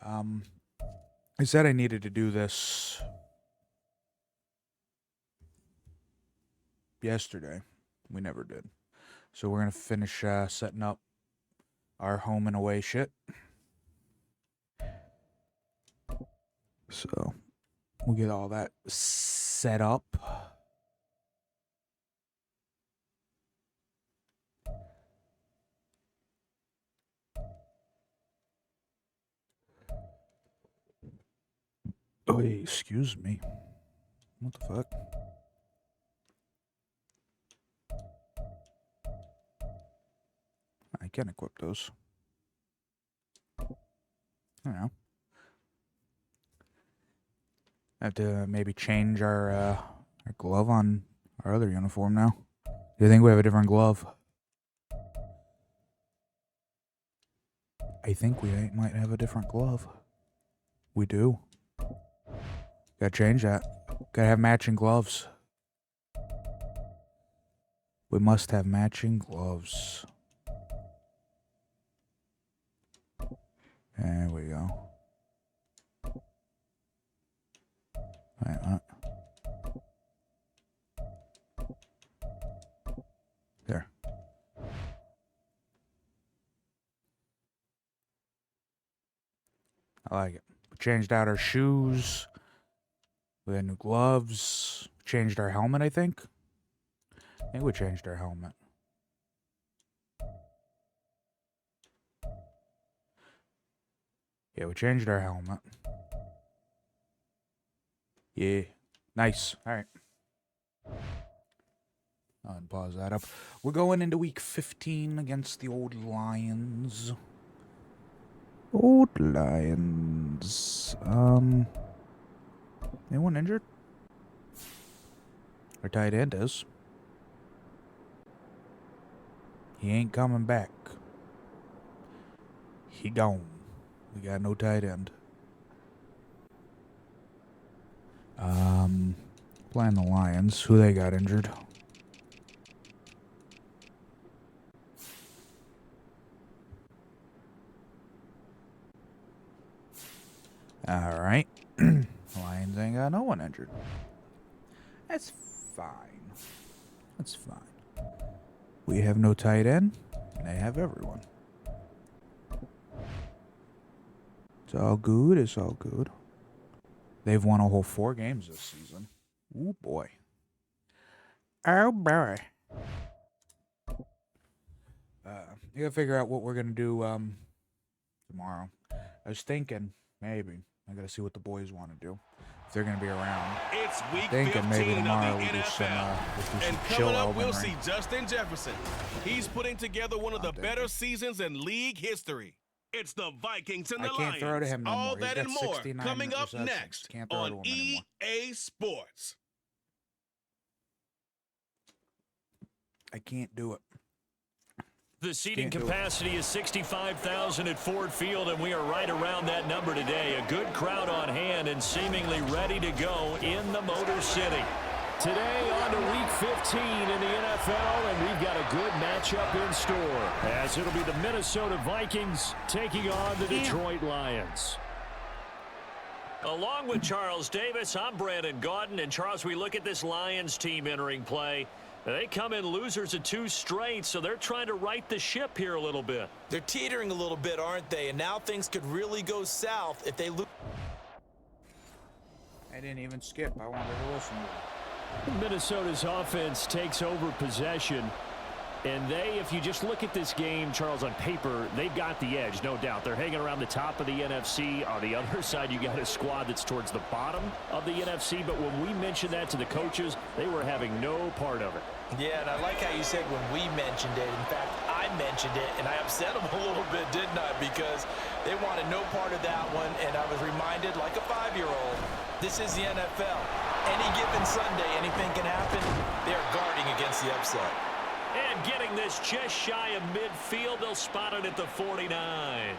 I said I needed to do this yesterday. We never did. So we're going to finish setting up our home and away shit. So we'll get all that set up. Oh, excuse me. What the fuck? I can equip those. I don't know. I have to maybe change our glove on our other uniform now. Do you think we have a different glove? I think we might have a different glove. We do. Gotta change that. Gotta have matching gloves. We must have matching gloves. There we go. Wait, there. I like it. We changed out our shoes. We had new gloves. Changed our helmet, I think. I think we changed our helmet. Yeah, we changed our helmet. Yeah. Nice. All right. I'll pause that up. We're going into week 15 against the old Lions. Old Lions. Anyone injured? Our tight end is. He ain't coming back. He gone. We got no tight end. Playing the Lions. Who they got injured? Alright. Lions ain't got no one injured. That's fine. That's fine. We have no tight end. And they have everyone. It's all good. It's all good. They've won a whole 4 games this season. Ooh, boy. Oh, boy. You gotta figure out what we're gonna do tomorrow. I was thinking, maybe. I gotta see what the boys want to do. If they're gonna be around. It's week thinking 15 maybe tomorrow of the we do some, NFL. And chill coming up, we'll ring. see Justin Jefferson. He's putting together one of the better seasons in league history. It's the Vikings and the I Lions. can't throw to him no All more. He's that got and more 69 coming up receptions. next Can't throw on to him anymore. EA Sports. I can't do it. The seating capacity is 65,000 at Ford Field, and we are right around that number today. A good crowd on hand and seemingly ready to go in the Motor City. Today on to Week 15 in the NFL, and we've got a good matchup in store, as it'll be the Minnesota Vikings taking on the Detroit Lions. Along with Charles Davis, I'm Brandon Gaudin, and Charles, we look at this Lions team entering play. They come in losers of 2 straight, so they're trying to right the ship here a little bit. They're teetering a little bit, aren't they? And now things could really go south if they lose. I didn't even skip. I wanted to listen to it. Minnesota's offense takes over possession. And they, if you just look at this game, Charles, on paper, they've got the edge, no doubt. They're hanging around the top of the NFC. On the other side, you got a squad that's towards the bottom of the NFC. But when we mentioned that to the coaches, they were having no part of it. Yeah, and I like how you said when we mentioned it. In fact, I mentioned it, and I upset them a little bit, didn't I? Because they wanted no part of that one, and I was reminded, like a 5-year-old, this is the NFL. Any given Sunday, anything can happen. They're guarding against the upset. And getting this just shy of midfield, they'll spot it at the 49.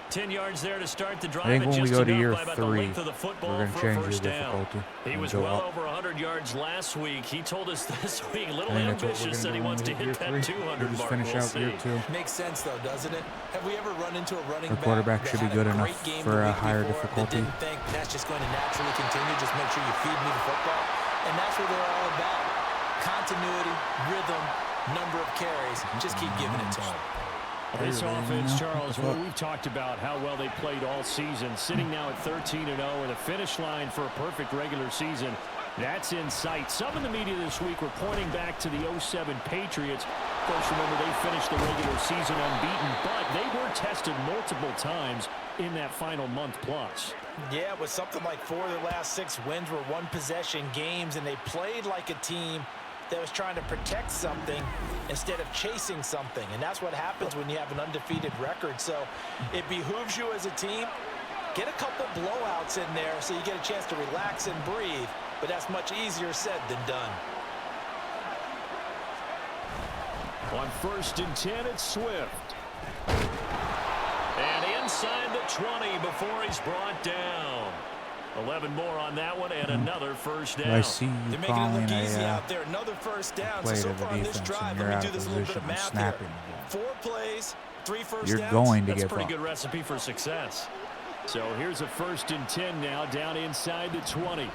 10 yards there to start the drive. I think when we go to year 3, we're going to change the difficulty. He was well over 100 yards last week. He told us this week, a little ambitious, that he wants to hit that 200 mark. Finish out year 2. Makes sense, though, doesn't it? Have we ever run into a running back? The quarterback should be good enough for a higher difficulty. Didn't think that's just going to naturally continue. Just make sure you feed me the football. And that's what they're all about. Continuity, rhythm, number of carries. Just keep giving it to them. This offense, Charles, well, we've talked about how well they played all season, sitting now at 13-0 and a finish line for a perfect regular season. That's in sight. Some in the media this week were pointing back to the 07 Patriots. Of course, remember, they finished the regular season unbeaten, but they were tested multiple times in that final month plus. Yeah, it was something like 4 of their last 6 wins were one-possession games, and they played like a team that was trying to protect something instead of chasing something. And that's what happens when you have an undefeated record. So it behooves you as a team, get a couple blowouts in there so you get a chance to relax and breathe. But that's much easier said than done. On 1st and 10, it's Swift. And inside the 20 before he's brought down. 11 more on that one and another first down. I see you They're making it calling look easy a out there. Another first down. play So to the far on this defense, drive, and you're let out me of do this little bit position of and math snapping here. again. 4 plays, 3 first You're downs. going to That's a give pretty up. good recipe for success. So here's a 1st and 10 now, down inside the 20.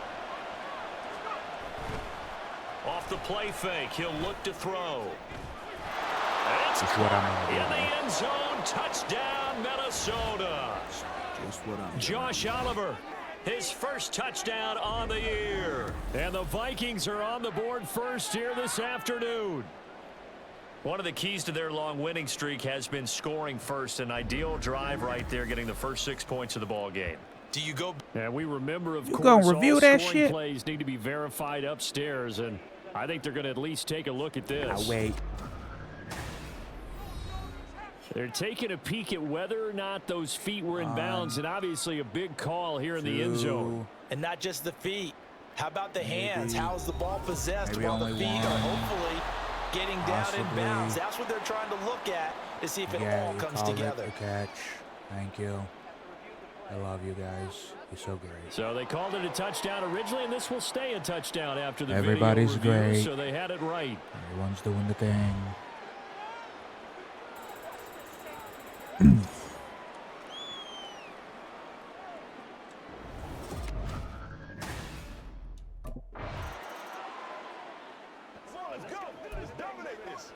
Off the play fake, he'll look to throw. It's caught in the end zone. Touchdown, Minnesota. Just what I'm Josh Oliver, his first touchdown on the year. And the Vikings are on the board first here this afternoon. One of the keys to their long winning streak has been scoring first. An ideal drive right there, getting the first 6 points of the ball game. Do you go? And we remember, of You course, gonna review all that scoring shit? plays need to be verified upstairs, and I think they're going to at least take a look at this. I'll wait. They're taking a peek at whether or not those feet were in bounds, and obviously a big call here in the end zone. And not just the feet. How about the hands? How's the ball possessed while the only feet are one. hopefully getting down in Possibly. bounds? That's what they're trying to look at to see if it Yeah, all you comes called together. it the catch. Thank you. I love you guys. You're so great. So they called it a touchdown originally, and this will stay a touchdown after the Everybody's video review, great. so they had it right. Everyone's doing the thing. Let's go. Let's dominate this.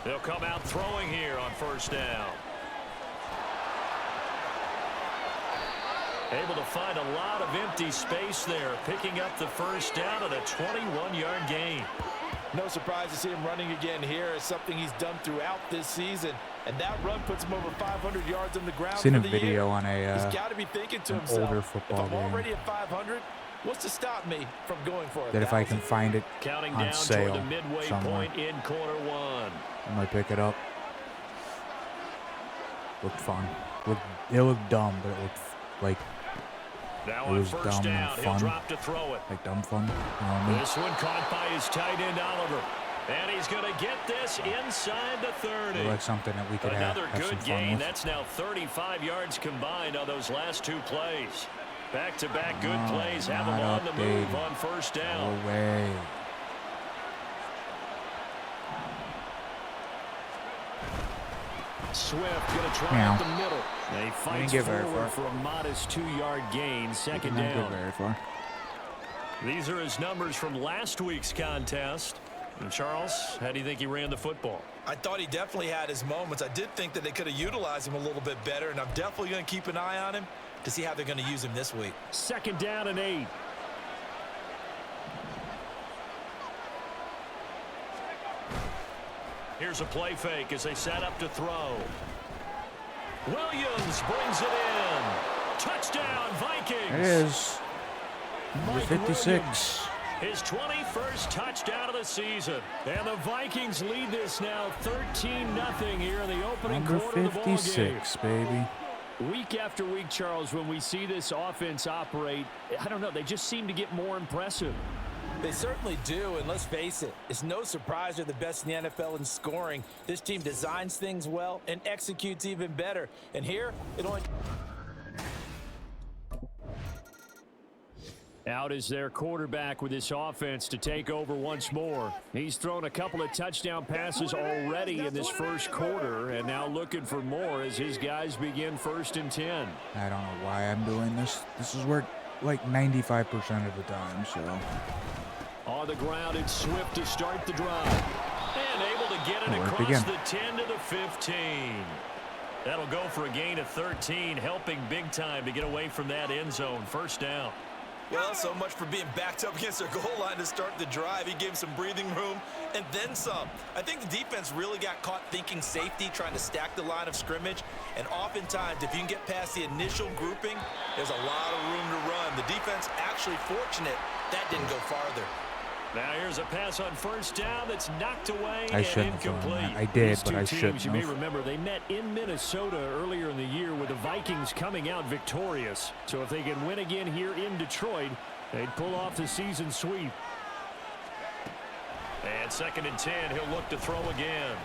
They'll come out throwing here on 1st down. Able to find a lot of empty space there, picking up the 1st down at a 21-yard gain. No surprise to see him running again here. It's something he's done throughout this season. And that run puts him over 500 yards on the ground Seen for a the video year. on a He's got to be thinking to an himself, older if football I'm game already at 500, what's to stop me from going for it? that if I can find it Counting on down sale toward the midway somewhere, point in quarter 1. I might pick it up. Looked fun. It looked dumb, but it looked like Now it on was 1st dumb down, and he'll fun. drop to throw it. Like dumb fun. You know what I mean? This one caught by his tight end, Oliver. And he's going to get this inside the 30. Looked like something that we could Another have some good fun gain. with. That's now 35 yards combined on those last 2 plays. Back-to-back good plays have them on the move on 1st down. No way. Swift going to try Meow. up the middle. They fight get very forward far. for a modest 2-yard gain. Second Didn't go down. very far. These are his numbers from last week's contest. And Charles, how do you think he ran the football? I thought he definitely had his moments. I did think that they could have utilized him a little bit better, and I'm definitely going to keep an eye on him to see how they're going to use him this week. 2nd down and 8. Here's a play fake as they set up to throw. Williams brings it in. Touchdown, Vikings. It is. Number Mike 56. Williams, his 21st touchdown of the season. And the Vikings lead this now 13-0 here in the opening Number quarter of the ball game. 56, baby. Week after week, Charles, when we see this offense operate, I don't know, they just seem to get more impressive. They certainly do, and let's face it, it's no surprise they're the best in the NFL in scoring. This team designs things well and executes even better. And here, it only... Out is their quarterback with this offense to take over once more. He's thrown a couple of touchdown passes already in this first quarter, and now looking for more as his guys begin 1st and 10. I don't know why I'm doing this. This is worked like 95% of the time, so. On the ground, it's Swift to start the drive. And able to get it across again. the 10 to the 15. That'll go for a gain of 13, helping big time to get away from that end zone. 1st down. Well, so much for being backed up against their goal line to start the drive. He gave him some breathing room and then some. I think the defense really got caught thinking safety, trying to stack the line of scrimmage. And oftentimes, if you can get past the initial grouping, there's a lot of room to run. The defense actually fortunate that didn't go farther. Now here's a pass on 1st down that's knocked away I and shouldn't have thrown incomplete. that. I did, These but two I teams, shouldn't you may have. remember, they met in Minnesota earlier in the year with the Vikings coming out victorious. So if they can win again here in Detroit, they'd pull off the season sweep. And 2nd and 10, he'll look to throw again.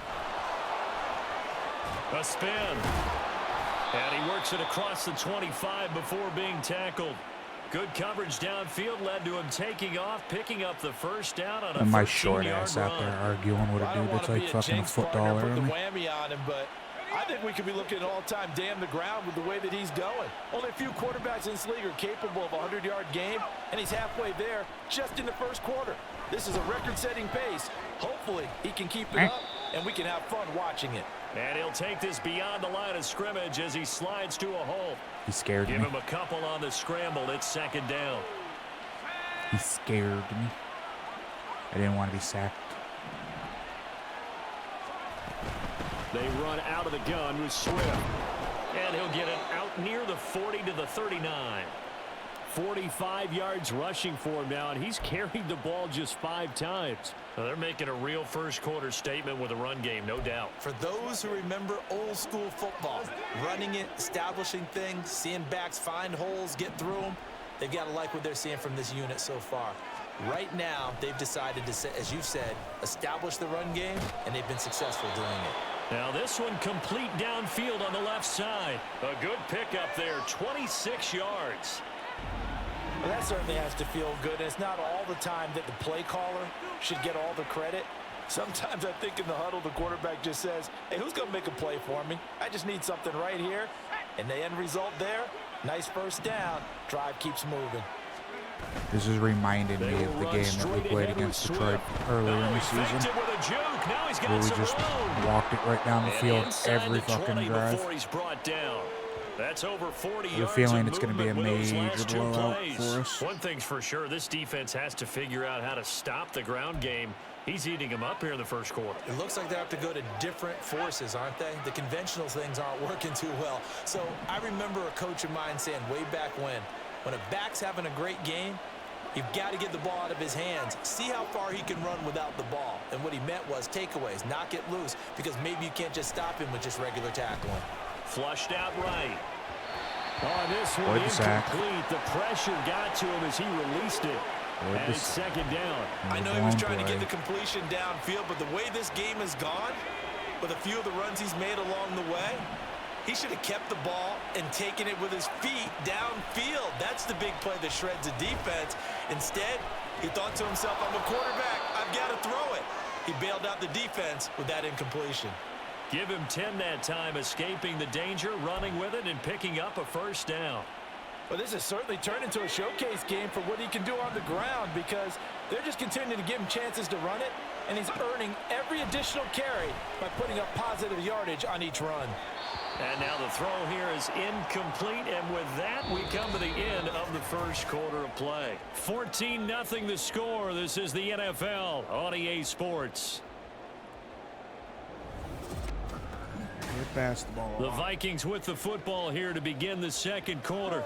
A spin. And he works it across the 25 before being tackled. Good coverage downfield led to him taking off, picking up the 1st down on a 13-yard run. And my short ass out there arguing with a dude that's like fucking a foot taller put the than me. whammy on him, but I think we could be looking at all-time damn the ground with the way that he's going. Only a few quarterbacks in this league are capable of a 100-yard game, and he's halfway there just in the 1st quarter. This is a record-setting pace. Hopefully, he can keep it up, and we can have fun watching it. And he'll take this beyond the line of scrimmage as he slides to a hole. He scared me. Give him a couple on the scramble. It's 2nd down. He scared me. I didn't want to be sacked. They run out of the gun with Swift. And he'll get it out near the 40 to the 39. 45 yards rushing for him now, and he's carried the ball just 5 times. Well, they're making a real 1st quarter statement with a run game, no doubt. For those who remember old school football, running it, establishing things, seeing backs find holes, get through them, they've got to like what they're seeing from this unit so far. Right now, they've decided to, as you've said, establish the run game, and they've been successful doing it. Now this one complete downfield on the left side. A good pickup there, 26 yards. Well, that certainly has to feel good, and it's not all the time that the play caller should get all the credit. Sometimes I think in the huddle, the quarterback just says, hey, who's going to make a play for me? I just need something right here. And the end result there, nice 1st down. Drive keeps moving. This is reminding me of the game that we played against Detroit earlier in the season, where we just walked it right down the field every fucking drive. Before he's brought down. That's over 40 I have a yards feeling of it's going to be a movement with those major last 2 blowout plays. for us. One thing's for sure, this defense has to figure out how to stop the ground game. He's eating him up here in the 1st quarter. It looks like they have to go to different forces, aren't they? The conventional things aren't working too well. So I remember a coach of mine saying way back when a back's having a great game, you've got to get the ball out of his hands. See how far he can run without the ball. And what he meant was takeaways, knock it loose, because maybe you can't just stop him with just regular tackling. Flushed out right. On this one, incomplete. The pressure got to him as he released it. And it's 2nd down. I know he was trying to get the completion downfield, but the way this game has gone, with a few of the runs he's made along the way, he should have kept the ball and taken it with his feet downfield. That's the big play that shreds the defense. Instead, he thought to himself, I'm a quarterback. I've got to throw it. He bailed out the defense with that incompletion. Give him 10 that time, escaping the danger, running with it, and picking up a 1st down. Well, this has certainly turned into a showcase game for what he can do on the ground, because they're just continuing to give him chances to run it, and he's earning every additional carry by putting up positive yardage on each run. And now the throw here is incomplete, and with that, we come to the end of the 1st quarter of play. 14-0 the score. This is the NFL on EA Sports. The Vikings with the football here to begin the 2nd quarter.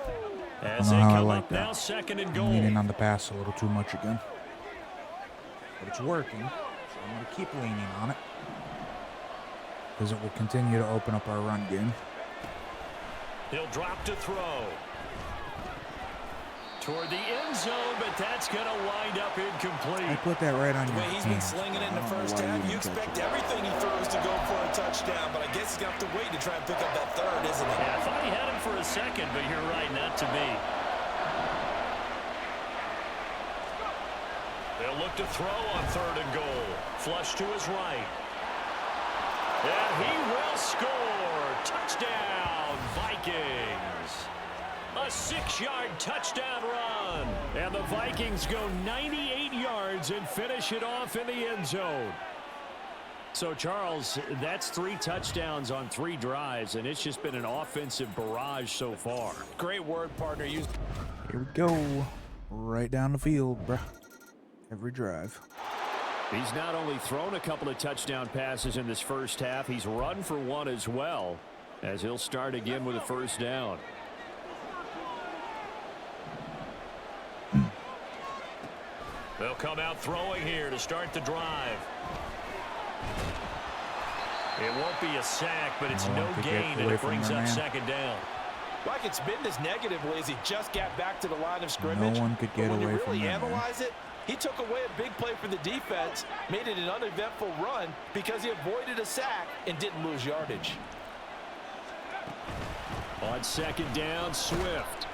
As they come up now, 2nd and goal. I'm leaning on the pass a little too much again. But it's working, so I'm going to keep leaning on it, because it will continue to open up our run game. He'll drop to throw. Toward the end zone, but that's going to wind up incomplete. I put that right on The your way he's hand. been slinging it in the I don't know first why half, you didn't catch expect it. everything he throws to go for a touchdown, but I guess he's going to have to wait to try and pick up that third, isn't he? Yeah, I thought he had him for a second, but you're right, not to be. They'll look to throw on 3rd and goal. Flush to his right. And he will score. Touchdown, Vikings. A 6-yard touchdown run. And the Vikings go 98 yards and finish it off in the end zone. So, Charles, that's 3 touchdowns on 3 drives, and it's just been an offensive barrage so far. Great word, partner. Here we go. Right down the field, bruh. Every drive. He's not only thrown a couple of touchdown passes in this first half, he's run for 1 as well, as he'll start again with a first down. They'll come out throwing here to start the drive. It won't be a sack, but it's no gain, and it brings up 2nd down. Like it's been this negatively as he just got back to the line of scrimmage. No one could get But when away you from really him, man. analyze it, he took away a big play for the defense, made it an uneventful run because he avoided a sack and didn't lose yardage. On 2nd down, Swift.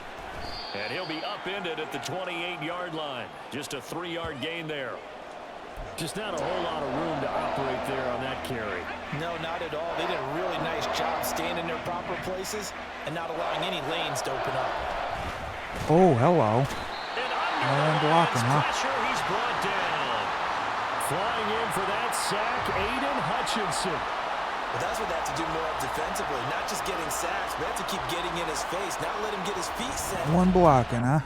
And he'll be upended at the 28-yard line. Just a 3-yard gain there. Just not a whole lot of room to operate there on that carry. No, not at all. They did a really nice job staying in their proper places and not allowing any lanes to open up. Oh, hello. No one blocking, huh? Pressure, he's brought down. Flying in for that sack, Aiden Hutchinson. But that's what they have to do more of defensively, not just getting sacks, but have to keep getting in his face, not let him get his feet set. One blocking, huh?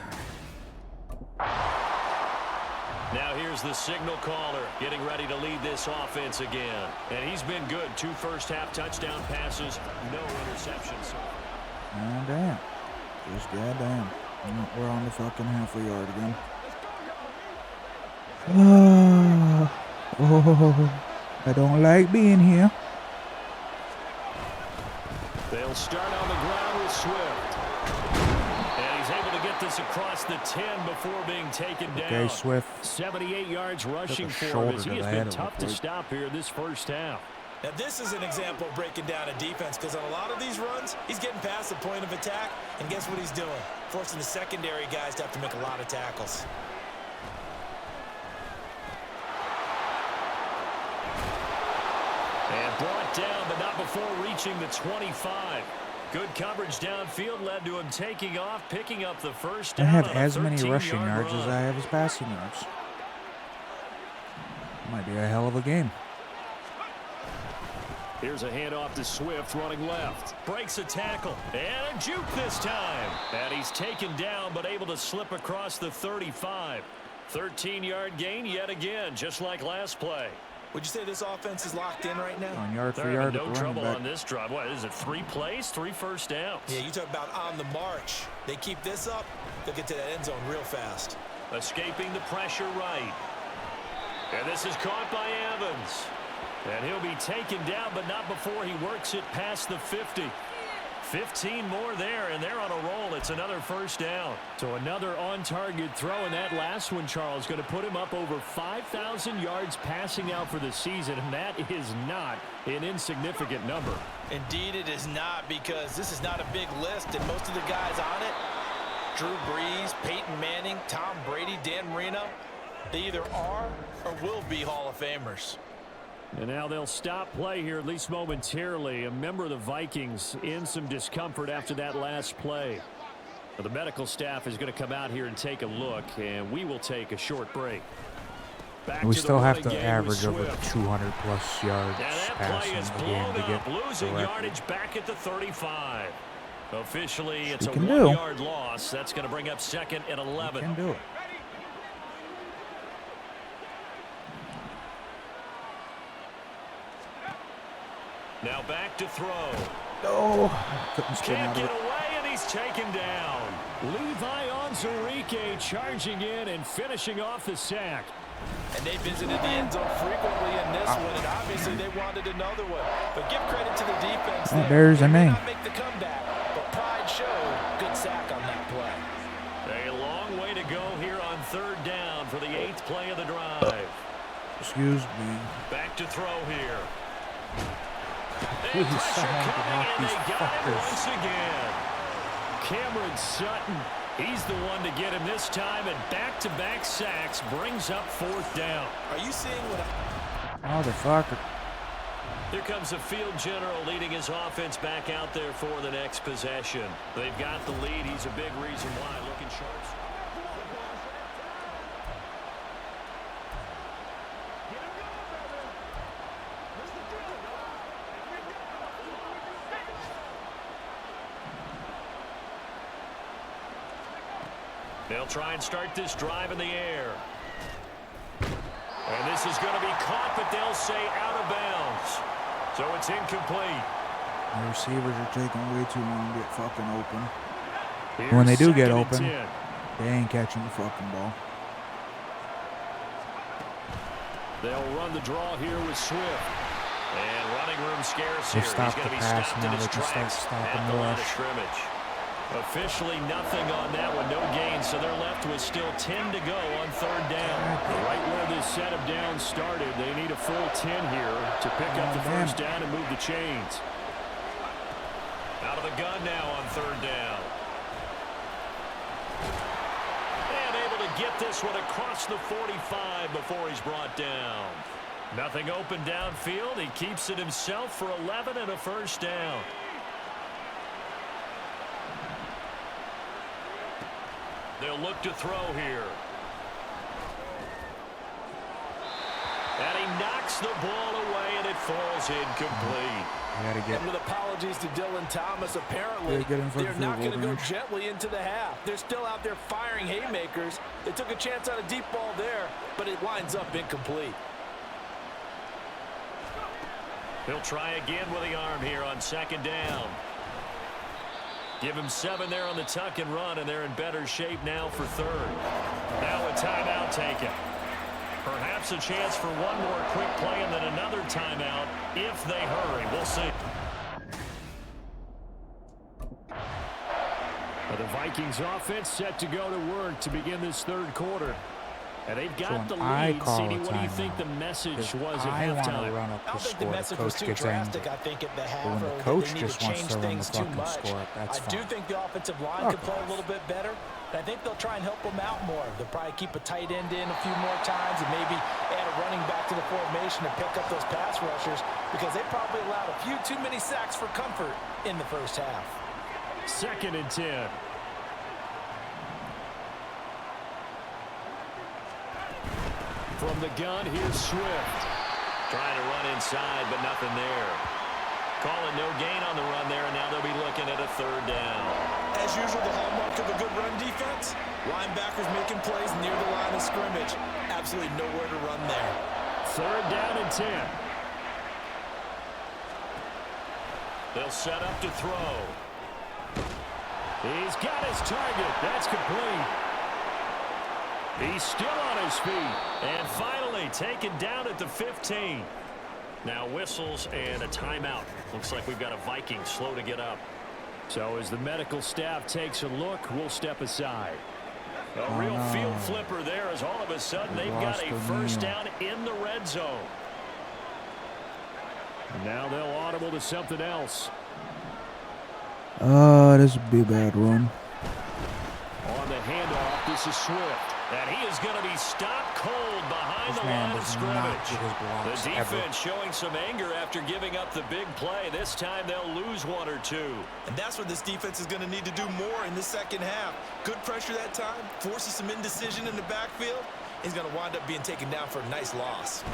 Now here's the signal caller getting ready to lead this offense again. And he's been good. 2 first-half touchdown passes, no interceptions. Goddamn. Just goddamn. We're on the fucking halfway yard again. Oh, I don't like being here. They'll start on the ground with Swift. And he's able to get this across the 10 before being taken down. Okay, Swift. 78 yards rushing Took a for him as shoulder he to has the been head, it tough looked to like. stop here this first half. Now, this is an example of breaking down a defense because on a lot of these runs, he's getting past the point of attack, and guess what he's doing? Forcing the secondary guys to have to make a lot of tackles. And brought down, but not before reaching the 25. Good coverage downfield led to him taking off, picking up the first I down. have on a as many rushing 13-yard yards as run. I have as passing yards. Might be a hell of a game. Here's a handoff to Swift running left. Breaks a tackle. And a juke this time. And he's taken down but able to slip across the 35. 13-yard gain yet again, just like last play. Would you say this offense is locked in right now? On yard for They're yard having with no the running trouble back. on this drive. What is it, 3 plays, 3 first downs? Yeah, you talk about on the march. They keep this up, they'll get to that end zone real fast. Escaping the pressure right. And this is caught by Evans. And he'll be taken down, but not before he works it past the 50. 15 more there, and they're on a roll. It's another first down. So another on-target throw, and that last one, Charles, going to put him up over 5,000 yards passing out for the season, and that is not an insignificant number. Indeed it is not, because this is not a big list, and most of the guys on it, Drew Brees, Peyton Manning, Tom Brady, Dan Marino, they either are or will be Hall of Famers. And now they'll stop play here, at least momentarily. A member of the Vikings in some discomfort after that last play. Now, the medical staff is going to come out here and take a look, and we will take a short break. Back We to the still have running to game average with over Swift. 200-plus yards And that passing play is a game blown to up, get losing the record. yardage back at the 35. Officially, it's a can do. 1-yard loss. That's going to bring up 2nd and 11. Can do it. Now back to throw. Oh, couldn't spin Can't out of get it. away, and he's taken down. Levi Onwuzurike charging in and finishing off the sack. And they visited the end zone frequently in this one, and obviously they wanted another one. But give credit to the defense Oh, there. there's a They may name. not make the comeback, but pride showed. Good sack on that play. A long for the 8th play of the drive. Excuse me. Back to throw here. Please, And pressure someone coming, block and these they got it fuckers. once again. Cameron Sutton, he's the one to get him this time, and back-to-back sacks brings up 4th down. Are you seeing what Motherfucker. Here comes the field general leading his offense back out there for the next possession. They've got the lead. He's a big reason why. Looking sharp. They'll try and start this drive in the air. And this is going to be caught, but they'll say out of bounds. So it's incomplete. The receivers are taking way too long to get fucking open. Here's When they do get 2nd and open, 10. they ain't catching the fucking ball. They'll run the draw here with Swift. And running room scarce here. They've He's stopped going to the be pass, stopped in now his they can start tracks stopping at the the line of rush. scrimmage. Officially nothing on that one, no gain, so they're left with still 10 to go on 3rd down. Right where this set of downs started, they need a full 10 here to pick up the first down and move the chains. Out of the gun now on 3rd down. And able to get this one across the 45 before he's brought down. Nothing open downfield. He keeps it himself for 11 and a first down. They'll look to throw here. And he knocks the ball away, and it falls incomplete. Gotta get. And with apologies to Dylan Thomas, apparently Gotta get him for the they're field not goal going to go range. gently into the half. They're still out there firing haymakers. They took a chance on a deep ball there, but it winds up incomplete. He'll try again with the arm here on 2nd down. Give him 7 there on the tuck and run, and they're in better shape now for 3rd. Now a timeout taken. Perhaps a chance for one more quick play and then another timeout if they hurry. We'll see. The Vikings offense set to go to work to begin this 3rd quarter. And they've got So the I lead. call CD, a what do you think timeout, the message because was at I want to halftime? run up I the don't think the score. The message was coach too gets drastic, angry. I think, at the But half. when the Or coach they need just to wants change to run the things too fucking much. score, that's I do fine. think the offensive line Fuck could play off. a little bit better. And I think they'll try and help them out more. They'll probably keep a tight end in a few more times and maybe add a running back to the formation to pick up those pass rushers because they probably allowed a few too many sacks for comfort in the first half. 2nd and 10. From the gun, here's Swift. Trying to run inside, but nothing there. Calling no gain on the run there, and now they'll be looking at a 3rd down. As usual, the hallmark of a good run defense, linebackers making plays near the line of scrimmage. Absolutely nowhere to run there. 3rd down and 10. They'll set up to throw. He's got his target. That's complete. He's still on his feet. And finally taken down at the 15. Now whistles and a timeout. Looks like we've got a Viking slow to get up. So as the medical staff takes a look, we'll step aside. A real field flipper there as all of a sudden they've got a first down in the red zone. And now they'll audible to something else. This would be a bad one. On the handoff, this is Swift. And he is going to be stopped cold behind This the man line of does not scrimmage. get his blocks The ever. defense showing some anger after giving up the big play. This time they'll lose 1 or 2. And that's what this defense is going to need to do more in the second half. Good pressure that time, forces some indecision in the backfield. He's going to wind up being taken down for a nice loss.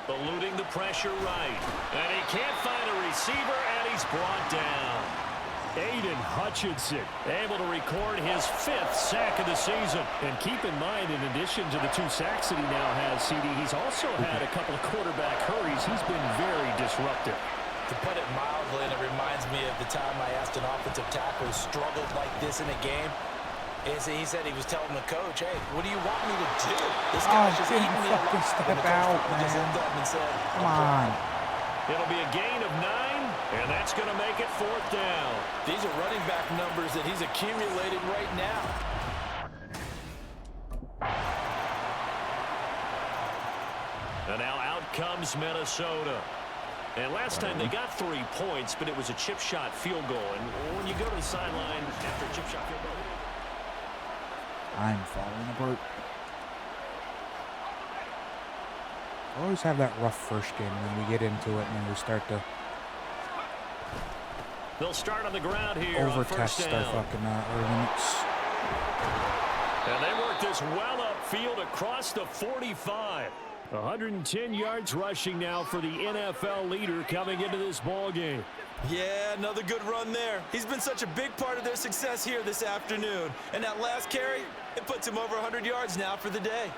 Eluding the pressure right. And he can't find a receiver, and he's brought down. Aiden Hutchinson. Able to record his 5th sack of the season. And keep in mind, in addition to the 2 sacks that he now has, CD, he's also had a couple of quarterback hurries. He's been very disruptive. To put it mildly, and it reminds me of the time I asked an offensive tackle who struggled like this in a game. He said he was telling the coach, hey, what do you want me to do? This guy's just eating me alive. Step And the coach out, probably just man. looked up and said, Come on. It'll be a gain of 9. And that's going to make it 4th down. These are running back numbers that he's accumulating right now. And now out comes Minnesota. And last time they got 3 points, but it was a chip shot field goal. And when you go to the sideline after a chip shot field goal. I'm falling apart. I always have that rough first game, and then we get into it, and then we start to They'll start on the ground here on first overtest down. our fucking limits. And they work this well upfield across the 45. 110 yards rushing now for the NFL leader coming into this ball game. Yeah, another good run there. He's been such a big part of their success here this afternoon. And that last carry, it puts him over 100 yards now for the day.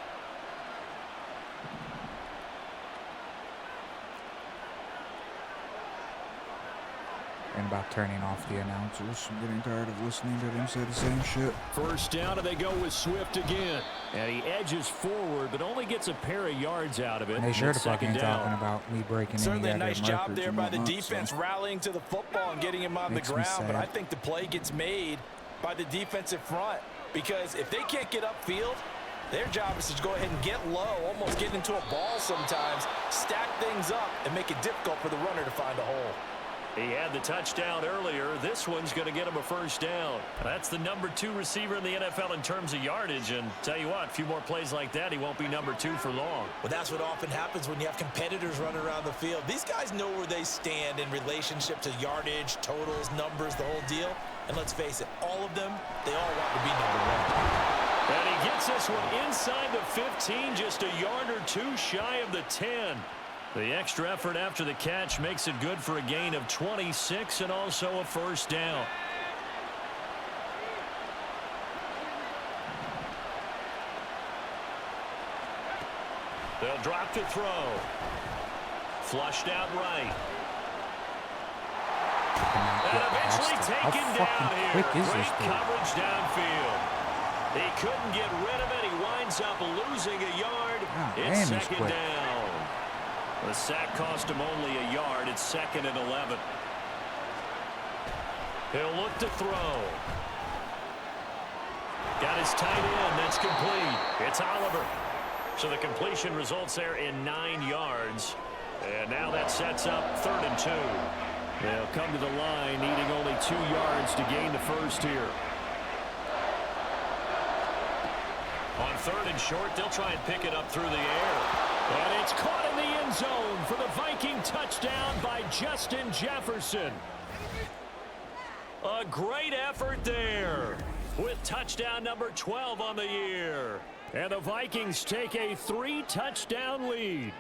And about turning off the announcers. I'm getting tired of listening to them say the same shit. First down, and they go with Swift again. And he edges forward, but only gets a pair of yards out of it. And they sure It's the fuck ain't second down. talking about me breaking Certainly a any nice goddamn job records there and by the whatnot, defense so. rallying to the football and getting him on the Makes me ground. But sad. I think the play gets made by the defensive front. Because if they can't get upfield, their job is to go ahead and get low, almost get into a ball sometimes, stack things up, and make it difficult for the runner to find a hole. He had the touchdown earlier. This one's going to get him a first down. That's the number 2 receiver in the NFL in terms of yardage. And tell you what, a few more plays like that, he won't be number 2 for long. Well, that's what often happens when you have competitors running around the field. These guys know where they stand in relationship to yardage, totals, numbers, the whole deal. And let's face it, all of them, they all want to be number 1. And he gets this one inside the 15, just a yard or 2 shy of the 10. The extra effort after the catch makes it good for a gain of 26 and also a first down. They'll drop to throw. Flushed out right. And eventually taken down here. Quick is Great this dude? coverage downfield. He couldn't get rid of it. He winds up losing a yard. God, It's man, he's second quick. down. The sack cost him only a yard. It's 2nd and 11. He'll look to throw. Got his tight end. That's complete. It's Oliver. So the completion results there in 9 yards. And now that sets up 3rd and 2. They'll come to the line, needing only 2 yards to gain the first here. On 3rd and short, they'll try and pick it up through the air. And it's caught in the end zone for the Viking touchdown by Justin Jefferson. A great effort there with touchdown number 12 on the year. And the Vikings take a 3-touchdown lead.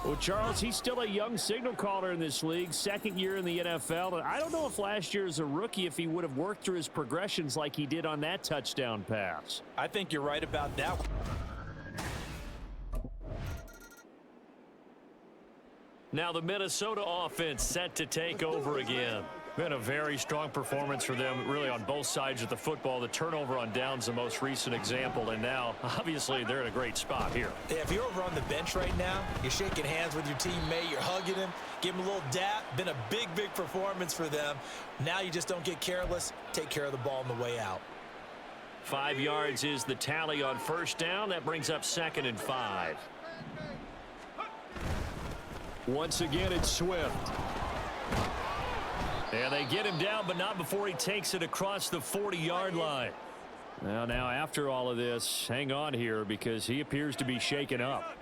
Well, Charles, he's still a young signal caller in this league, 2nd year in the NFL. And I don't know if last year as a rookie, if he would have worked through his progressions like he did on that touchdown pass. I think you're right about that. Now the Minnesota offense set to take over again. Been a very strong performance for them, really, on both sides of the football. The turnover on downs, the most recent example, and now, obviously, they're in a great spot here. Yeah, if you're over on the bench right now, you're shaking hands with your teammate, you're hugging him, give him a little dap. Been a big, big performance for them. Now you just don't get careless. Take care of the ball on the way out. 5 yards is the tally on first down. That brings up 2nd and 5. Once again, it's Swift. And they get him down, but not before he takes it across the 40-yard line. Now, after all of this, hang on here because he appears to be shaken up.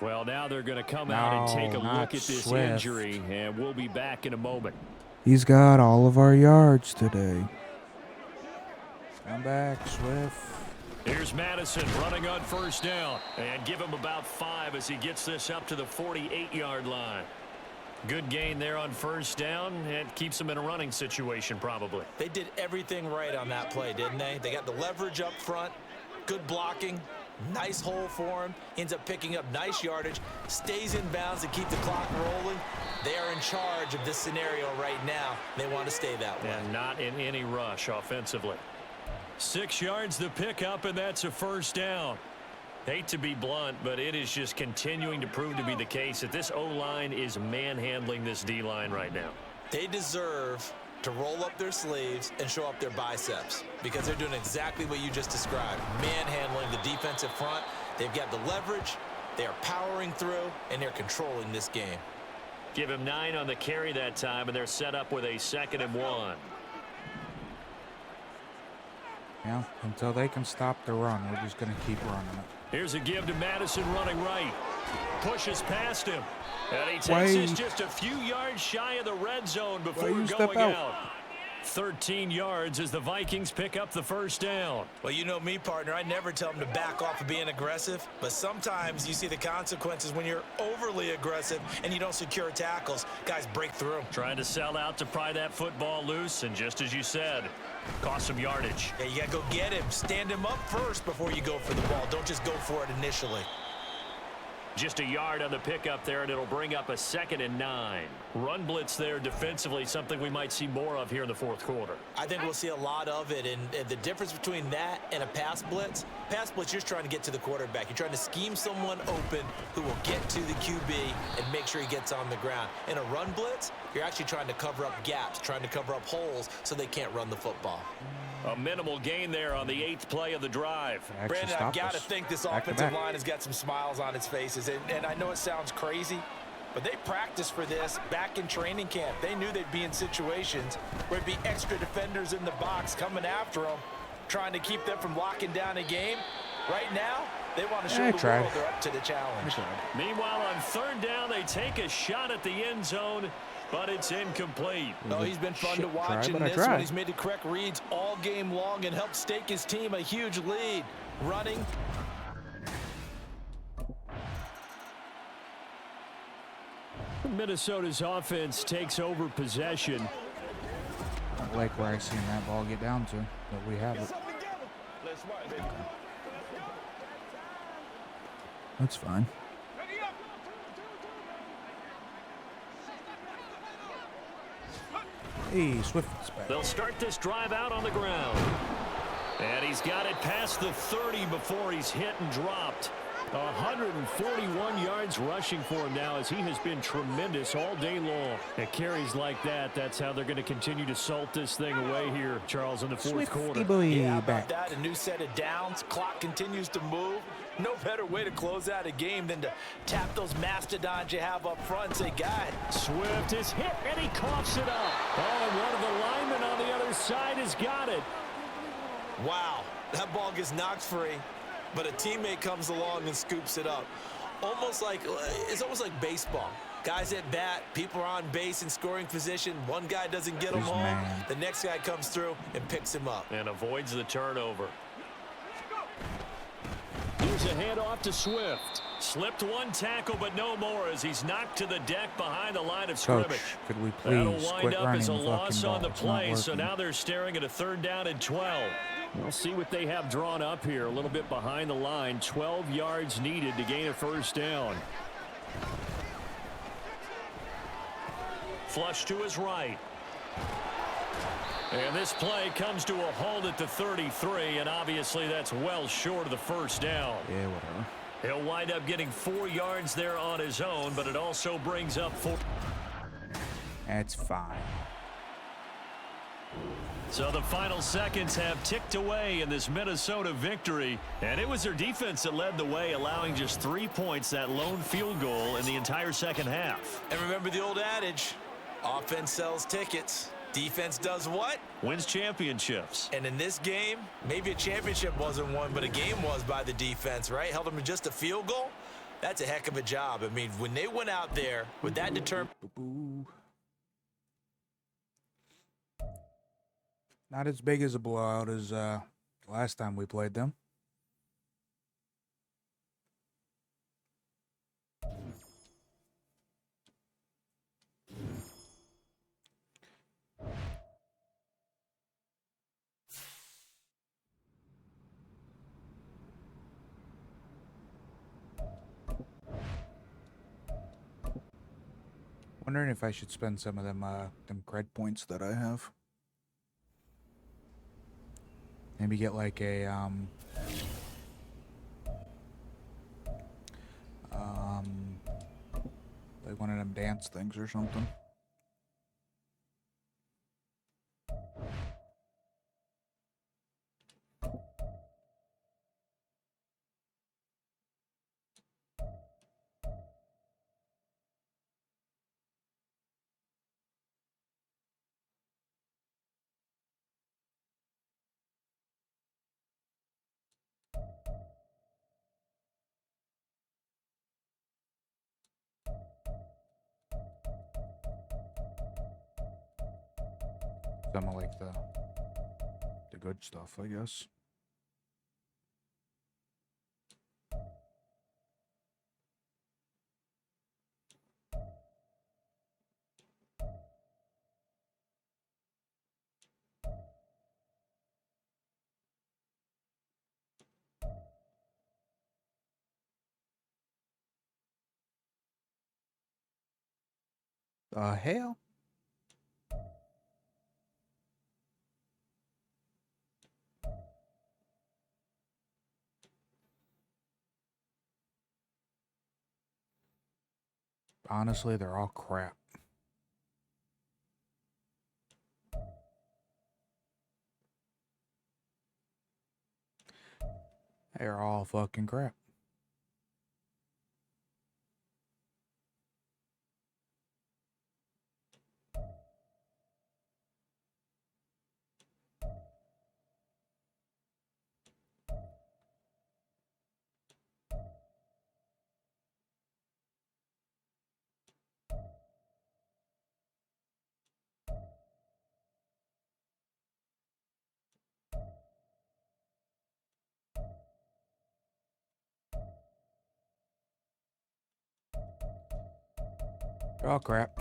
Well, now they're going to come out and take a look at this Swift. injury, and we'll be back in a moment. He's got all of our yards today. Come back, Swift. Here's Madison running on first down. And give him about 5 as he gets this up to the 48-yard line. Good gain there on first down. And keeps him in a running situation probably. They did everything right on that play, didn't they? They got the leverage up front, good blocking, nice hole for him, ends up picking up nice yardage, stays in bounds to keep the clock rolling. They are in charge of this scenario right now. They want to stay that way. And not in any rush offensively. 6 yards the pickup, and that's a first down. Hate to be blunt, but it is just continuing to prove to be the case that this O-line is manhandling this D-line right now. They deserve to roll up their sleeves and show up their biceps because they're doing exactly what you just described, manhandling the defensive front. They've got the leverage, they are powering through, and they're controlling this game. Give him 9 on the carry that time, and they're set up with a 2nd and 1. Yeah, until they can stop the run, we're just going to keep running it. Here's a give to Madison running right. Pushes past him. And he takes Why- us just a few yards shy of the red zone before you step going out? out. 13 yards as the Vikings pick up the first down. Well, you know me, partner. I never tell them to back off of being aggressive, but sometimes you see the consequences when you're overly aggressive and you don't secure tackles. Guys break through. Trying to sell out to pry that football loose, and just as you said, cost some yardage. Yeah, you got to go get him. Stand him up first before you go for the ball. Don't just go for it initially. Just a yard on the pickup there, and it'll bring up a 2nd and 9. Run blitz there defensively, something we might see more of here in the fourth quarter. I think we'll see a lot of it, and the difference between that and a pass blitz, you're just trying to get to the quarterback. You're trying to scheme someone open who will get to the QB and make sure he gets on the ground. In a run blitz, you're actually trying to cover up gaps, trying to cover up holes so they can't run the football. A minimal gain there on the 8th play of the drive. Brandon, I've got to think this offensive line has got some smiles on its faces, and I know it sounds crazy, but they practiced for this back in training camp. They knew they'd be in situations where there'd be extra defenders in the box coming after them, trying to keep them from locking down a game. Right now, they want to show the world they're up to the challenge. Meanwhile, on 3rd down, they take a shot at the end zone, but it's incomplete. Oh, he's been fun to watch in this one. He's made the correct reads all game long and helped stake his team a huge lead. Running. Minnesota's offense takes over possession. I don't like where I seen that ball get down to, but we have it. That's fine. Hey, Swift's back. They'll start this drive out on the ground. And he's got it past the 30 before he's hit and dropped. 141 yards rushing for him now as he has been tremendous all day long. At carries like that, that's how they're going to continue to salt this thing away here, Charles, in the fourth quarter. Yeah, how about that? A new set of downs. Clock continues to move. No better way to close out a game than to tap those mastodons you have up front and say, God. Swift is hit, and he coughs it up. Oh, and one of the linemen on the other side has got it. Wow, that ball gets knocked free, but a teammate comes along and scoops it up. It's almost like baseball. Guys at bat, people are on base in scoring position. One guy doesn't get him home. The next guy comes through and picks him up. And avoids the turnover. Here's a handoff to Swift. Slipped one tackle, but no more as he's knocked to the deck behind the line of scrimmage. Coach, could we That'll please wind quit up running as a the loss fucking on the ball? It's not play, so working. now they're staring at a 3rd down and 12. We'll see what they have drawn up here. A little bit behind the line. 12 yards needed to gain a 1st down. Flush to his right. And this play comes to a halt at the 33, and obviously that's well short of the 1st down. Yeah, whatever. He'll wind up getting 4 yards there on his own, but it also brings up 4. That's fine. So the final seconds have ticked away in this Minnesota victory, and it was their defense that led the way, allowing just 3 points, that lone field goal in the entire second half. And remember the old adage, offense sells tickets. Defense does what? Wins championships. And in this game, maybe a championship wasn't won, but a game was by the defense, right? Held them to just a field goal. That's a heck of a job. I mean, when they went out there with that determination. Not as big as a blowout as last time we played them. Wondering if I should spend some of them cred points that I have. Maybe get like a Like one of them dance things or something. Some of like the good stuff, I guess. Hell? Honestly, they're all crap. They're all fucking crap. They're all crap.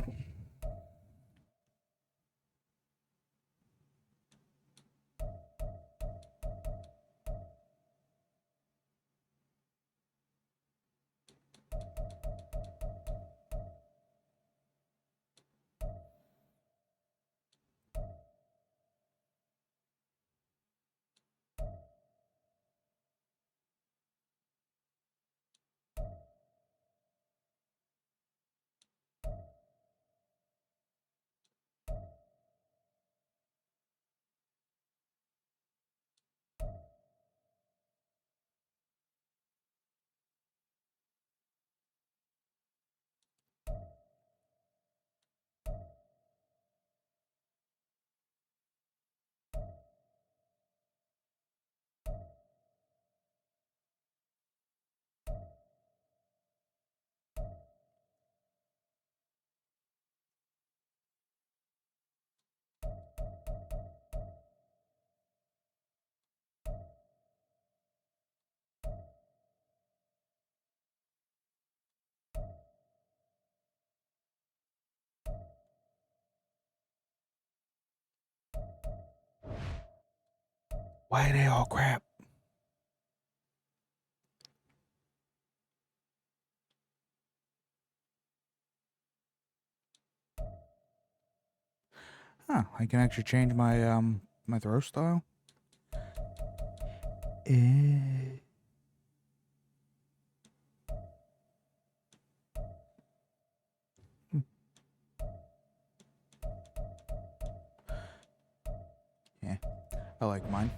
Why are they all crap? Huh, I can actually change my my throw style. Yeah, I like mine.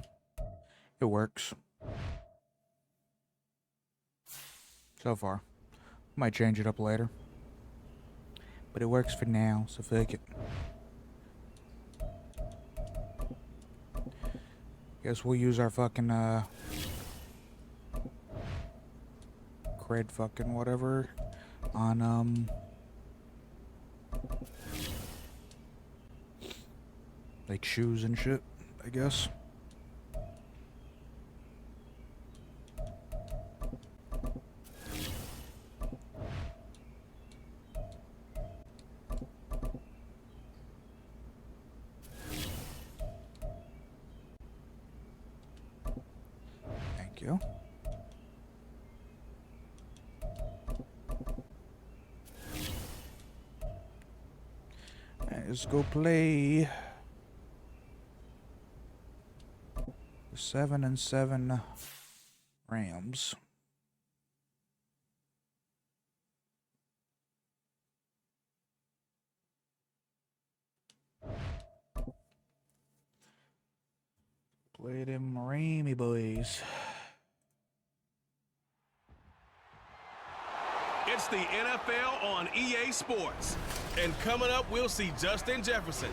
It works. So far. Might change it up later. But it works for now, so fuck it. Guess we'll use our fucking cred fucking whatever on like shoes and shit, I guess. Thank you. Let's go play the 7-7 Rams. Play them Ramey boys. It's the NFL on EA Sports. And coming up, we'll see Justin Jefferson.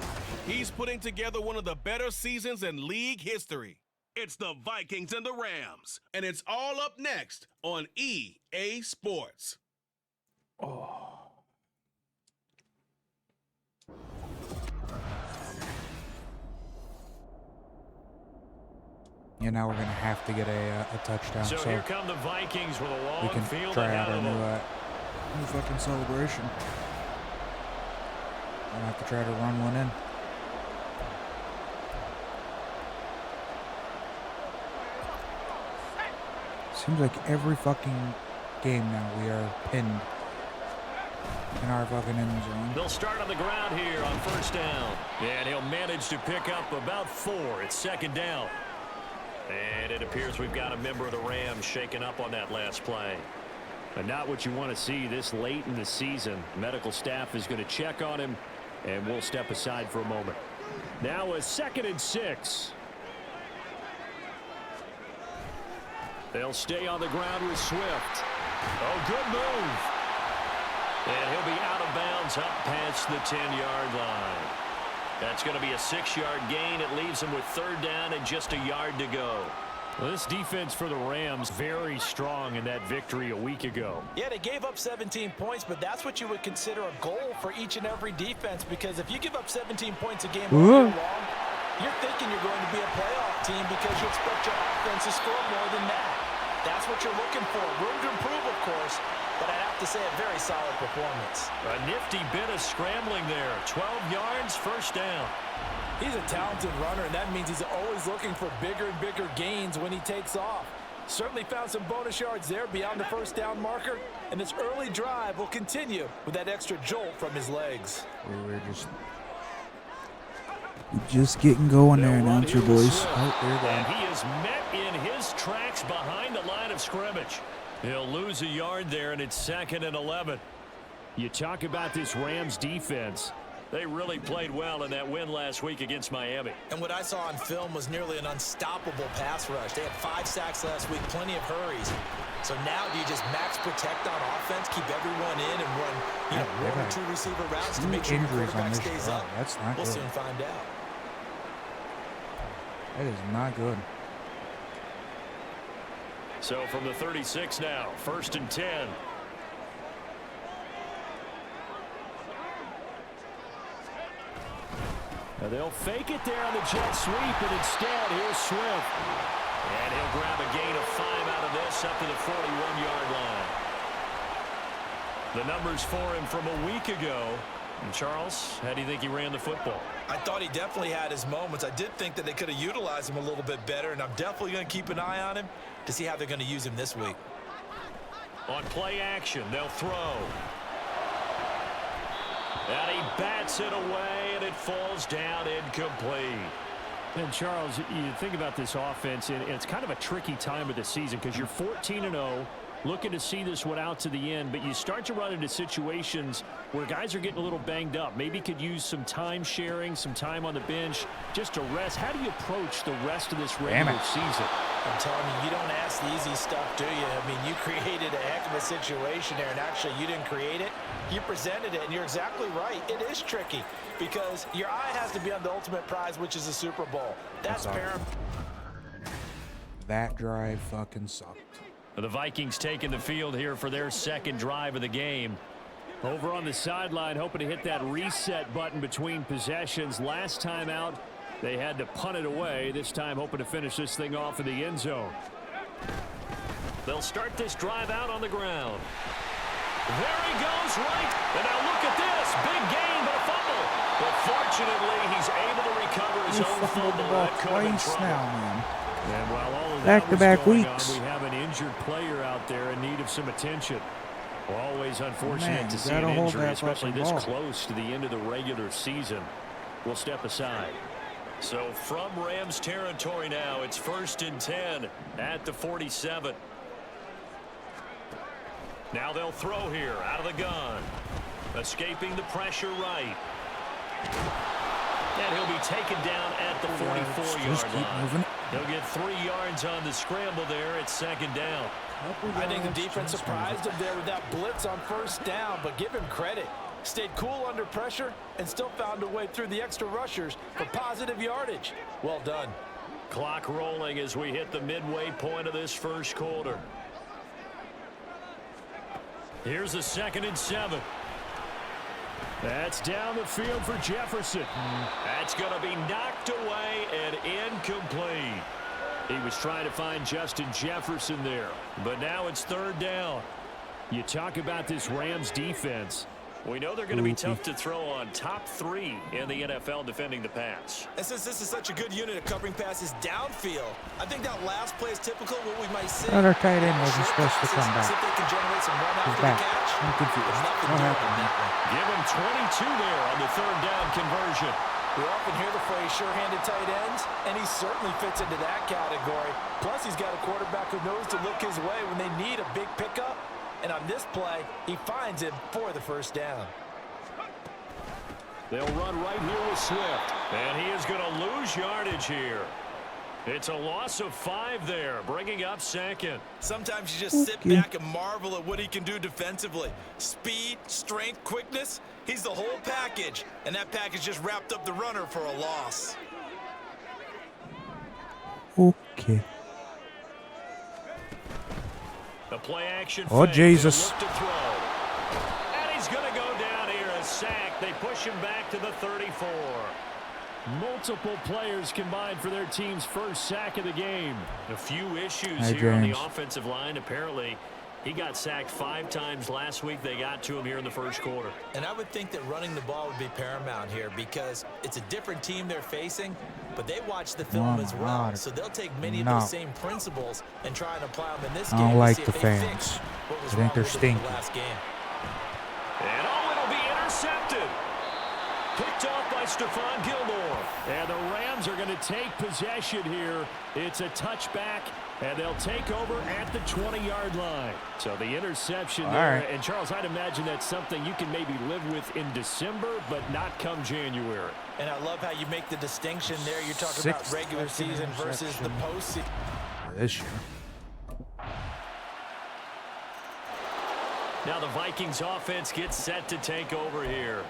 He's putting together one of the better seasons in league history. It's the Vikings and the Rams. And it's all up next on EA Sports. Oh. Yeah, now we're going to have to get a touchdown. So here come the Vikings with a long we can field try ahead out our of them. new fucking celebration. I'm going to have to try to run one in. Seems like every fucking game now we are pinned in our fucking end zone. They'll start on the ground here on first down. And he'll manage to pick up about 4. It's second down. And it appears we've got a member of the Rams shaken up on that last play. But not what you want to see this late in the season. Medical staff is going to check on him, and we'll step aside for a moment. Now a 2nd and 6. They'll stay on the ground with Swift. Oh, good move. And he'll be out of bounds up past the 10-yard line. That's going to be a 6-yard gain. It leaves him with 3rd down and just a yard to go. Well, this defense for the Rams very strong in that victory a week ago. Yeah, they gave up 17 points, but that's what you would consider a goal for each and every defense, because if you give up 17 points a game all year long, you're thinking you're going to be a playoff team because you expect your offense to score more than that. That's what you're looking for. Room to improve, of course, but I'd have to say a very solid performance. A nifty bit of scrambling there. 12 yards, first down. He's a talented runner, and that means he's always looking for bigger and bigger gains when he takes off. Certainly found some bonus yards there beyond the first down marker, and this early drive will continue with that extra jolt from his legs. We're just getting going there, announcer boys. Oh, there and he is met in his tracks behind the line of scrimmage. He'll lose a yard there, and it's 2nd and 11. You talk about this Rams defense. They really played well in that win last week against Miami. And what I saw on film was nearly an unstoppable pass rush. They had 5 sacks last week, plenty of hurries. So now do you just max protect on offense, keep everyone in, and run 1 or 2 receiver routes to make sure your quarterback stays up? That's not good. We'll soon find out. That is not good. So from the 36 now, 1st and 10. Now they'll fake it there on the jet sweep, and instead, here's Swift. And he'll grab a gain of 5 out of this up to the 41-yard line. The numbers for him from a week ago. And Charles, how do you think he ran the football? I thought he definitely had his moments. I did think that they could have utilized him a little bit better, and I'm definitely going to keep an eye on him to see how they're going to use him this week. On play action, they'll throw. And he bats it away, and it falls down incomplete. And Charles, you think about this offense, and it's kind of a tricky time of the season because you're 14-0, looking to see this one out to the end, but you start to run into situations where guys are getting a little banged up. Maybe could use some time sharing, some time on the bench, just to rest. How do you approach the rest of this regular season? I'm telling you, you don't ask the easy stuff, do you? I mean, you created a heck of a situation there, and actually you didn't create it. You presented it, and you're exactly right. It is tricky because your eye has to be on the ultimate prize, which is the Super Bowl. That's paramount. That drive fucking sucked. The Vikings taking the field here for their 2nd drive of the game. Over on the sideline, hoping to hit that reset button between possessions. Last time out, they had to punt it away. This time, hoping to finish this thing off in the end zone. They'll start this drive out on the ground. There he goes right. And now look at this. Big gain, but a fumble. But fortunately, he's able to recover his own fumble. That could have been trouble. Man. And while all of that Back-to-back was going weeks. on, we have an injured player out there in need of some attention. Always unfortunate to see an injury, especially this close to the end of the regular season. We'll step aside. So from Rams territory now, it's 1st and 10 at the 47. Now they'll throw here out of the gun. Escaping the pressure right. And he'll be taken down at the 44-yard line. He'll get 3 yards on the scramble there at second down. I think the defense surprised him there with that blitz on first down, but give him credit. Stayed cool under pressure and still found a way through the extra rushers for positive yardage. Well done. Clock rolling as we hit the midway point of this first quarter. Here's a 2nd and 7. That's down the field for Jefferson. That's going to be knocked away and incomplete. He was trying to find Justin Jefferson there, but now it's 3rd down. You talk about this Rams defense. We know they're going to be tough to throw on, top 3 in the NFL defending the pass. And since this is such a good unit of covering passes downfield, I think that last play is typical of what we might see. Our tight end wasn't supposed to come back. See if they can generate some run He's after back. the catch. I'm confused. What happened? Give him 22 there on the 3rd down conversion. We often hear the phrase sure-handed tight ends, and he certainly fits into that category. Plus, he's got a quarterback who knows to look his way when they need a big pickup. And on this play, he finds him for the 1st down. They'll run right here with Swift. And he is going to lose yardage here. It's a loss of 5 there, bringing up 2nd. Sometimes you just sit back and marvel at what he can do defensively. Speed, strength, quickness. He's the whole package. And that package just wrapped up the runner for a loss. Okay. The play action. Oh, fake. Jesus. Look to throw. And he's going to go down here, a sack. They push him back to the 34. Multiple players combined for their team's first sack of the game. A few issues here on the offensive line. Apparently, he got sacked 5 times last week. They got to him here in the first quarter. And I would think that running the ball would be paramount here because it's a different team they're facing, but they watch the film as well. So they'll take many of those same principles and try and apply them in this game. I don't like to see the if they fans. fix what was I think wrong they're with it in stinky. the last game. And it'll be intercepted. Picked off by Stephon Gilmore. And the Rams are going to take possession here. It's a touchback, and they'll take over at the 20-yard line. So the interception there. And, Charles, I'd imagine that's something you can maybe live with in December, but not come January. And I love how you make the distinction there. You're talking about regular season versus the postseason. This year. Now the Vikings offense gets set to take over here.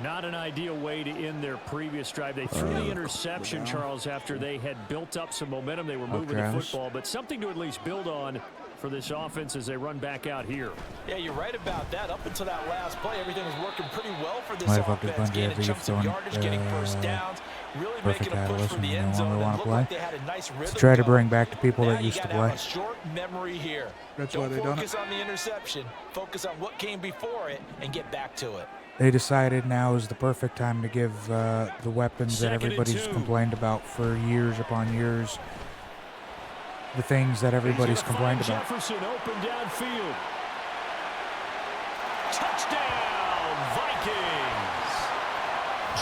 Not an ideal way to end their previous drive. They threw the interception, Charles, after they had built up some momentum. They were moving the football, but something to at least build on for this offense as they run back out here. Yeah, you're right about that. Up until that last play, everything was working pretty well for this offense. Gaining chunks of yardage, getting first downs, really making a push for the end zone. And looked like they had a nice rhythm. To try to bring back the people that used to play. Have a short memory here. That's why they done it. Focus on the interception. Focus on what came before it and get back to it. They decided now is the perfect time to give the weapons that everybody's complained about for years upon years. The things that everybody's complained about. Jefferson open downfield. Touchdown, Vikings.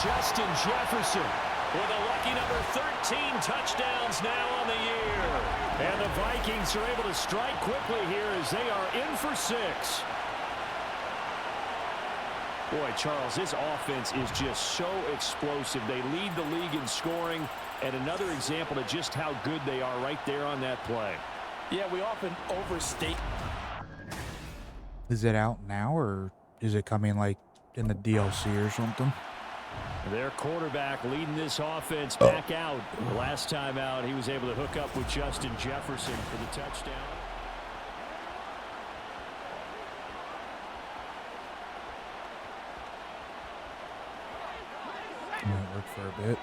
Justin Jefferson with a lucky number 13 touchdowns now on the year. And the Vikings are able to strike quickly here as they are in for 6. Boy, Charles, this offense is just so explosive. They lead the league in scoring, and another example of just how good they are right there on that play. Yeah, we often overstate. Is it out now, or is it coming like in the DLC or something? Their quarterback leading this offense back out. Last time out, he was able to hook up with Justin Jefferson for the touchdown. Might work for a bit.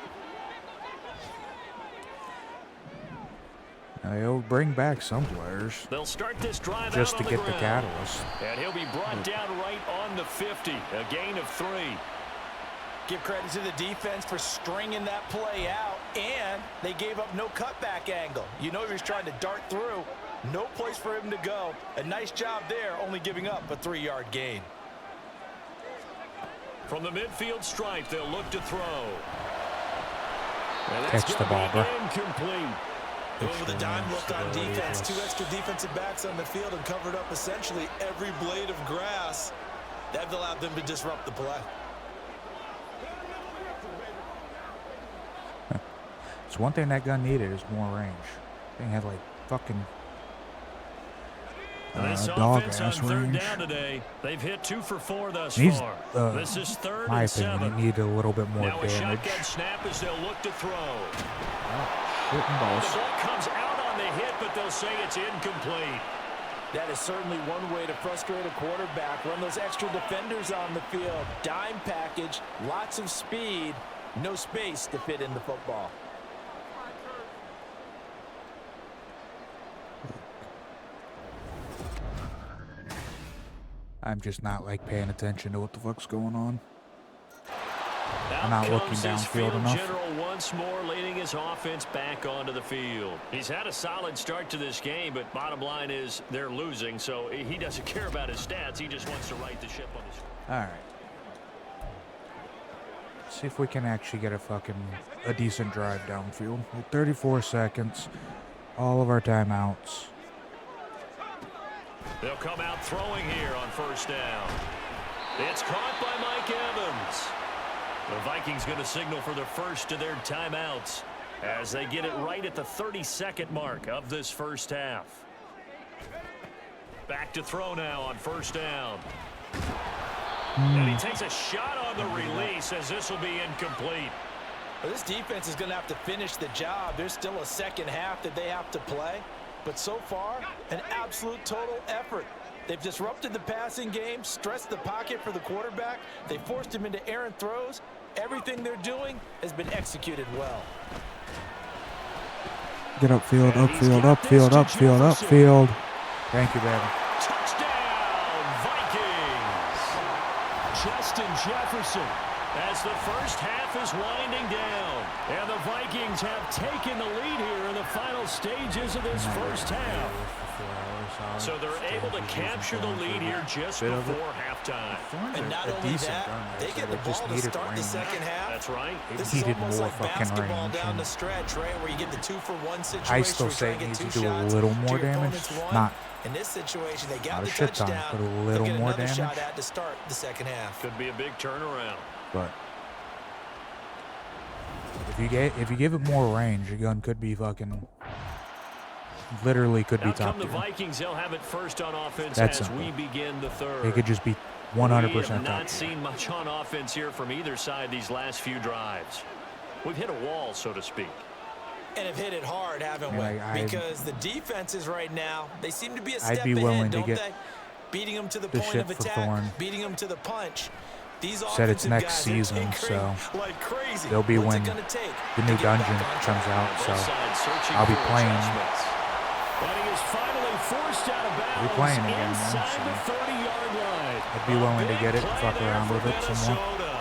Now they'll bring back some players. They'll start this drive just out to on get the the ground. catalyst. And he'll be brought down right on the 50. A gain of 3. Give credit to the defense for stringing that play out, and they gave up no cutback angle. You know he was trying to dart through. No place for him to go. A nice job there, only giving up a 3-yard gain. From the midfield stripe, they'll look to throw. Catch the ball, bro. Incomplete. Going with a dime look on defense. 2 extra defensive backs on the field and covered up essentially every blade of grass. That allowed them to disrupt the play. It's one thing that gun needed is more range. Thing had like fucking This dog offense on ass third range. down today. They've hit 2 for 4 thus Needs, far. This is third my and opinion, 7. it needed a little bit more Now a damage. shotgun snap as they'll look to throw. Shooting balls. The ball comes out on the hit, but they'll say it's incomplete. That is certainly one way to frustrate a quarterback. Run those extra defenders on the field. Dime package, lots of speed, no space to fit in the football. I'm just not like paying attention to what the fuck's going on. I'm Out not looking comes his downfield field enough. general once more, leading his offense back onto the field. He's had a solid start to this game, but bottom line is they're losing, so he doesn't care about his stats. He just wants to right the ship on his. All right. See if we can actually get a decent drive downfield. With 34 seconds, all of our timeouts. They'll come out throwing here on first down. It's caught by Mike Evans. The Vikings going to signal for the first of their timeouts as they get it right at the 32nd mark of this first half. Back to throw now on first down. And he takes a shot on the release as this will be incomplete. Well, this defense is going to have to finish the job. There's still a second half that they have to play. But so far, an absolute total effort. They've disrupted the passing game, stressed the pocket for the quarterback. They forced him into errant throws. Everything they're doing has been executed well. Get upfield, upfield, upfield, upfield, upfield. Thank you, baby. Touchdown, Vikings! Justin Jefferson as the first half is winding down. And the Vikings have taken the lead here in the final stages of this first half. So they're able to capture the lead here just before halftime. And not only that, they get the ball to start the second half. That's right. This is almost like basketball down the stretch, right, where you get the 2-for-1 situation. I still say it needs to do a little more damage. Not in this situation, they got a the shit ton, touchdown. but a little They'll get more another damage. shot at to start the second half. Could be a big turnaround. But if you give it more range, your gun could be literally could be Now top come the tier. Vikings, they'll have it first on offense That's as simple. we begin the third. It could just be We 100% have top not tier. seen much on offense here from either side these last few drives. We've hit a wall, so to speak. And have hit it hard, haven't we? Yeah, Because the defenses right now, they seem to be a I'd step be willing ahead, to don't get they? Beating them to the the point shit of for attack, Thorne. beating them to the punch. These Said it's offensive next guys are season, tinkering so like crazy. they'll be What's when it gonna take the to new get back dungeon on comes track? out, Both so sides searching I'll be for playing. adjustments. And he is finally forced out of bounds playing again, man, inside so the 30-yard line. I'd be willing to get it and Big fuck play around there with it for some more. Minnesota.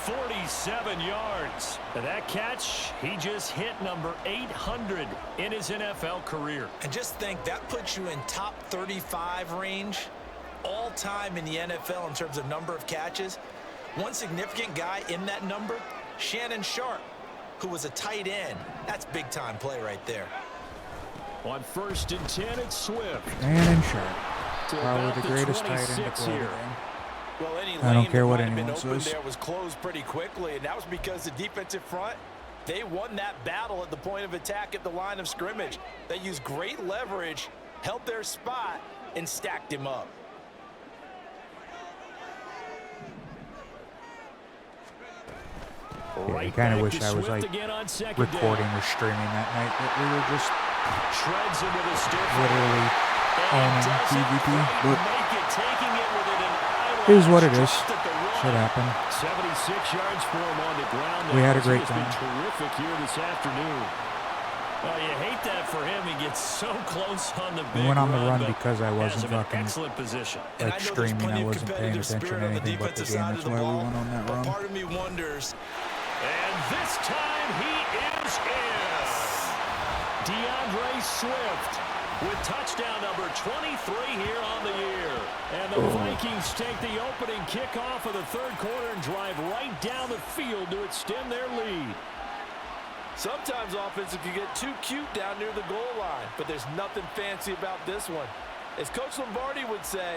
47 yards. And that catch, he just hit number 800 in his NFL career. And just think, that puts you in top 35 range all time in the NFL in terms of number of catches. One significant guy in that number, Shannon Sharp, who was a tight end. That's big-time play right there. On 1st and 10, it's Swift. And Sharp. To Probably about the greatest tight end to 26 throw here. today. Well, any I don't lane care that what might have been anyone open says. there was closed pretty quickly, and that was because the defensive front, they won that battle at the point of attack at the line of scrimmage. They used great leverage, held their spot, and stacked him up. Yeah, I Right kind of back wish to I was Swift like again on second recording down. or streaming that night, but we were just Shreds into the stiff. literally owning PvP. But Make it, taking it with an it is what it is. shot at the run. Should happen. 76 yards for him on the ground. We had a He great has been time. terrific here this afternoon. Well, you hate that for him. He gets so close on the big We went on the run but because I has wasn't him in fucking excellent position. And like I know there's streaming. plenty I of wasn't paying competitive attention spirit to on the anything but the defensive game. side That's of the why we ball, went on that but run. part of me wonders. And this time he is in. DeAndre Swift with touchdown number 23 here on the year. And the Vikings take the opening kickoff of the third quarter and drive right down the field to extend their lead. Sometimes offensive can get too cute down near the goal line, but there's nothing fancy about this one. As Coach Lombardi would say,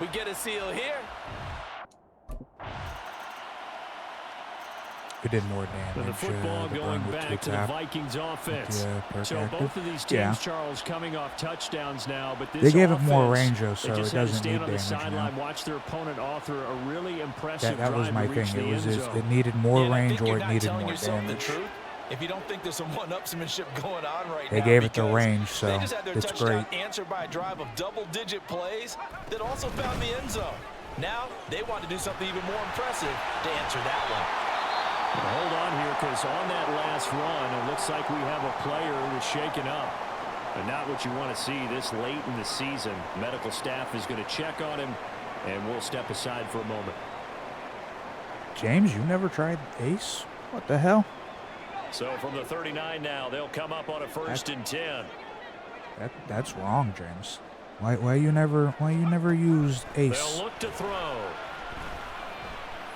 we get a seal here. It did more damage. And the football going back to the Vikings offense. So both of these teams, Charles, coming off touchdowns now, but this they gave offense, it more range, though, so it doesn't need stand on the damage sideline, now. watch their opponent author a really impressive That was drive my to reach thing. the end zone. It needed more range or it needed telling more yourself damage. The truth. If you don't think there's some one-upsmanship going on right now, They gave it the range, so they just had their it's touchdown great. answered by a drive of double-digit plays that also found the end zone. Now they want to do something even more impressive to answer that one. Well, hold on here, because on that last run, it looks like we have a player who was shaken up. But not what you want to see this late in the season. Medical staff is going to check on him, and we'll step aside for a moment. James, you never tried Ace? What the hell? So from the 39 now, they'll come up on a 1st and 10. That's wrong, James. Why you never used Ace? They'll look to throw.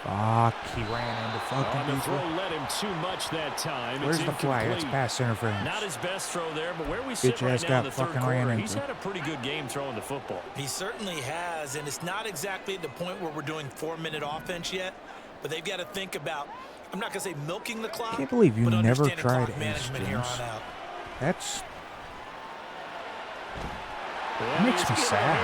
Fuck, he ran into fucking The throw led him too much that time. Where's it's the flag? That's pass interference. Not his best throw there, but where we sit right now in the third quarter, he's had a pretty good game throwing the football. He certainly has, and it's not exactly at the point where we're doing 4-minute offense yet, but they've got to think about, I'm not going to say milking the clock, I can't believe you but never understanding tried clock management Ace, here James. on out. That makes me sad.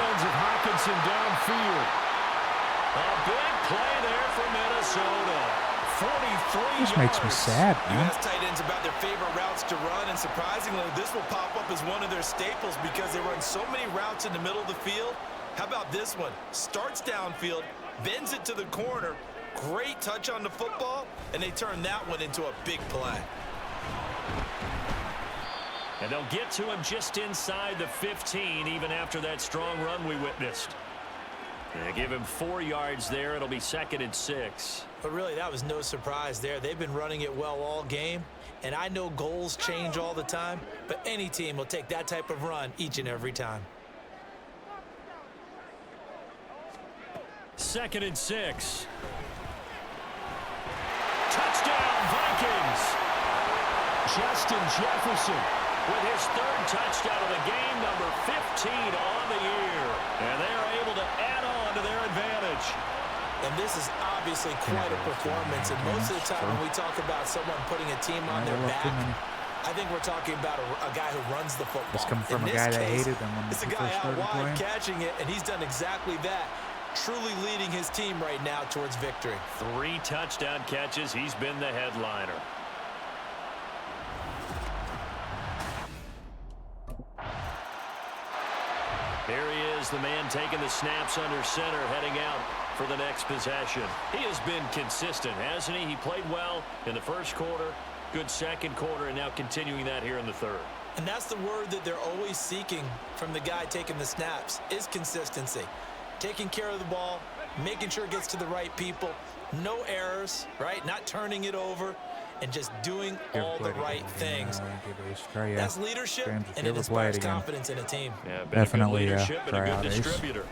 A big play there for Minnesota. 43 This makes me sad, You man. ask tight ends about their favorite routes to run, and surprisingly, this will pop up as one of their staples because they run so many routes in the middle of the field. How about this one? Starts downfield, bends it to the corner, great touch on the football, and they turn that one into a big play. And they'll get to him just inside the 15, even after that strong run we witnessed. They give him 4 yards there. It'll be 2nd and 6. But really, that was no surprise there. They've been running it well all game, and I know goals change all the time, but any team will take that type of run each and every time. 2nd and 6. Touchdown, Vikings. Justin Jefferson with his 3rd touchdown of the game, number 15 on the year. And they are able to add on to their advantage. And this is obviously quite a performance, and most of the time when we talk about someone putting a team on their back, I think we're talking about a guy who runs the football. It's coming from a guy that hated them when it's he a guy first out started wide playing. catching it, and he's done exactly that, truly leading his team right now towards victory. 3 touchdown catches. He's been the headliner. Here he is, the man taking the snaps under center, heading out for the next possession. He has been consistent, hasn't he? He played well in the first quarter, good second quarter, and now continuing that here in the third. And that's the word that they're always seeking from the guy taking the snaps, is consistency. Taking care of the ball, making sure it gets to the right people, no errors, right? Not turning it over, and just doing all the right things. That's leadership, and it inspires confidence in a team. Yeah, Definitely, good leadership and a good Ace. distributor.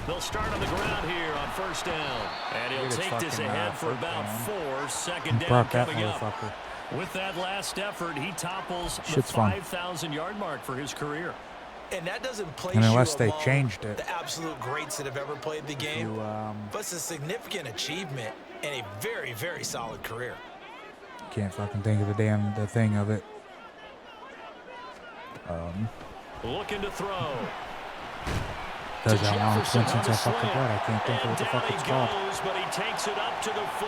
They'll start on the ground here on 1st down. And he'll take this ahead for about 4. 2nd down coming up. With that last effort, he topples the 5,000-yard mark for his career. And that doesn't place unless you they among changed it. the absolute greats that have ever played the game. But it's a significant achievement and a very, very solid career. Can't fucking think of the thing of it. Looking to throw. Does that long it's been since I fucking played. I can't think of what the fuck it's called. But he takes it up to the 40.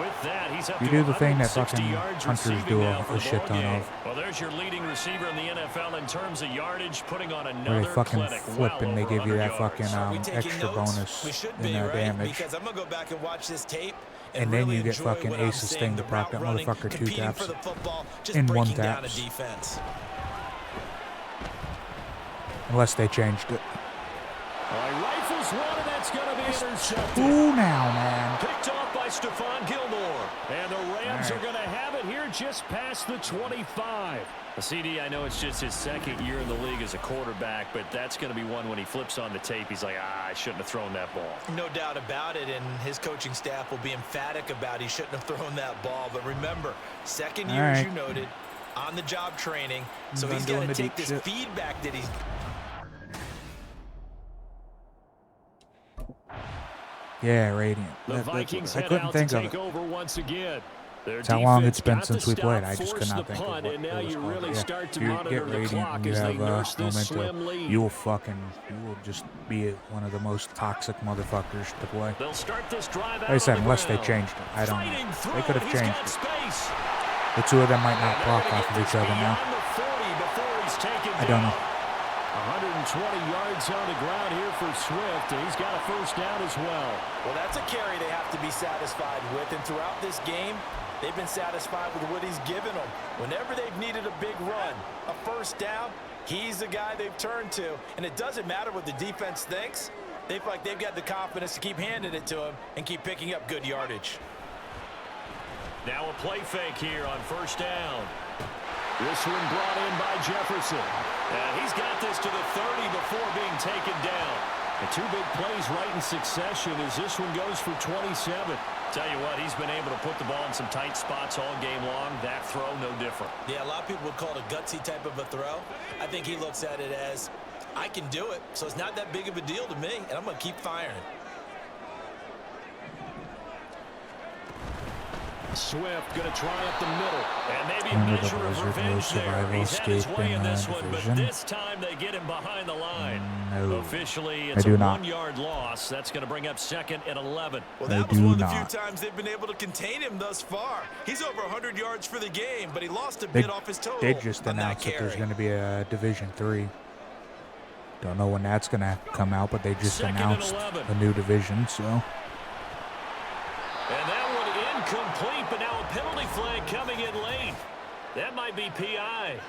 With that, he's up You to do the thing that 160 fucking yards hunters do now for a shit ton ball game. of. Well, there's your leading receiver in the NFL in terms of yardage, putting on another Where they fucking clinic, flip well and they over give you 100 that yards. fucking Are we taking extra notes? bonus We should in be, right? damage. Because I'm going to go back and watch this tape. And then really you get enjoy fucking what I'm Ace's seeing, thing the to proc that route running, motherfucker 2 competing taps for the football, just in 1 breaking down a taps. defense. Unless they changed it. He rifles one, and that's going to be intercepted. Ooh, now, man. Picked off by Stephon Gilmore. And the Rams are going to have it here just past the 25. CD, I know it's just his 2nd year in the league as a quarterback, but that's going to be one when he flips on the tape, he's like, I shouldn't have thrown that ball. No doubt about it, and his coaching staff will be emphatic about he shouldn't have thrown that ball. But remember, 2nd year, as you noted, on-the-job training, so he's got to take this feedback that he's... Yeah, Radiant. The Vikings I head couldn't out think to of take it. over once again. Their It's how long it's been defense got since the we played. stop, I just could forced not the think of punt, what and now it was you called. really Yeah. start to If you monitor get the Radiant clock and you as they have nurse this Memento, slim lead. you will just be one of the most toxic motherfuckers to play. They'll start this drive out Like I said, on the unless they ground. changed it. I don't Fighting know. through They could have it. He's changed got it. space. The two of them might not And they're block gonna off get of this each other now. beyond the 40 before he's taken I don't down. know. 120 yards on the ground here for Swift, and he's got a first down as well. Well, that's a carry they have to be satisfied with, and throughout this game, they've been satisfied with what he's given them. Whenever they've needed a big run, a first down, he's the guy they've turned to. And it doesn't matter what the defense thinks. They feel like they've got the confidence to keep handing it to him and keep picking up good yardage. Now a play fake here on first down. This one brought in by Jefferson. And he's got this to the 30 before being taken down. And two big plays right in succession as this one goes for 27. Tell you what, he's been able to put the ball in some tight spots all game long. That throw, no different. Yeah, a lot of people would call it a gutsy type of a throw. I think he looks at it as, I can do it, so it's not that big of a deal to me, and I'm going to keep firing. Swift going to try up the middle. And maybe a Remember the measure of Blizzard revenge no there. survival He's had his escape way in in this the one, but division? this time they get him behind the line. No. Officially, it's a do not. 1-yard loss. That's going to bring up second and 11. Well, I that was do one of the not. few times they've been able to contain him thus far. He's over 100 yards for the game, but he lost a They, bit off his total. they just on that announced that there's carry. going to be a Division 3. Don't know when that's going to come out, but they just Second and announced 11. a new division, so. And that one incomplete, but now a penalty flag coming in late. That might be PI.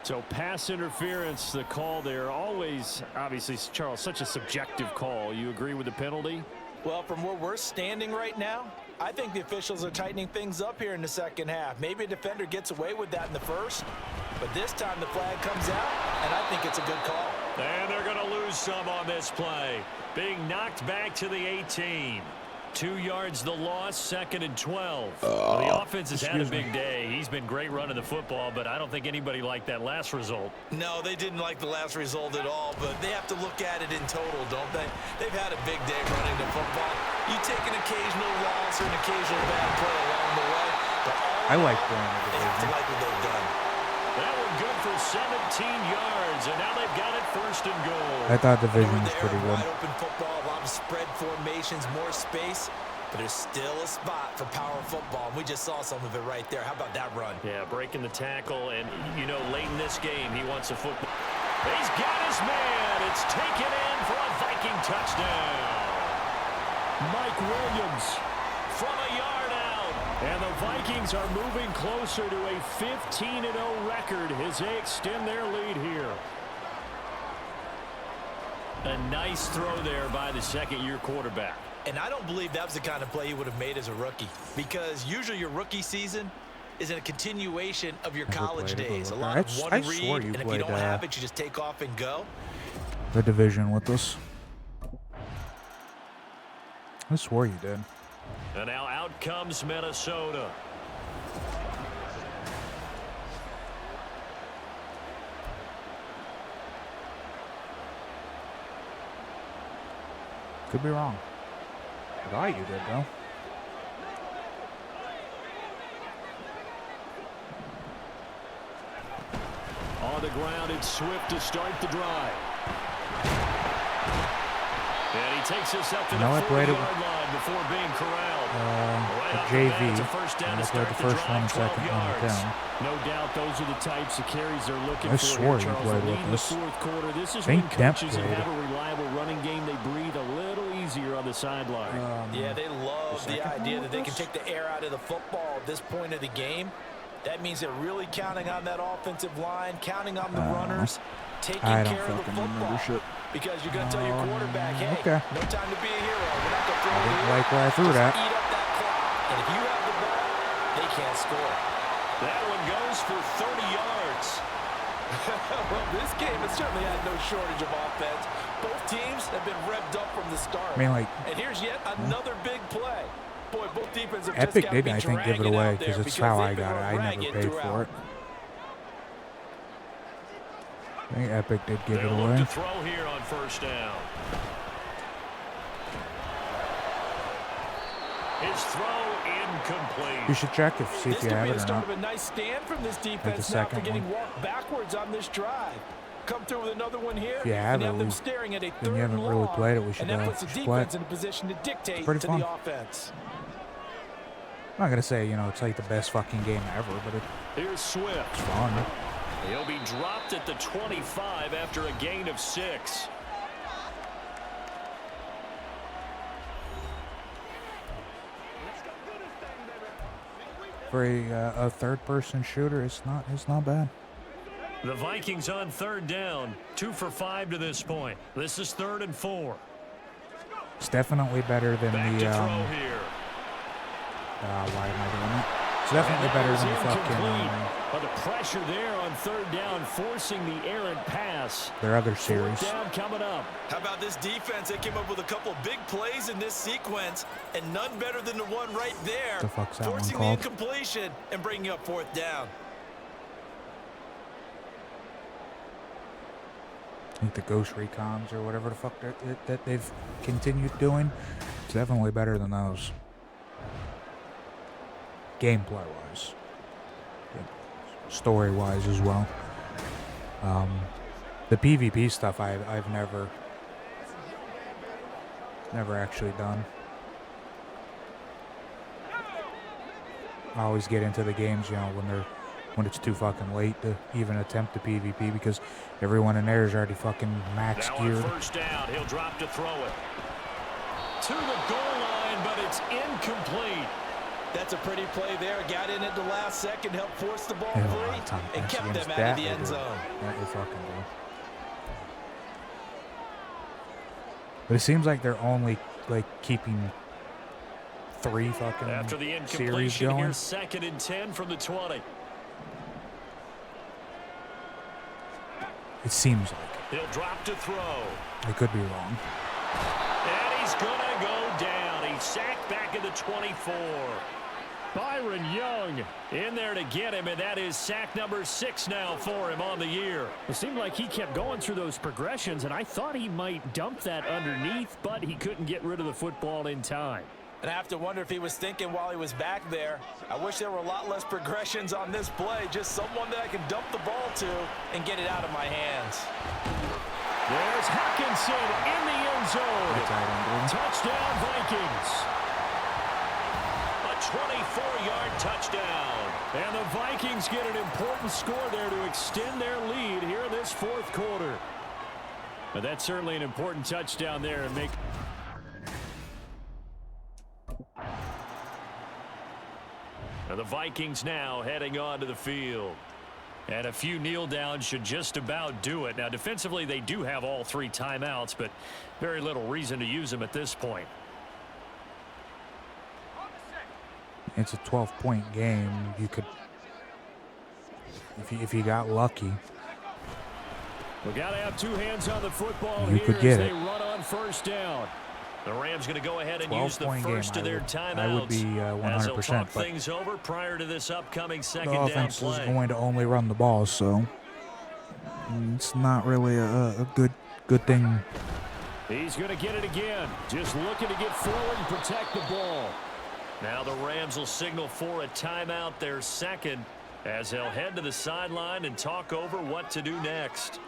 So pass interference, the call there. Always, obviously, Charles, such a subjective call. You agree with the penalty? Well, from where we're standing right now, I think the officials are tightening things up here in the second half. Maybe a defender gets away with that in the first, but this time the flag comes out, and I think it's a good call. And they're going to lose some on this play. Being knocked back to the 18. 2 yards the loss, second and 12. Well, the offense has had a big day. He's been great running the football, but I don't think anybody liked that last result. No, they didn't like the last result at all, but they have to look at it in total, don't they? They've had a big day running the football. You take an occasional loss or an occasional bad play along the way, but I like playing the they have to division. like what they've done. That one good for 17 yards, and now they've got it first and goal. I thought division Over was there, pretty good. wide open football, a lot of spread formations, more space, but there's still a spot for power football. And we just saw some of it right there. How about that run? Yeah, breaking the tackle, and, you know, late in this game, he wants a football. He's got his man. It's taken in for a Viking touchdown. Mike Williams from a yard out. And the Vikings are moving closer to a 15-0 record as they extend their lead here. A nice throw there by the second-year quarterback. And I don't believe that was the kind of play he would have made as a rookie, because usually your rookie season is a continuation of your Never college played it days. A before. lot of I one swore read, you and if you played, don't have it, you just take off and go. The division with us. I swore you did. And now out comes Minnesota. Could be wrong. I thought you did, though. On the ground, it's Swift to start the drive. And he takes us up to the 40-yard line before being corralled. The off JV. bat, it's a first down to I played start the the first drive, one, 12 second one yards. down. No doubt those are the types of carries they're looking I for swore here, you Charles. played The with lead in the this. fourth quarter. This is Think when Demp coaches that played. have a reliable running game, they breathe a little easier on the sideline. Yeah, they love the idea that they can take the air out of the football at this point of the game. That means they're really counting on that offensive line, counting on the runners, taking I don't care of the fucking remember football. shit. Because you're going to tell your quarterback, hey, okay. no time to be a hero. We're not going to throw I it didn't here. like where I threw Just that. eat up that clock. And if you have the ball, they can't score. That one goes for 30 yards. Well, this game has certainly had no shortage of offense. Both teams have been revved up from the start. I mean, like, and here's yet another big play. Boy, both defenses have Epic just got to did, be I think, give it dragging away out there because it's how I they've been got it. I never ragged paid throughout. for it. I think Epic did give it They'll look away. to throw here on first down. His throw incomplete. You should check see if you have it or not. A nice stand from this defense Like the now second after getting one. walked backwards on this drive. Come through with another one here. If you have and it, have them we- staring at a then third you haven't and really long, played it. We should, and that puts the should play defense it. in a position to dictate pretty to fun. the offense. I'm not gonna say it's like the best fucking game ever, but Here's Swift. it's fun. He'll be dropped at the 25 after a gain of 6. For a third-person shooter, it's not bad. The Vikings on third down. 2 for 5 to this point. This is 3rd and 4. It's definitely better than Back the to throw here. why am I doing it? It's definitely better than the fucking But the pressure there on third down, forcing the errant pass. their other Fourth series. down coming up. How about this defense? They came up with a couple big plays in this sequence, and none better than the one right there. The fuck's that one forcing called? the incompletion and bringing up 4th down. I think the Ghost Recons or whatever the fuck that they've continued doing. It's definitely better than those. Gameplay-wise. Story-wise as well. The PvP stuff I've never actually done. I always get into the games, when it's too fucking late to even attempt the PvP because everyone in there is already fucking max Now on geared. first down, he'll drop to throw it. To the goal line, but it's incomplete. That's a pretty play there. Got in at the last second, helped force the ball They have a lot of free, time and against kept them out that, of the they end do. zone. That they fucking do. But it seems like they're only keeping 3 fucking After the series incompletion, going. here's 2nd and 10 from the 20. It seems like He'll drop to throw. it. I could be wrong. And he's going to go down. He's sacked back at the 24. Byron Young in there to get him, and that is sack number 6 now for him on the year. It seemed like he kept going through those progressions, and I thought he might dump that underneath, but he couldn't get rid of the football in time. And I have to wonder if he was thinking while he was back there, I wish there were a lot less progressions on this play, just someone that I can dump the ball to and get it out of my hands. There's Hawkinson in the end zone. Touchdown, Vikings. A 24-yard touchdown. And the Vikings get an important score there to extend their lead here in this 4th quarter. But that's certainly an important touchdown there and make. And the Vikings now heading onto the field. And a few kneel downs should just about do it. Now, defensively, they do have all 3 timeouts, but very little reason to use them at this point. It's a 12-point game. You could, if you got lucky, We got to have 2 hands on the football You here could get as it. they run on first down. The Rams going to go ahead and use the 12-point first game, of their I would timeouts. be as they'll 100%. talk But things over prior to this upcoming the second down offense is play. going to only run the ball, so it's not really a good thing. He's going to get it again. Just looking to get forward and protect the ball. Now the Rams will signal for a timeout, their 2nd, as they'll head to the sideline and talk over what to do next.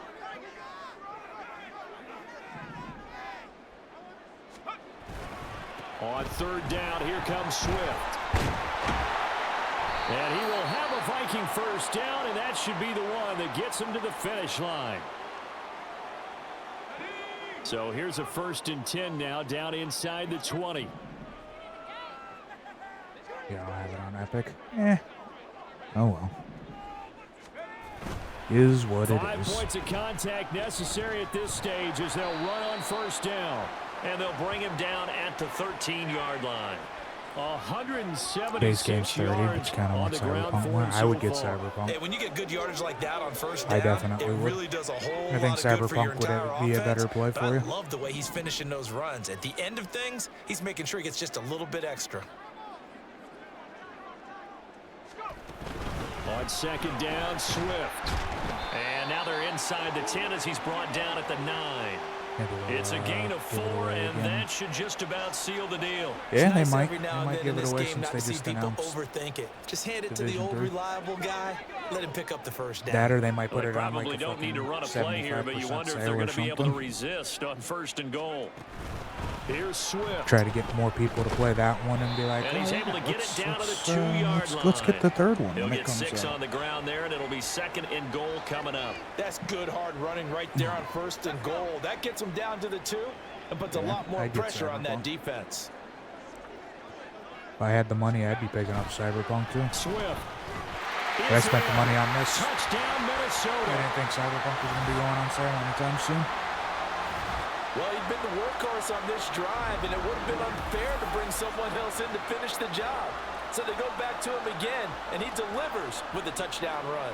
On third down, here comes Swift. And he will have a Viking first down, and that should be the one that gets him to the finish line. So here's a 1st and 10 now, down inside the 20. Yeah, I'll have it on Epic. Oh well. Is what it 5 is. points of contact necessary at this stage as they'll run on first down. And they'll bring him down at the 13-yard line. 176 Base game's 30. yards It's kind of on what the ground for Cyberpunk him went. I would so get far. Cyberpunk. Hey, when you get good yardage like that on first I down, definitely it would. really does a whole I think lot of good for your Cyberpunk would entire be a offense, better play but for you. I love the way he's finishing those runs. At the end of things, he's making sure he gets just a little bit extra. On On second down, Swift. And now they're inside the 10 as he's brought down at the 9. It's a gain of 4, and that should just about seal the deal. Yeah, Nice they every now and might then give in it this away game since not they to see just people announced overthink it. Just hand it to the Division old 3. reliable guy. Let him pick up the first down. that, or they might Well, put they it on like probably a don't need to run a fucking play here, but you 75% wonder if sale they're or going to be able to something. resist on 1st and goal. Here's Swift. Try to get more people to play that one and be like, And he's oh, able to get let's- it down to the let's, 2-yard line. let's get the third one He'll when it get comes 6 out. on the ground there, and it'll be 2nd and goal coming up. That's good hard running right there on 1st and goal. That gets him down to the 2 and puts a Yeah, lot more I'd get pressure on that Cyberpunk. defense. If I had the money, I'd be picking up Cyberpunk too. Swift. But I spent the money on this. Touchdown, I Minnesota. didn't think Cyberpunk was going to be going on sale anytime soon. Well, he'd been the workhorse on this drive, and it would have been unfair to bring someone else in to finish the job. So they go back to him again, and he delivers with a touchdown run.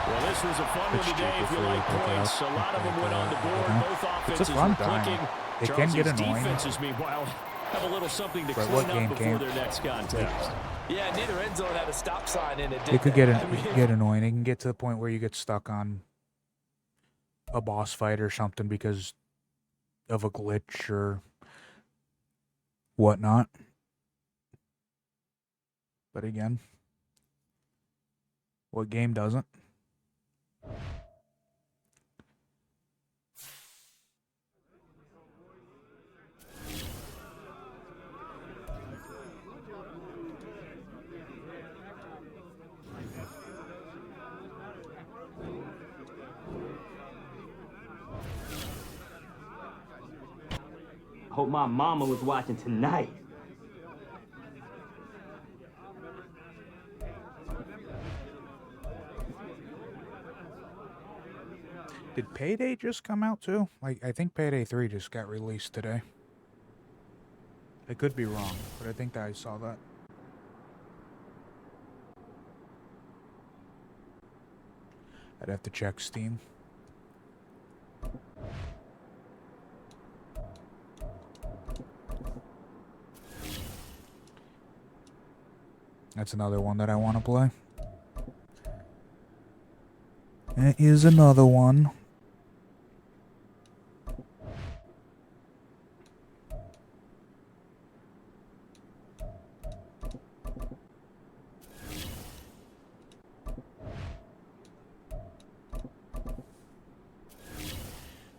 Well, this was a fun one today if you like points. A lot of them went on the board. Both It's a offenses fun were time. clicking. It can Charles' get annoying. defenses, meanwhile, have a little something to But clean what up game before came? their next contest. Yeah, neither end zone had a stop sign in it, did It could they? get I mean, get annoying. It can get to the point where you get stuck on a boss fight or something because of a glitch or whatnot. But again, what game doesn't? Hope my mama was watching tonight. Did Payday just come out too? Like, I think Payday 3 just got released today. I could be wrong, but I think that I saw that. I'd have to check Steam. That's another one that I want to play. That is another one.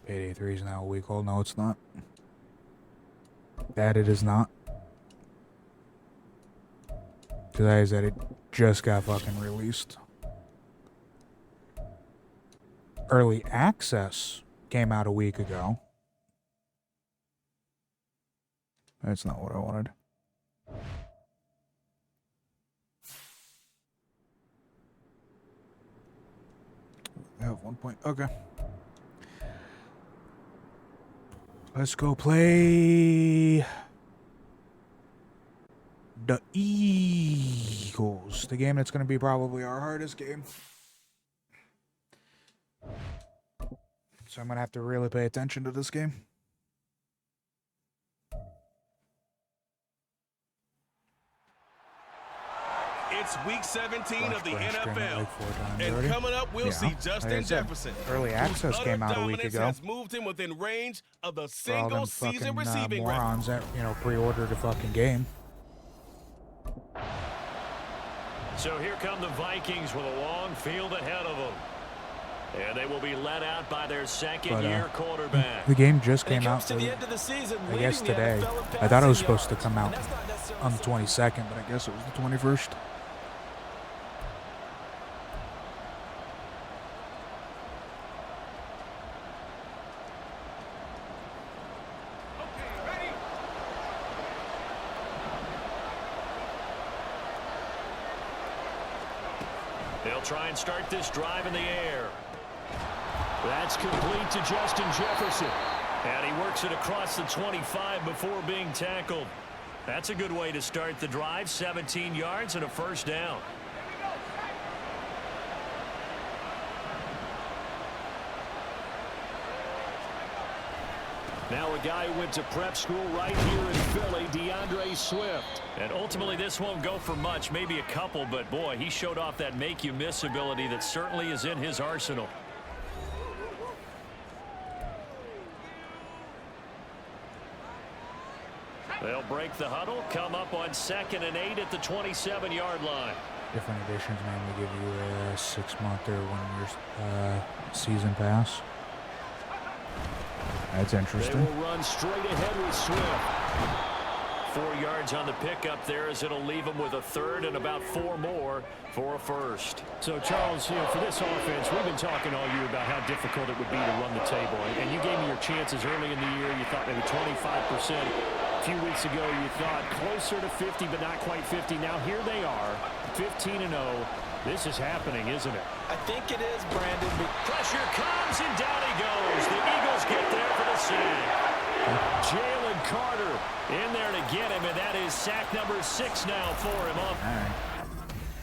Payday 3 is now a week old. No, it's not. That it is not. Because I said it just got fucking released. Early access came out a week ago. That's not what I wanted. I have 1 point. Okay. Let's go play the Eagles. The game that's going to be probably our hardest game. So I'm going to have to really pay attention to this game. It's week 17 of the Flashbang screen NFL. like 4 times And already. coming up, we'll Yeah, see like I Justin said, Jefferson. Early access whose came utter out a week dominance ago. has moved him within range of the For all them single-season fucking receiving record. morons that, pre-ordered a fucking game. So here come the Vikings with a long field ahead of them. And they will be led out by their second-year quarterback. The game just And he came comes out, to the end of the season, I guess leading the today. NFL in I thought it was passing supposed to yards. come out And that's not necessarily on the 22nd, but I guess it was the 21st. They'll try and start this drive in the air. That's complete to Justin Jefferson. And he works it across the 25 before being tackled. That's a good way to start the drive. 17 yards and a first down. Now a guy who went to prep school right here in Philly, DeAndre Swift. And ultimately, this won't go for much, maybe a couple, but boy, he showed off that make-you-miss ability that certainly is in his arsenal. They'll break the huddle, come up on 2nd and 8 at the 27-yard line. Different editions mainly give you a 6-month or 1-year season pass. That's interesting. They will run straight ahead with Swift. 4 yards on the pickup there as it'll leave them with a third and about 4 more for a first. So, Charles, you know, for this offense, we've been talking all year about how difficult it would be to run the table. And you gave me your chances early in the year. You thought maybe 25%. A few weeks ago, you thought closer to 50, but not quite 50. Now here they are, 15-0. This is happening, isn't it? I think it is, Brandon. Pressure comes, and down he goes. The Eagles get there for the sack. Jalen Carter in there to get him, and that is sack number 6 now for him. All right.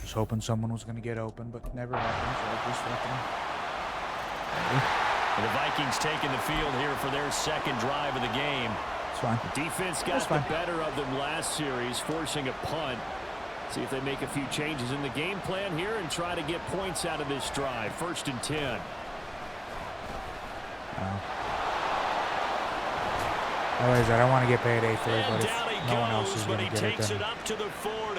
Just hoping someone was going to get open, but never happened. So just The Vikings taking the field here for their second drive of the game. it's fine. Defense got the better of them last series, forcing a punt. See if they make a few changes in the game plan here and try to get points out of this drive. 1st and 10. Otherwise, I don't want to get paid A3, but if no one else is going to get it, then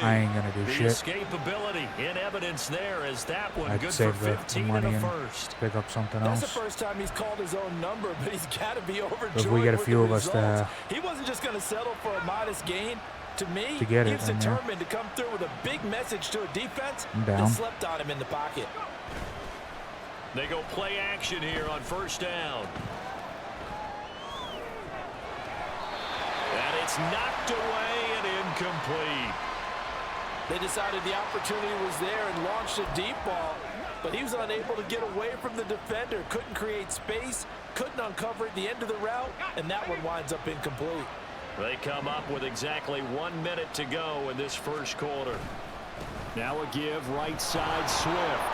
I ain't going to do shit. Escapability in evidence there as that one I'd good for save the 15 money and a and first. pick up something That's else. the first time he's called his own number, but he's got to be overjoyed. If we get a with few the of us results. to He wasn't just going to settle for a modest gain. To me, to get it, he's then, yeah. determined to come through with a big message to a defense I'm that down. slept on him in the pocket. They go play action here on 1st down. And it's knocked away and incomplete. They decided the opportunity was there and launched a deep ball, but he was unable to get away from the defender, couldn't create space, couldn't uncover at the end of the route, and that one winds up incomplete. They come up with exactly 1 minute to go in this first quarter. Now a give right side Swift.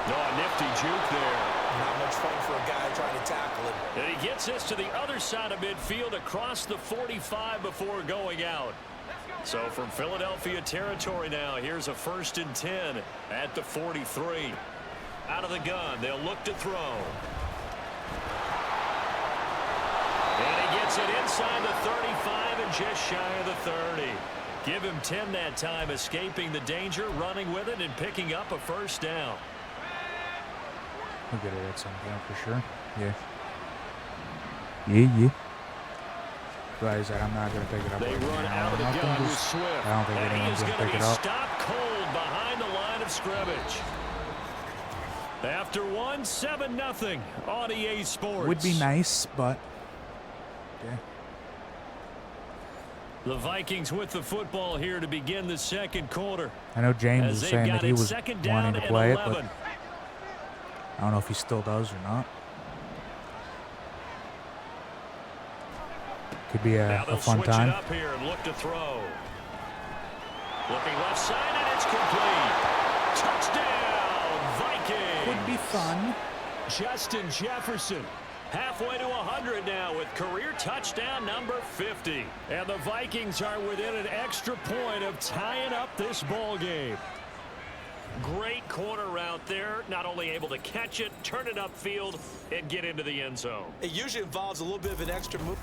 No, a nifty juke there. Not much fun for a guy trying to tackle him. And he gets this to the other side of midfield across the 45 before going out. So from Philadelphia territory now, here's a 1st and 10 at the 43. Out of the gun, they'll look to throw. And he gets it inside the 35 and just shy of the 30. Give him 10 that time, escaping the danger, running with it, and picking up a 1st down. We'll get it at some point for sure. Yeah. Yeah. But I said I'm not going to pick it up. They right run now. out of the gun with Swift. I don't think And he anyone's is going to going pick to it be up. stopped cold behind the line of scrimmage. After 7-0 on EA Sports. Would be nice, but yeah. The Vikings with the football here to begin the second quarter. I know James As was they've saying got that he it was second down wanting to and play it, 11. but I don't know if he still does or not. Could be Now a they'll fun switch time. it up here and look to throw. Looking left side, and it's complete. Touchdown, Vikings. Could be fun. Justin Jefferson. Halfway to 100 now with career touchdown number 50. And the Vikings are within an extra point of tying up this ball game. Great corner route there. Not only able to catch it, turn it upfield, and get into the end zone. It usually involves a little bit of an extra move.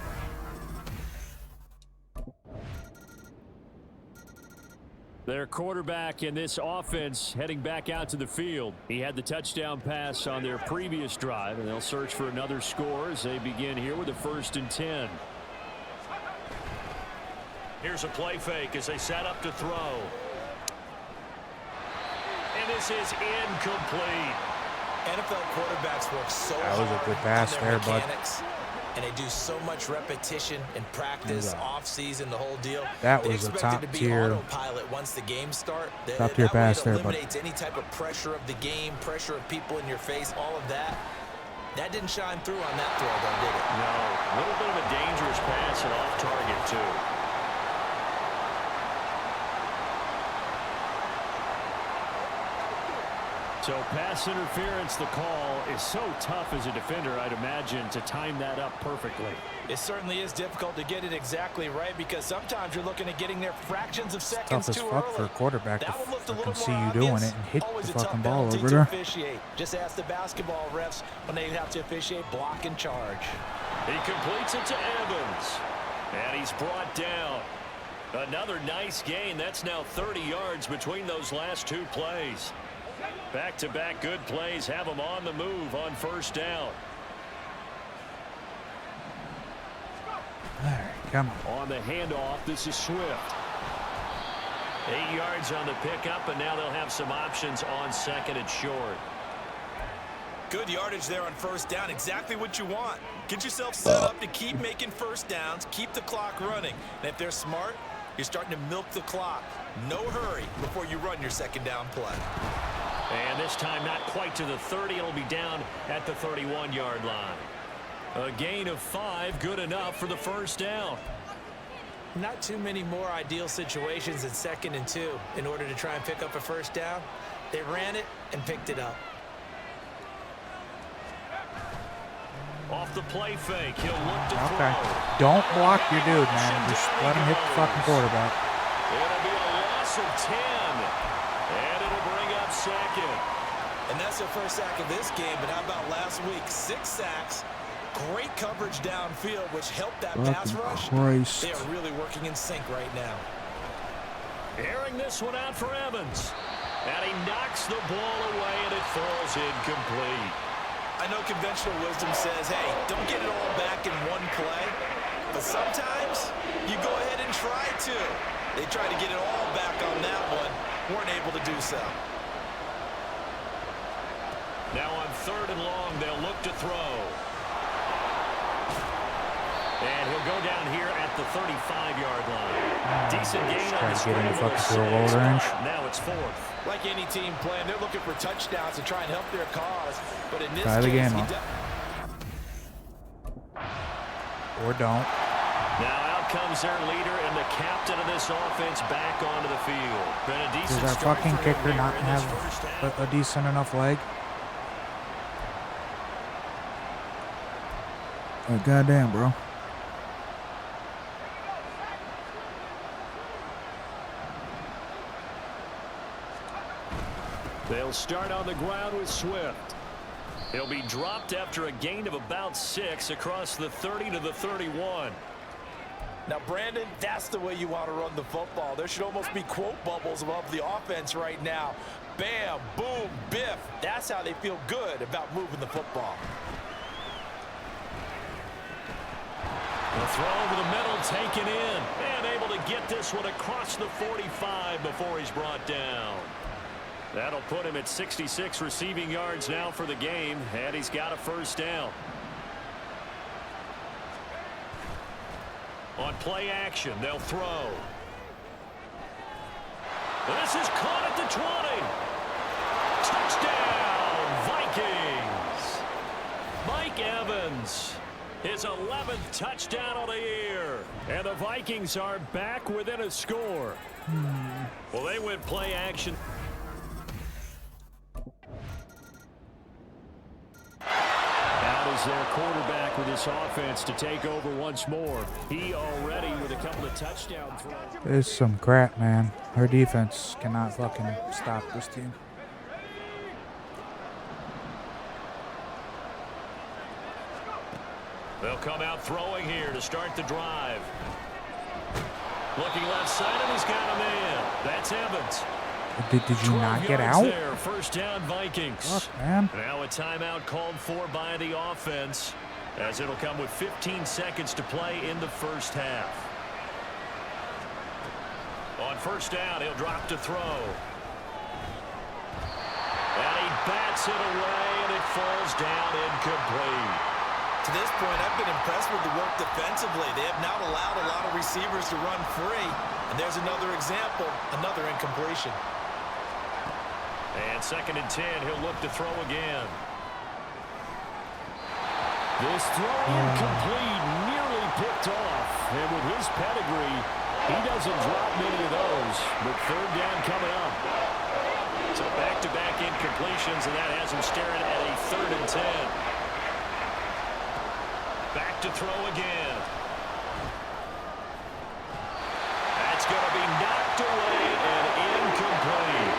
Their quarterback in this offense heading back out to the field. He had the touchdown pass on their previous drive, and they'll search for another score as they begin here with a 1st and 10. Here's a play fake as they set up to throw. And this is incomplete. NFL quarterbacks work so That was a hard good pass on their there, bud. mechanics, and they do so much repetition and practice, off-season, the whole deal. That They was a expect it to be top-tier- autopilot once the games start. top-tier That way pass it there, bud. eliminates any type of pressure of the game, pressure of people in your face, all of that. That didn't shine through on that throw, though, did it? No, a little bit of a dangerous pass and off target, too. So pass interference, the call is so tough as a defender, I'd imagine, to time that up perfectly. It certainly is difficult to get it exactly right because sometimes you're looking at getting there fractions of seconds Tough as too fuck early. for a quarterback to That one looked a fucking little see more you doing obvious. it and hit Always the a tough fucking ball penalty over to there. officiate. Just ask the basketball refs when they have to officiate block and charge. He completes it to Evans. And he's brought down. Another nice gain. That's now 30 yards between those last two plays. Back-to-back good plays have them on the move on first down. All right, come on. On the handoff, this is Swift. 8 yards on the pickup, and now they'll have some options on second and short. Good yardage there on first down. Exactly what you want. Get yourself set up to keep making first downs, keep the clock running. And if they're smart, you're starting to milk the clock. No hurry before you run your second down play. And this time not quite to the 30. It'll be down at the 31-yard line. A gain of 5, good enough for the first down. Not too many more ideal situations in 2nd and 2 in order to try and pick up a first down. They ran it and picked it up. Off the play fake, he'll look to Okay. throw. Don't block your dude, man. Just let him hit the fucking quarterback. It'll be a loss of 10. And it'll bring up second. And that's their first sack of this game, but how about last week? 6 sacks, great coverage downfield, which helped that pass rush. Christ. They are really working in sync right now. Airing this one out for Evans. And he knocks the ball away, and it falls incomplete. I know conventional wisdom says, hey, don't get it all back in one play. But sometimes you go ahead and try to. They tried to get it all back on that one. Weren't able to do so. Now on 3rd and long, they'll look to throw. And he'll go down here at the 35-yard line. Decent gain on the fucking scramble. field goal range. Now it's 4th. Like any team playing, they're looking for touchdowns to try and help their cause. But in this Try the case, game Or don't. Now out comes their leader and the captain of this offense back onto the field. Been a decent Does our start fucking for him kicker here not in this have first half. a decent enough leg? Oh, goddamn, bro. They'll start on the ground with Swift. He'll be dropped after a gain of about 6 across the 30 to the 31. Now, Brandon, that's the way you want to run the football. There should almost be quote bubbles above the offense right now. Bam, boom, biff. That's how they feel good about moving the football. The throw over the middle, taken in, and able to get this one across the 45 before he's brought down. That'll put him at 66 receiving yards now for the game, and he's got a first down. On play action, they'll throw. This is caught at the 20. Touchdown, Vikings. Mike Evans, his 11th touchdown of the year. And the Vikings are back within a score. Well, they went play action. Out is their quarterback with his offense to take over once more. He already with a couple of touchdowns. This is some crap, man. Our defense cannot fucking stop this team. They'll come out throwing here to start the drive. Looking left side, and he's got a man. That's Evans. Did you not get out? There. First down, Vikings. Fuck, man. Now a timeout called for by the offense, as it'll come with 15 seconds to play in the first half. On first down, he'll drop to throw. And he bats it away, and it falls down incomplete. To this point, I've been impressed with the work defensively. They have not allowed a lot of receivers to run free. And there's another example, another incompletion. And 2nd and 10, he'll look to throw again. This throw incomplete, nearly picked off. And with his pedigree, he doesn't drop many of those. But third down coming up. So back-to-back incompletions, and that has him staring at a 3rd and 10. Back to throw again. That's going to be knocked away and incomplete.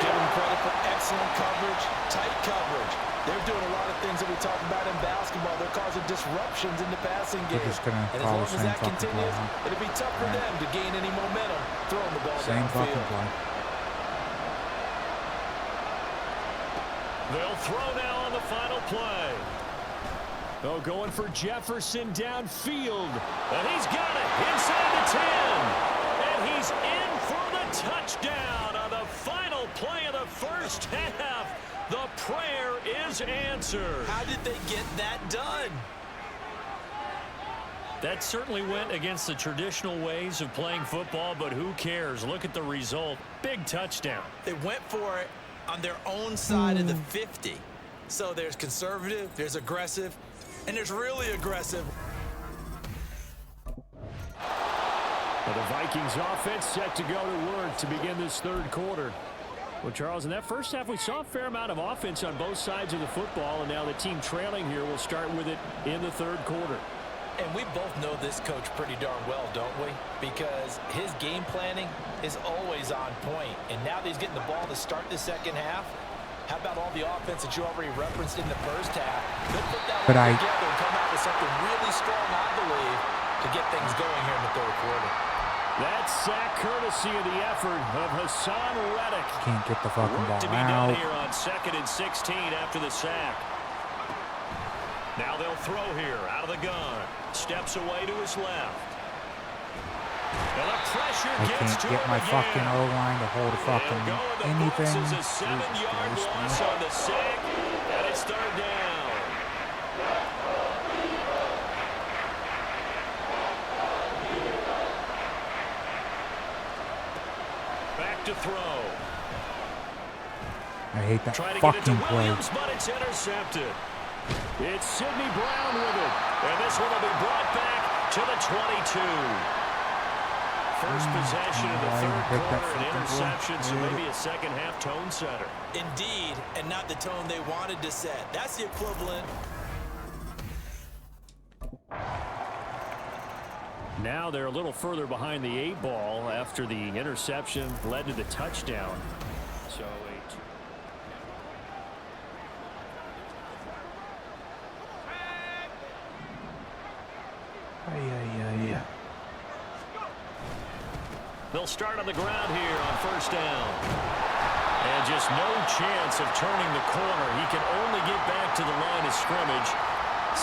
Give him credit for excellent coverage, tight coverage. They're doing a lot of things that we talk about in basketball. They're causing disruptions in the passing game. Just gonna and as call long the as same that fucking continues, play, huh? it'll be tough for them to gain any momentum throwing the ball Same fucking downfield. play. They'll throw now on the final play. Oh, going for Jefferson downfield. And he's got it inside the 10. And he's in for the touchdown on the final play of the first half. The prayer is answered. How did they get that done? That certainly went against the traditional ways of playing football, but who cares? Look at the result. Big touchdown. They went for it on their own side of the 50. So there's conservative, there's aggressive, and there's really aggressive. Well, the Vikings offense set to go to work to begin this third quarter. Well, Charles, in that first half, we saw a fair amount of offense on both sides of the football, and now the team trailing here will start with it in the third quarter. And we both know this coach pretty darn well, don't we? Because his game planning is always on point. And now that he's getting the ball to start the second half, how about all the offense that you already referenced in the first half? They'll put that together and come out with something really strong, I believe, to get things going here in the third quarter. That sack courtesy of the effort of Hassan Reddick. Can't get the fucking Work ball to be out. done here on 2nd and 16 after the sack. Now they'll throw here out of the gun. Steps away to his left. And the pressure I gets can't to get him my again. fucking O-line to hold a fucking They'll go with the anything. Bucks as a 7-yard loss on the sack, and it's third down. Back to throw. I hate that Trying to get it to fucking play. Williams, but it's intercepted. It's Sidney Brown with it. And this one will be brought back to the 22. First possession of the third quarter, an interception, so maybe a second half tone setter. Indeed, and not the tone they wanted to set. That's the equivalent. Now they're a little further behind the 8 ball after the interception led to the touchdown. So They'll start on the ground here on first down. And just no chance of turning the corner. He can only get back to the line of scrimmage.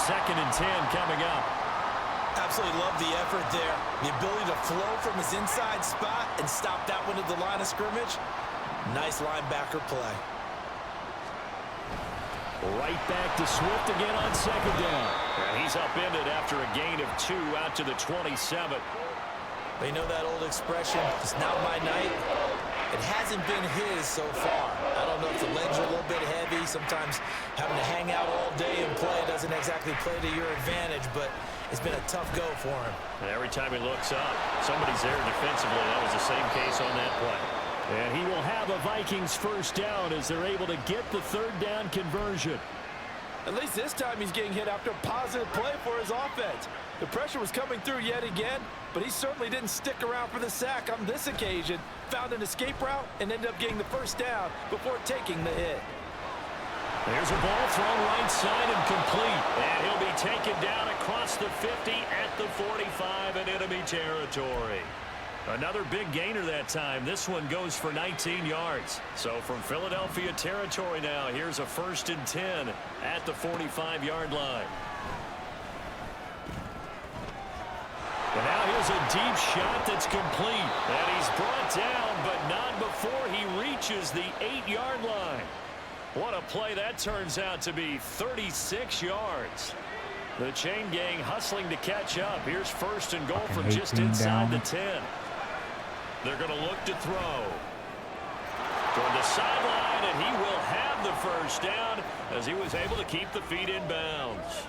2nd and 10 coming up. Absolutely love the effort there. The ability to flow from his inside spot and stop that one at the line of scrimmage. Nice linebacker play. right back to Swift again on second down. And he's upended after a gain of 2 out to the 27. They know that old expression, it's not my night. It hasn't been his so far. I don't know if the legs are a little bit heavy. Sometimes having to hang out all day and play doesn't exactly play to your advantage, but it's been a tough go for him. And every time he looks up, somebody's there defensively. That was the same case on that play. And he will have a Vikings first down as they're able to get the third down conversion. At least this time he's getting hit after a positive play for his offense. The pressure was coming through yet again, but he certainly didn't stick around for the sack on this occasion. Found an escape route and ended up getting the first down before taking the hit. There's a ball thrown right side and complete. And he'll be taken down across the 50 at the 45 in enemy territory. Another big gainer that time. This one goes for 19 yards. So from Philadelphia territory now, here's a 1st and 10 at the 45-yard line. And now here's a deep shot that's complete. And he's brought down, but not before he reaches the 8-yard line. What a play that turns out to be, 36 yards. The chain gang hustling to catch up. Here's 1st and goal from just inside the 10. They're going to look to throw. Toward the sideline, and he will have the first down as he was able to keep the feet in bounds.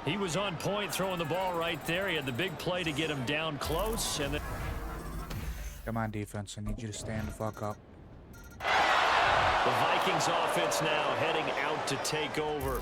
He was on point throwing the ball right there. He had the big play to get him down close. And then Come on, defense. I need you to stand the fuck up. the Vikings offense now heading out to take over.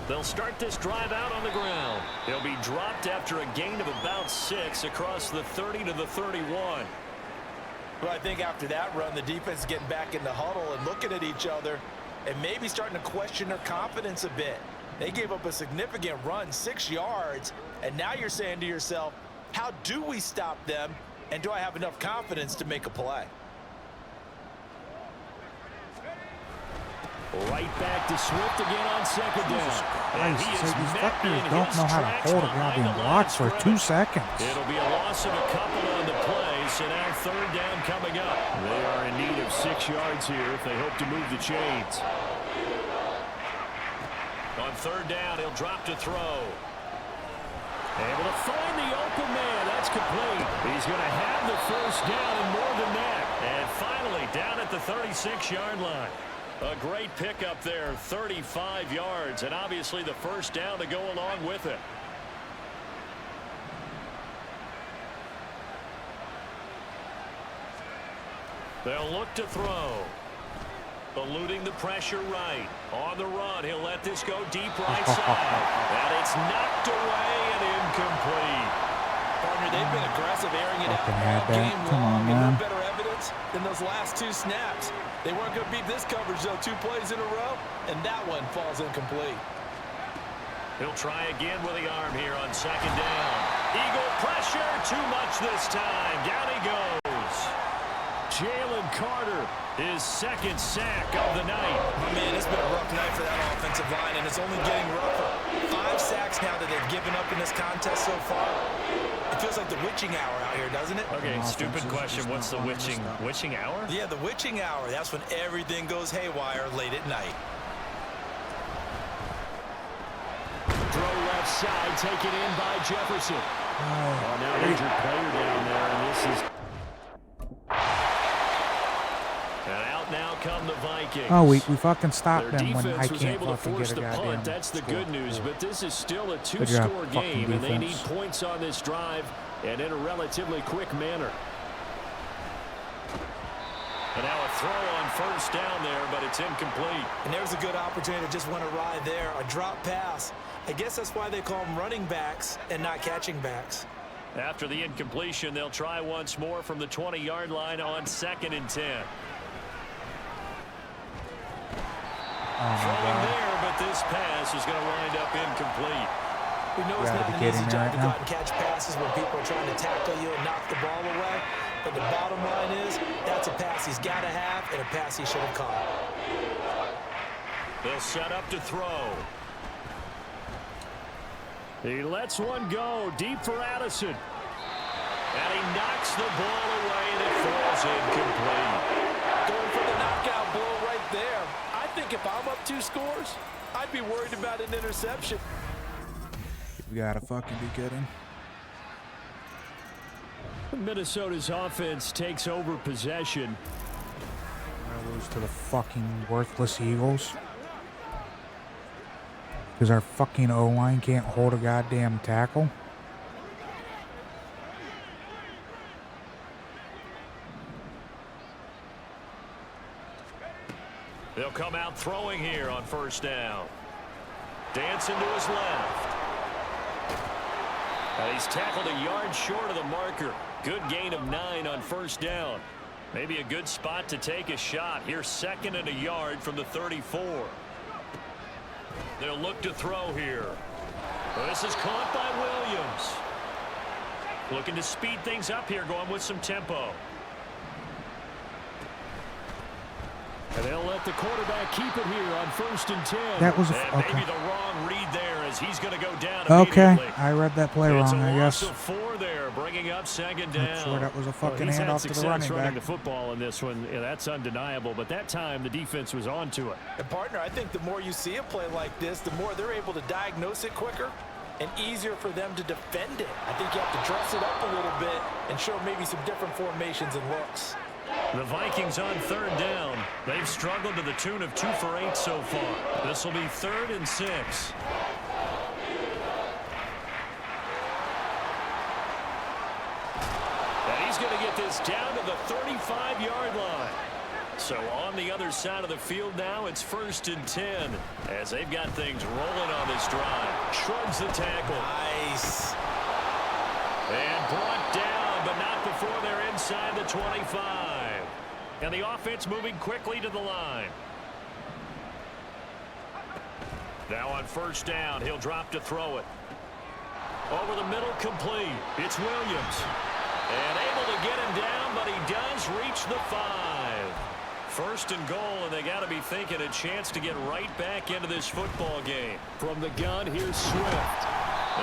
They'll start this drive out on the ground. He'll be dropped after a gain of about 6 across the 30 to the 31. Well, I think after that run, the defense is getting back in the huddle and looking at each other and maybe starting to question their confidence a bit. They gave up a significant run, 6 yards, and now you're saying to yourself, how do we stop them, and do I have enough confidence to make a play? Right back to Swift again on second down. And he is These met fuckers in don't his know how to tracks hold a behind goddamn the block line for of 2 scrimmage. seconds. It'll be a loss of a couple on the play, so now third down coming up. They are in need of 6 yards here if they hope to move the chains. On third down, he'll drop to throw. Able to find the open man. That's complete. He's going to have the first down and more than that. And finally, down at the 36-yard line. A great pickup there, 35 yards, and obviously the first down to go along with it. They'll look to throw. Eluding the pressure right. On the run, he'll let this go deep right side. And it's knocked away and incomplete. Partner, they've been aggressive, airing it out Fucking had all that. game Come long, on, and man. no better evidence than those last 2 snaps. They weren't going to beat this coverage, though, 2 plays in a row, and that one falls incomplete. He'll try again with the arm here on second down. Eagle pressure, too much this time. Down he goes. Jalen Carter, his second sack of the night. Oh, man, it's been a rough night for that offensive line, and it's only getting rougher. 5 sacks now that they've given up in this contest so far. It feels like the witching hour out here, doesn't it? Okay, stupid question. What's the witching hour? Yeah, the witching hour. That's when everything goes haywire late at night. Throw left side, taken in by Jefferson. Oh, now injured player down there, and this is... And out now come the Vikings. Oh, we fucking stopped Their them when I defense was can't able to fucking force get a the goddamn punt. That's the score. good news, but this is still a job, 2-score fucking game, and they need defense. points on this drive and in a relatively quick manner. And now a throw on first down there, but it's incomplete. And there's a good opportunity to just want to ride there. A drop pass. I guess that's why they call them running backs and not catching backs. After the incompletion, they'll try once more from the 20-yard line on 2nd and 10. Throwing there, but this pass is going to wind up incomplete. We know it's not an easy job to go out and catch passes when people are trying to tackle you and knock the ball away. But the bottom line is, that's a pass he's got to have and a pass he should have caught. They'll set up to throw. He lets one go deep for Addison. And he knocks the ball away, and it falls incomplete. Going for the knockout blow right there. I think if I'm up 2 scores, I'd be worried about an interception. You gotta fucking be kidding. Minnesota's offense takes over possession. I lose to the fucking worthless Eagles. Because our fucking O-line can't hold a goddamn tackle. They'll come out throwing here on first down. Dancing to his left. And he's tackled a yard short of the marker. Good gain of 9 on first down. Maybe a good spot to take a shot. Here's 2nd and a yard from the 34. They'll look to throw here. This is caught by Williams. Looking to speed things up here, going with some tempo. And they'll let the quarterback keep it here on 1st and 10. That was And okay. maybe the wrong read there as he's going to go down Okay, immediately. I read that play It's wrong, a I loss guess. of 4 there, bringing up 2nd down. I'm sure that was a fucking He's had handoff to the success running running back. the football in this one. Yeah, that's undeniable. But that time, the defense was on to it. And partner, I think the more you see a play like this, the more they're able to diagnose it quicker and easier for them to defend it. I think you have to dress it up a little bit and show maybe some different formations and looks. The Vikings on third down. They've struggled to the tune of 2 for 8 so far. This will be 3rd and 6. And he's going to get this down to the 35-yard line. So on the other side of the field now, it's 1st and 10 as they've got things rolling on this drive. Shrugs the tackle. Nice. And brought down, but not before they're inside the 25. And the offense moving quickly to the line. Now on 1st down, he'll drop to throw it. Over the middle, complete. It's Williams. And able to get him down, but he does reach the 5. 1st and goal, and they got to be thinking a chance to get right back into this football game. From the gun, here's Swift.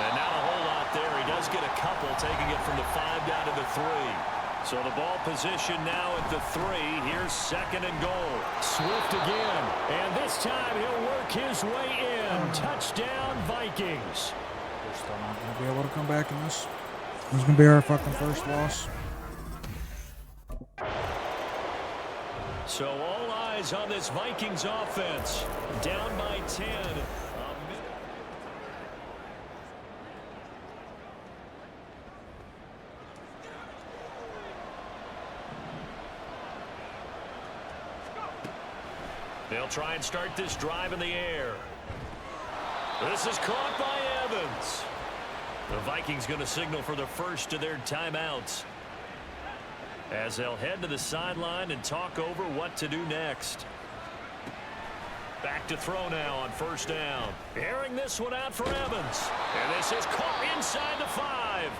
And not a whole lot there. He does get a couple, taking it from the 5 down to the 3. So the ball position now at the 3. Here's 2nd and goal. Swift again. And this time he'll work his way in. Touchdown, Vikings. We're still not going to be able to come back in this. This is going to be our fucking first loss. So all eyes on this Vikings offense. Down by 10. They'll try and start this drive in the air. This is caught by Evans. The Vikings going to signal for the first of their timeouts, as they'll head to the sideline and talk over what to do next. Back to throw now on 1st down. Airing this one out for Evans. And this is caught inside the 5.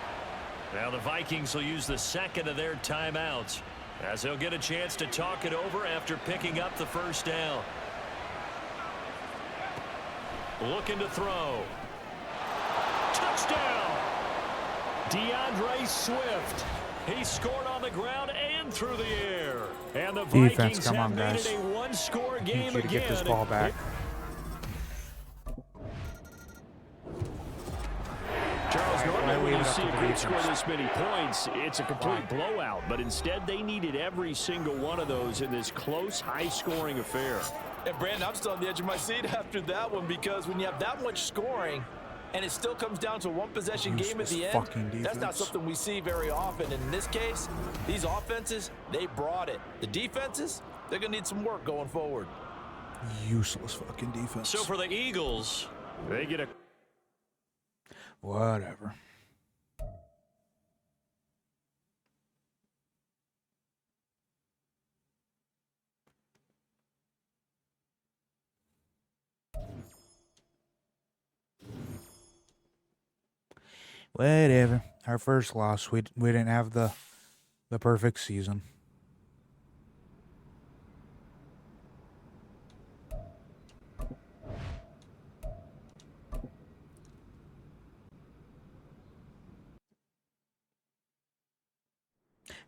Now the Vikings will use the 2nd of their timeouts, as they'll get a chance to talk it over after picking up the 1st down. Looking to throw. Touchdown! DeAndre Swift. He scored on the ground and through the air. And the Vikings come have on, made guys. it a one-score I game need you to again. get this ball back. Charles, normally when you see a group defense. score this many points, it's a complete blowout. But instead, they needed every single one of those in this close, high-scoring affair. And Brandon, I'm still on the edge of my seat after that one, because when you have that much scoring and it still comes down to a one-possession game at the end, that's not something we see very often. And in this case, these offenses, they brought it. The defenses, they're going to need some work going forward. Useless fucking defense. So for the Eagles, They get a Whatever. Whatever. Our first loss. We didn't have the perfect season.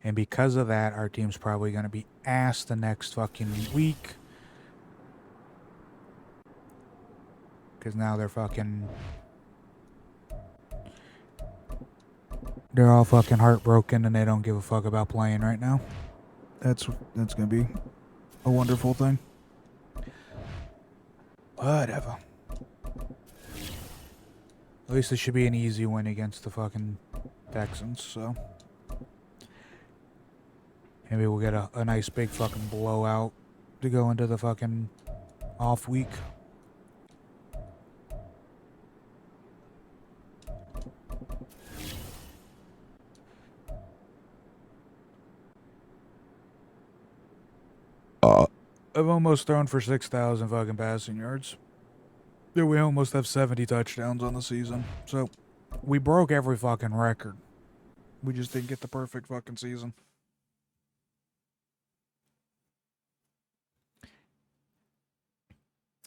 And because of that, our team's probably going to be ass the next fucking week. Because now they're fucking... They're all fucking heartbroken and they don't give a fuck about playing right now. That's going to be a wonderful thing. Whatever. At least it should be an easy win against the fucking Texans, so... Maybe we'll get a nice big fucking blowout to go into the fucking off week. I've almost thrown for 6,000 fucking passing yards. Yeah, we almost have 70 touchdowns on the season. So, we broke every fucking record. We just didn't get the perfect fucking season.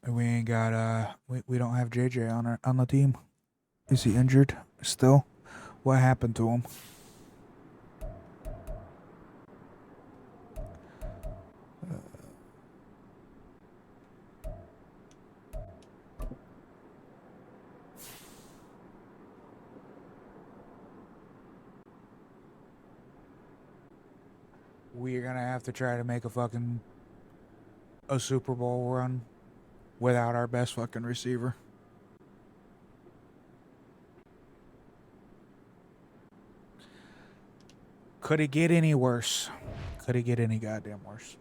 We ain't got we don't have JJ on the team. Is he injured still? What happened to him? we're gonna have to try to make a Super Bowl run without our best fucking receiver. Could it get any worse? Could it get any goddamn worse?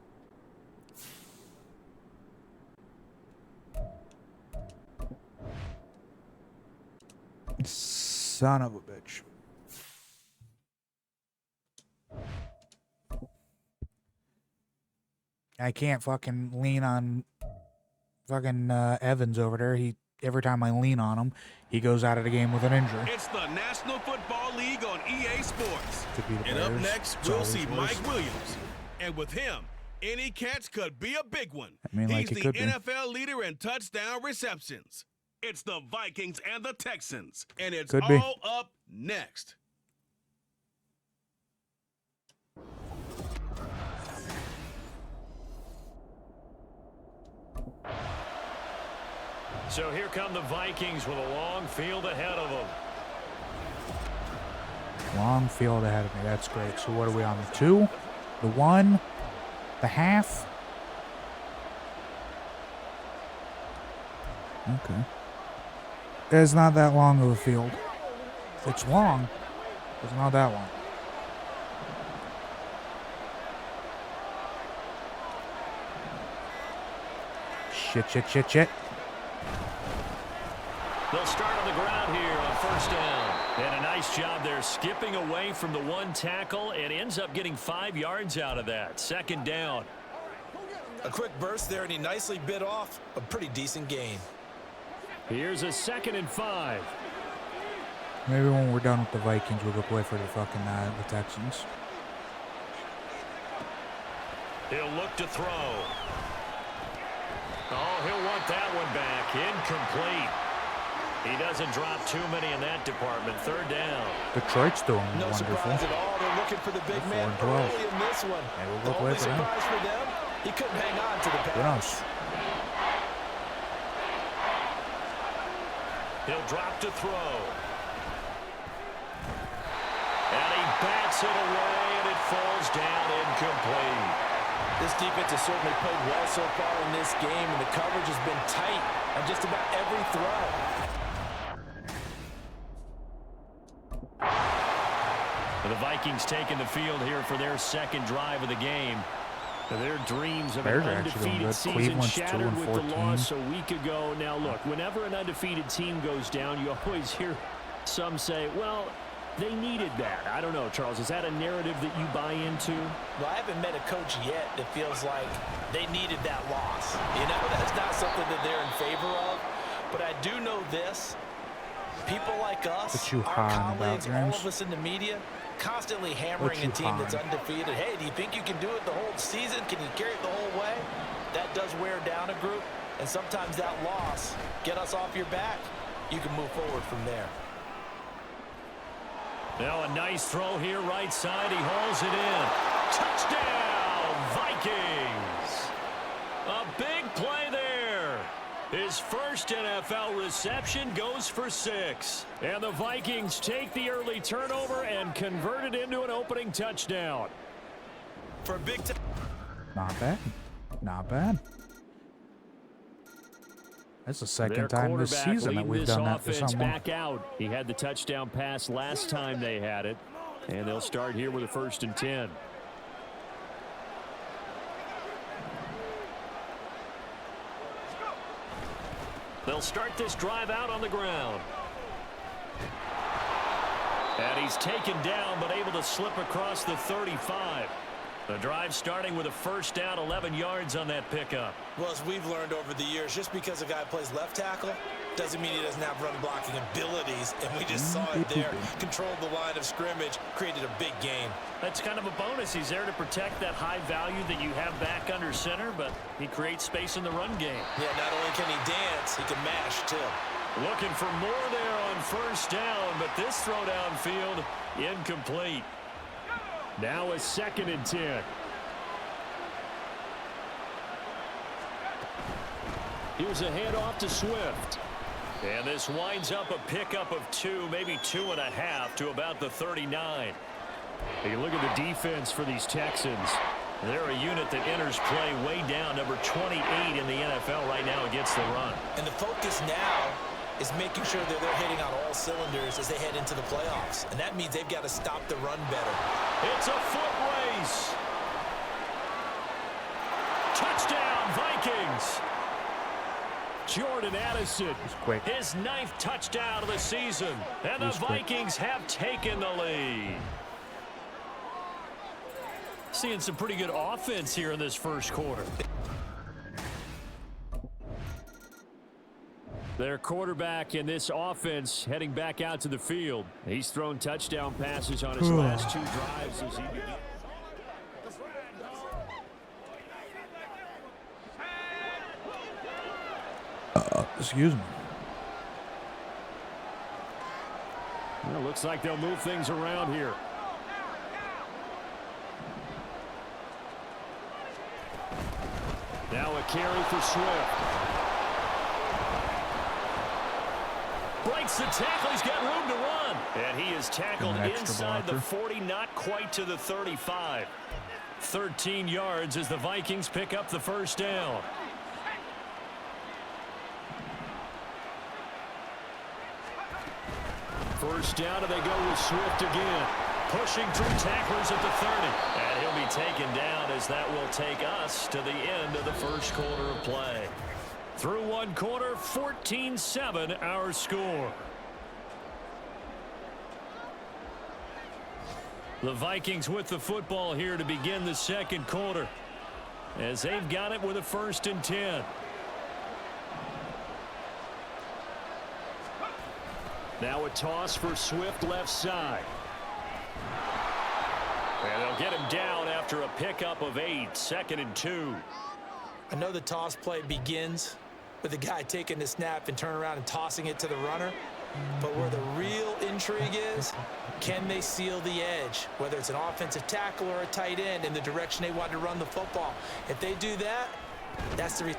Son of a bitch. I can't fucking lean on fucking Evans over there. Every time I lean on him, he goes out of the game with an injury. It's the National Football League on EA Sports. Could be the And up Bears. next, It's we'll always see worse. Mike Williams. And with him, any catch could be a big one. I mean, like He's it the could be. NFL leader in touchdown receptions. It's the Vikings and the Texans. And it's Could be. all up next. So here come the Vikings with a long field ahead of them. Long field ahead of me. That's great. So what are we on? The 2? The 1? The half? Okay. It's not that long of a field. It's long. It's not that long. Shit. They'll start on the ground here on first down. And a nice job there skipping away from the one tackle and ends up getting 5 yards out of that. Second down. A quick burst there, and he nicely bit off a pretty decent gain. Here's a 2nd and 5. Maybe when we're done with the Vikings, we'll go play for the fucking the Texans. He'll look to throw. Oh, he'll want that one back. Incomplete. He doesn't drop too many in that department. Third down. Detroit's doing No wonderful. surprise at all. They're looking for the big man 4-12. early in this one. Hey, we'll The go play only for them. surprise for them, he couldn't hang on to the Who knows? pass. He'll drop to throw. And he bats it away, and it falls down incomplete. This defense has certainly played well so far in this game, and the coverage has been tight on just about every throw. The Vikings taking the field here for their second drive of the game. Their dreams of Bears an are actually doing undefeated good. season Cleveland's shattered with the 2-14. loss a week ago. Now, look, whenever an undefeated team goes down, you always hear some say, well, they needed that. I don't know, Charles. Is that a narrative that you buy into? Well, I haven't met a coach yet that feels like they needed that loss. You know, that's not something that they're in favor of. But I do know this. People like us, What you our hawing about, colleagues, all James? of us in the media, constantly hammering What a you team that's hawing? undefeated. Hey, do you think you can do it the whole season? Can you carry it the whole way? That does wear down a group. And sometimes that loss, get us off your back, you can move forward from there. Now a nice throw here, right side. He hauls it in. Touchdown, Vikings! A big play there. His first NFL reception goes for 6. And the Vikings take the early turnover and convert it into an opening touchdown. For a big time. Not bad. Not bad. That's the second Their time this quarterback season that leading we've this done that to offense someone. back out. He had the touchdown pass last time they had it. And they'll start here with a 1st and 10. They'll start this drive out on the ground. And he's taken down, but able to slip across the 35. The drive starting with a first down, 11 yards on that pickup. Well, as we've learned over the years, just because a guy plays left tackle doesn't mean he doesn't have run blocking abilities. And we just saw it there. Controlled the line of scrimmage, created a big game. That's kind of a bonus. He's there to protect that high value that you have back under center, but he creates space in the run game. Yeah, not only can he dance, he can mash too. Looking for more there on first down, but this throw downfield incomplete. Now a 2nd and 10. Here's a handoff to Swift. And this winds up a pickup of 2, maybe 2.5 to about the 39. You look at the defense for these Texans. They're a unit that enters play way down, number 28 in the NFL right now against the run. And the focus now is making sure that they're hitting on all cylinders as they head into the playoffs. And that means they've got to stop the run better. It's a foot race. Touchdown, Vikings. Jordan Addison. Quick. His 9th touchdown of the season. And the Vikings have taken the lead. Seeing some pretty good offense here in this first quarter. Their quarterback in this offense heading back out to the field. He's thrown touchdown passes on his last 2 drives as he begins. Excuse me. Well, looks like they'll move things around here. Now a carry for Swift. Breaks the tackle. He's got room to run. And he is tackled inside the 40, not quite to the 35. 13 yards as the Vikings pick up the first down. First down, and they go with Swift again. Pushing through tacklers at the 30. And he'll be taken down as that will take us to the end of the first quarter of play. Through one quarter, 14-7 our score. The Vikings with the football here to begin the second quarter, as they've got it with a 1st and 10. Now a toss for Swift left side. And they'll get him down after a pickup of 8, 2nd and 2. I know the toss play begins with the guy taking the snap and turn around and tossing it to the runner. But where the real intrigue is, can they seal the edge? Whether it's an offensive tackle or a tight end in the direction they want to run the football. If they do that, that's the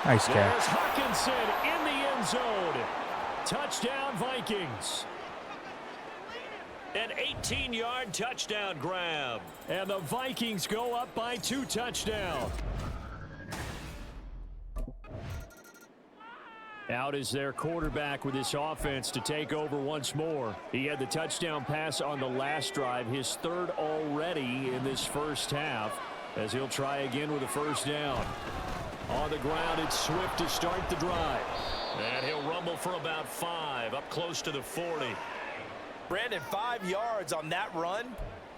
Nice catch. There's Hawkinson in the end zone. Touchdown, Vikings. An 18-yard touchdown grab. And the Vikings go up by 2 touchdowns. Out is their quarterback with this offense to take over once more. He had the touchdown pass on the last drive, his 3rd already in this first half, as he'll try again with a first down. On the ground, it's Swift to start the drive. And he'll rumble for about 5, up close to the 40. Brandon, 5 yards on that run.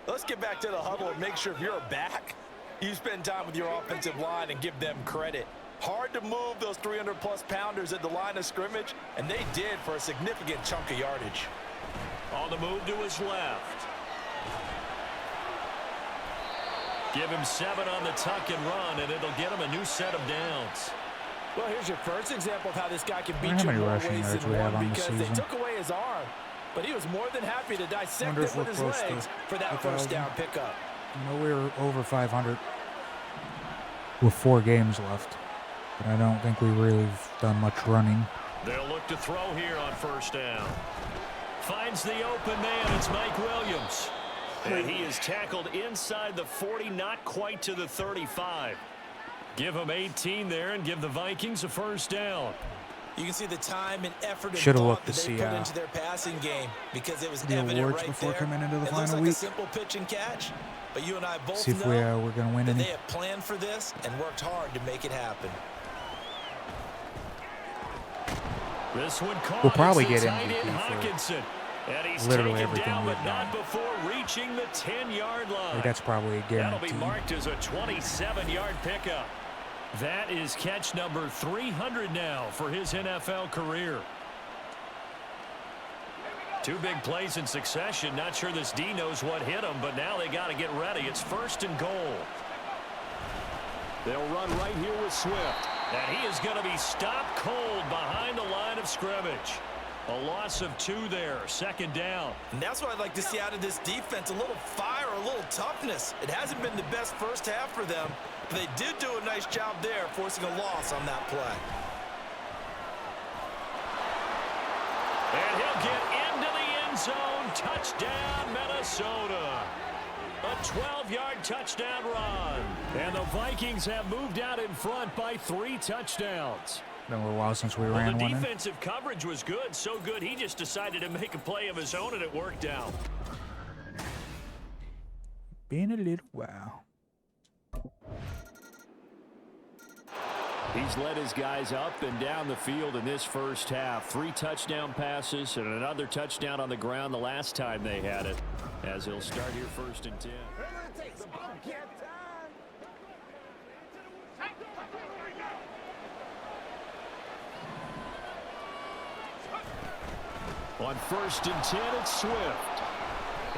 Let's get back to the huddle and make sure if you're a back, you spend time with your offensive line and give them credit. Hard to move those 300-plus pounders at the line of scrimmage, and they did for a significant chunk of yardage. On the move to his left. Give him 7 on the tuck and run, and it'll get him a new set of downs. Well, here's your first example of how this guy can beat How you in many more rushing ways yards than we have one on the because they season? took away his arm, but he was more than happy to dissect Wonder it if with we're his close to legs for that 1,000. first down pickup. You know, we were over 500 with 4 games left. But I don't think we really have done much running. They'll look to throw here on first down. Finds the open man. It's Mike Williams. And he is tackled inside the 40, not quite to the 35. Give him 18 there and give the Vikings a first down. You can see the time and effort and Should've thought looked that to they see, put into their passing game because it was the evident awards right before there. coming into the it final looks like week. a simple pitch and catch, but you and I both See if know we're going to win that any. they have planned for this and worked hard to make it happen. This one caught. We'll probably It's the get tight end MVP for Hawkinson. And he's literally taken everything down, we've but not done. before reaching the 10-yard line. Like, that's probably a That'll be guarantee. marked as a 27-yard pickup. That is catch number 300 now for his NFL career. 2 big plays in succession. Not sure this D knows what hit him, but now they got to get ready. It's 1st and goal. They'll run right here with Swift. And he is going to be stopped cold behind the line of scrimmage. A loss of 2 there, 2nd down. And that's what I'd like to see out of this defense, a little fire, a little toughness. It hasn't been the best first half for them, but they did do a nice job there, forcing a loss on that play. And he'll get into the end zone. Touchdown, Minnesota. A 12-yard touchdown run. And the Vikings have moved out in front by 3 touchdowns. Been a little while since we Well, ran the one in. defensive coverage was good, so good he just decided to make a play of his own, and it worked out. Been a little while. He's led his guys up and down the field in this first half. 3 touchdown passes and another touchdown on the ground the last time they had it. As he'll start here 1st and 10. On 1st and 10, it's Swift.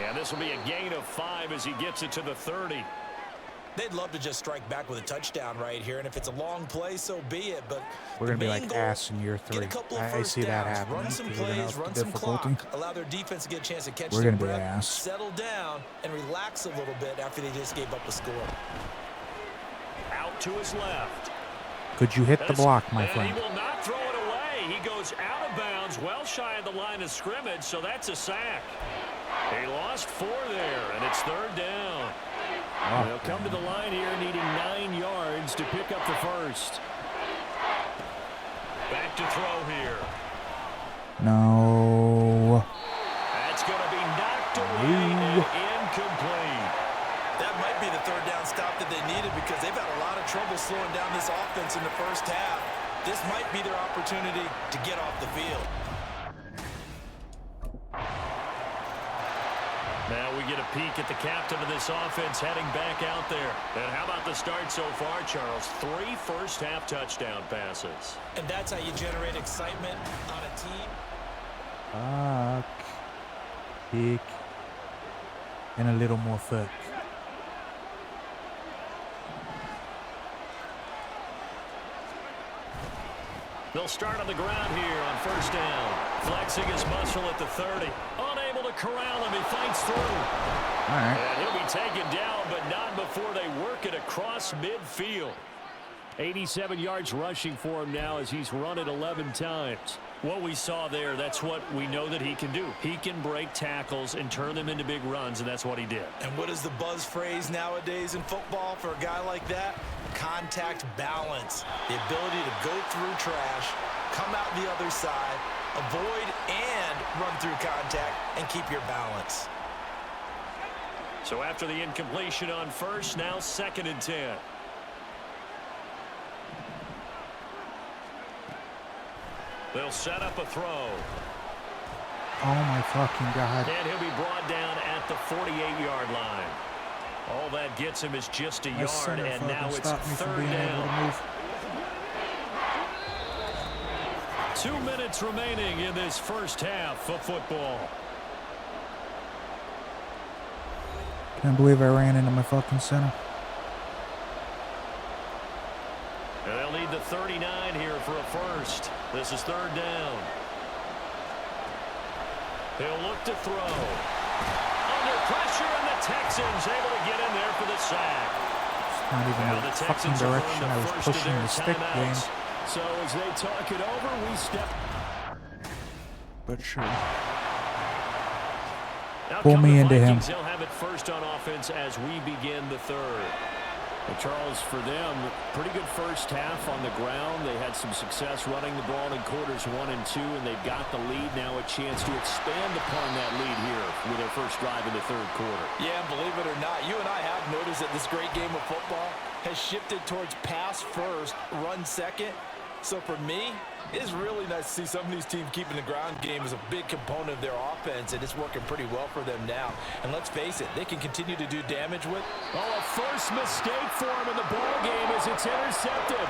And this will be a gain of 5 as he gets it to the 30. They'd love to just strike back with a touchdown right here, and if it's a long play, so be it. But we're going to be like ass in year 3. I see that happening. Run some plays, run some clock, allow their defense to get a chance to catch their breath, settle down, and relax a little bit after they just gave up a score. Out to his left. Could you hit the block, my friend? He will not throw it away. He goes out of bounds, well shy of the line of scrimmage, so that's a sack. He lost 4 there, and it's 3rd down. They'll come to the line here needing 9 yards to pick up the first. Back to throw here. No. That's going to be knocked away and incomplete. That might be the 3rd down stop that they needed because they've had a lot of trouble slowing down this offense in the first half. This might be their opportunity to get off the field. Now we get a peek at the captain of this offense heading back out there. And how about the start so far, Charles? 3 first-half touchdown passes. And that's how you generate excitement on a team. Fuck. Pick. And a little more fuck. They'll start on the ground here on 1st down. Flexing his muscle at the 30. Unable to corral him. He fights through. All right. And he'll be taken down, but not before they work it across midfield. 87 yards rushing for him now as he's run it 11 times. What we saw there, that's what we know that he can do. He can break tackles and turn them into big runs, and that's what he did. And what is the buzz phrase nowadays in football for a guy like that? Contact balance. The ability to go through trash, come out the other side, avoid and run through contact, and keep your balance. So after the incompletion on 1st, now 2nd and 10. They'll set up a throw. Oh, my fucking God. And he'll be brought down at the 48-yard line. All that gets him is just a yard, and now it's 3rd down. 2 minutes remaining in this first half of football. Can't believe I ran into my fucking center. And they'll need the 39 here for a first. This is 3rd down. He'll look to throw. Under pressure, and the Texans able to get in there for the sack. It's not even the fucking direction I was pushing the stick game. So as they talk it over, we step. But sure. Now pull me into him. They'll have it first on offense as we begin the 3rd. Well, Charles, for them, pretty good first half on the ground. They had some success running the ball in quarters 1 and 2, and they've got the lead. Now a chance to expand upon that lead here with their first drive in the 3rd quarter. Yeah, believe it or not, you and I have noticed that this great game of football has shifted towards pass first, run second. So for me, it's really nice to see some of these teams keeping the ground game as a big component of their offense, and it's working pretty well for them now. And let's face it, they can continue to do damage with. Oh, a first mistake for him in the ball game as it's intercepted.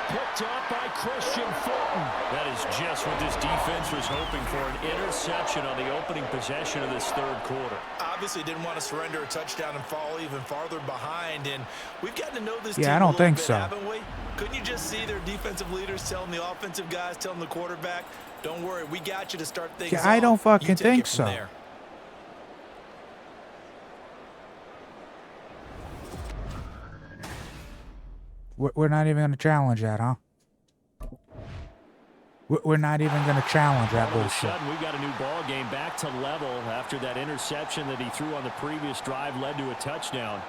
Picked up by Christian Fulton. That is just what this defense was hoping for, an interception on the opening possession of this 3rd quarter. Obviously didn't want to surrender a touchdown and fall even farther behind, and we've gotten to know this team I don't think bit, so. Haven't we? Couldn't you just see their defensive leaders telling the offensive guys, telling the quarterback, don't worry, we got you to start things off. I don't fucking You take think it from so. there. We're not even going to challenge that, huh? We're not even going to challenge that All of a bullshit. sudden, we got a new ball game back to level after that interception that he threw on the previous drive led to a touchdown.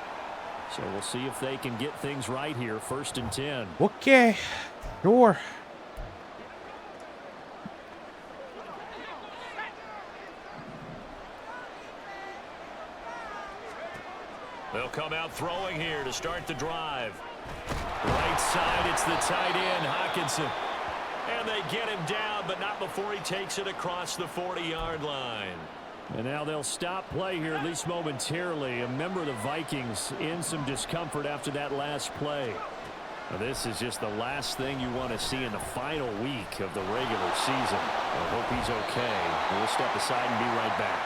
So we'll see if they can get things right here. 1st and 10. Okay. Sure. They'll come out throwing here to start the drive. Right side, it's the tight end, Hawkinson. And they get him down, but not before he takes it across the 40-yard line. And now they'll stop play here, at least momentarily. A member of the Vikings in some discomfort after that last play. Now, this is just the last thing you want to see in the final week of the regular season. I hope he's okay. We'll step aside and be right back.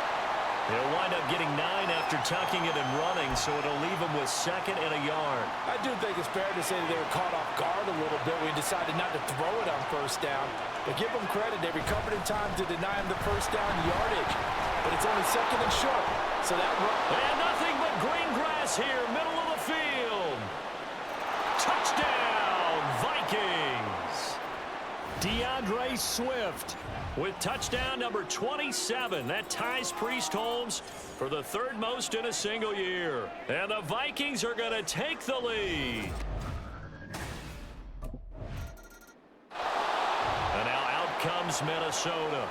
He'll wind up getting 9 after tucking it and running, so it'll leave him with 2nd and a yard. I do think it's fair to say that they were caught off guard a little bit when he decided not to throw it on 1st down. But give them credit. They recovered in time to deny him the 1st down yardage. But it's only 2nd and short. So that run. And nothing but green grass here, middle of the field. Touchdown, Vikings. DeAndre Swift with touchdown number 27. That ties Priest Holmes for the 3rd most in a single year. And the Vikings are going to take the lead. And now out comes Minnesota.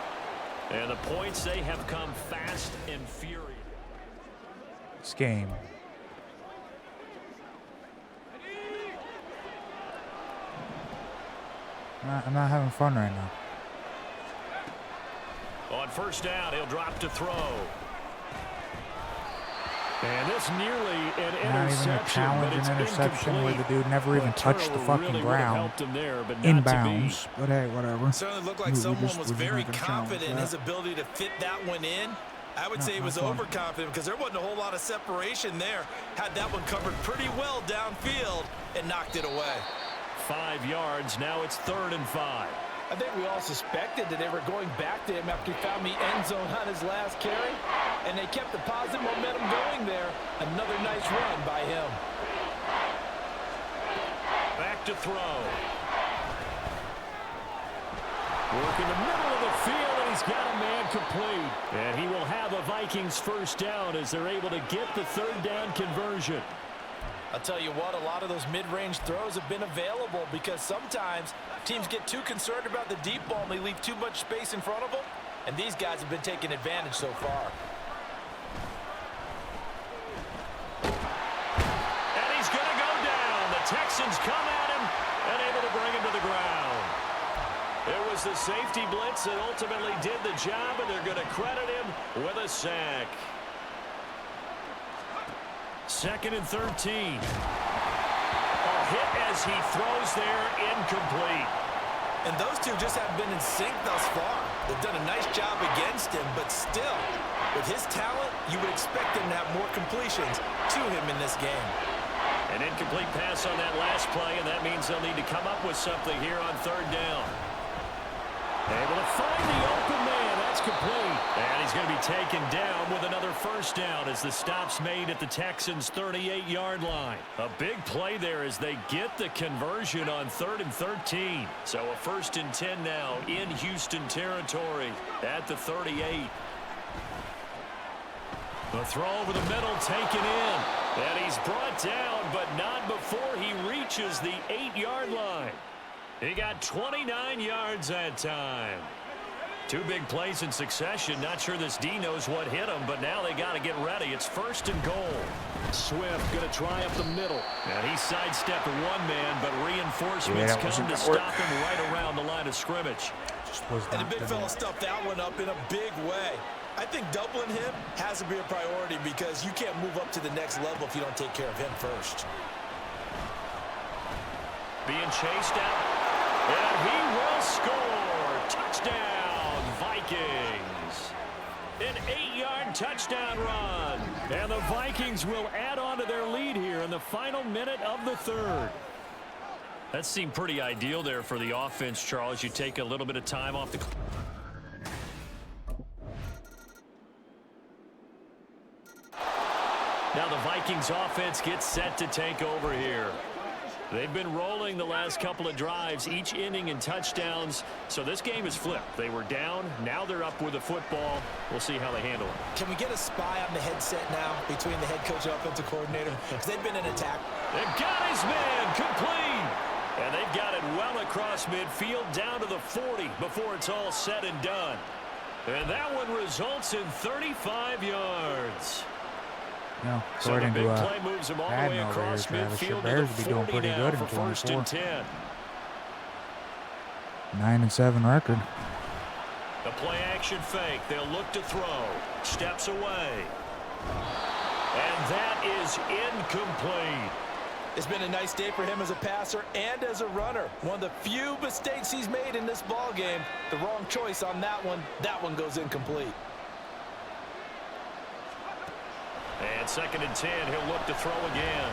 And the points, they have come fast and furious. This game. I'm not having fun right now. On 1st down, he'll drop to throw. And this nearly an Not even a interception, challenge, but it's an interception where the incomplete. dude never even Well, touched the turnover fucking really would've ground. helped him there, but not In to be. bounds. But hey, whatever. Certainly looked like We someone just- was we're just very not gonna challenge confident in that. his ability to fit that one in. I would say he Not was fun. overconfident because there wasn't a whole lot of separation there. Had that one covered pretty well downfield and knocked it away. 5 yards. Now it's 3rd and 5. I think we all suspected that they were going back to him after he found the end zone on his last carry, and they kept the positive momentum going there. Another nice run by him. Back to throw. Work in the middle of the field, and he's got a man complete. And he will have a Vikings 1st down as they're able to get the 3rd down conversion. I'll tell you what, a lot of those mid-range throws have been available because sometimes teams get too concerned about the deep ball and they leave too much space in front of them, and these guys have been taking advantage so far. And he's going to go down. The Texans come at him and able to bring him to the ground. It was the safety blitz that ultimately did the job, and they're going to credit him with a sack. 2nd and 13. A hit as he throws there, incomplete. And those two just haven't been in sync thus far. They've done a nice job against him, but still, with his talent, you would expect him to have more completions to him in this game. An incomplete pass on that last play, and that means they'll need to come up with something here on 3rd down. Able to find the open man. That's complete. And he's going to be taken down with another 1st down as the stop's made at the Texans' 38-yard line. A big play there as they get the conversion on 3rd and 13. So a 1st and 10 now in Houston territory at the 38. The throw over the middle taken in. And he's brought down, but not before he reaches the 8-yard line. He got 29 yards that time. 2 big plays in succession. Not sure this D knows what hit him, but now they got to get ready. It's 1st and goal. Swift going to try up the middle. And he sidestepped one man, but reinforcements come to stop him right around the line of scrimmage. And the big fella stuffed that one up in a big way. I think doubling him has to be a priority because you can't move up to the next level if you don't take care of him first. Being chased out. And he will score. Touchdown, Vikings. An 8-yard touchdown run. And the Vikings will add on to their lead here in the final minute of the 3rd. That seemed pretty ideal there for the offense, Charles. You take a little bit of time off the clock. Now the Vikings offense gets set to take over here. They've been rolling the last couple of drives, each inning in touchdowns. So this game is flipped. They were down. Now they're up with the football. We'll see how they handle it. Can we get a spy on the headset now between the head coach and offensive coordinator? Because they've been in attack. They've got his man complete. And they've got it well across midfield down to the 40 before it's all said and done. And that one results in 35 yards. No, So the according big to play moves them all the Admiral way here, across Travis, the midfield to Bears the would be doing 40 pretty now good in for first and 24. 10. 9-7 record. The play action fake. They'll look to throw. Steps away. And that is incomplete. It's been a nice day for him as a passer and as a runner. One of the few mistakes he's made in this ball game. The wrong choice on that one. That one goes incomplete. And 2nd and 10. He'll look to throw again.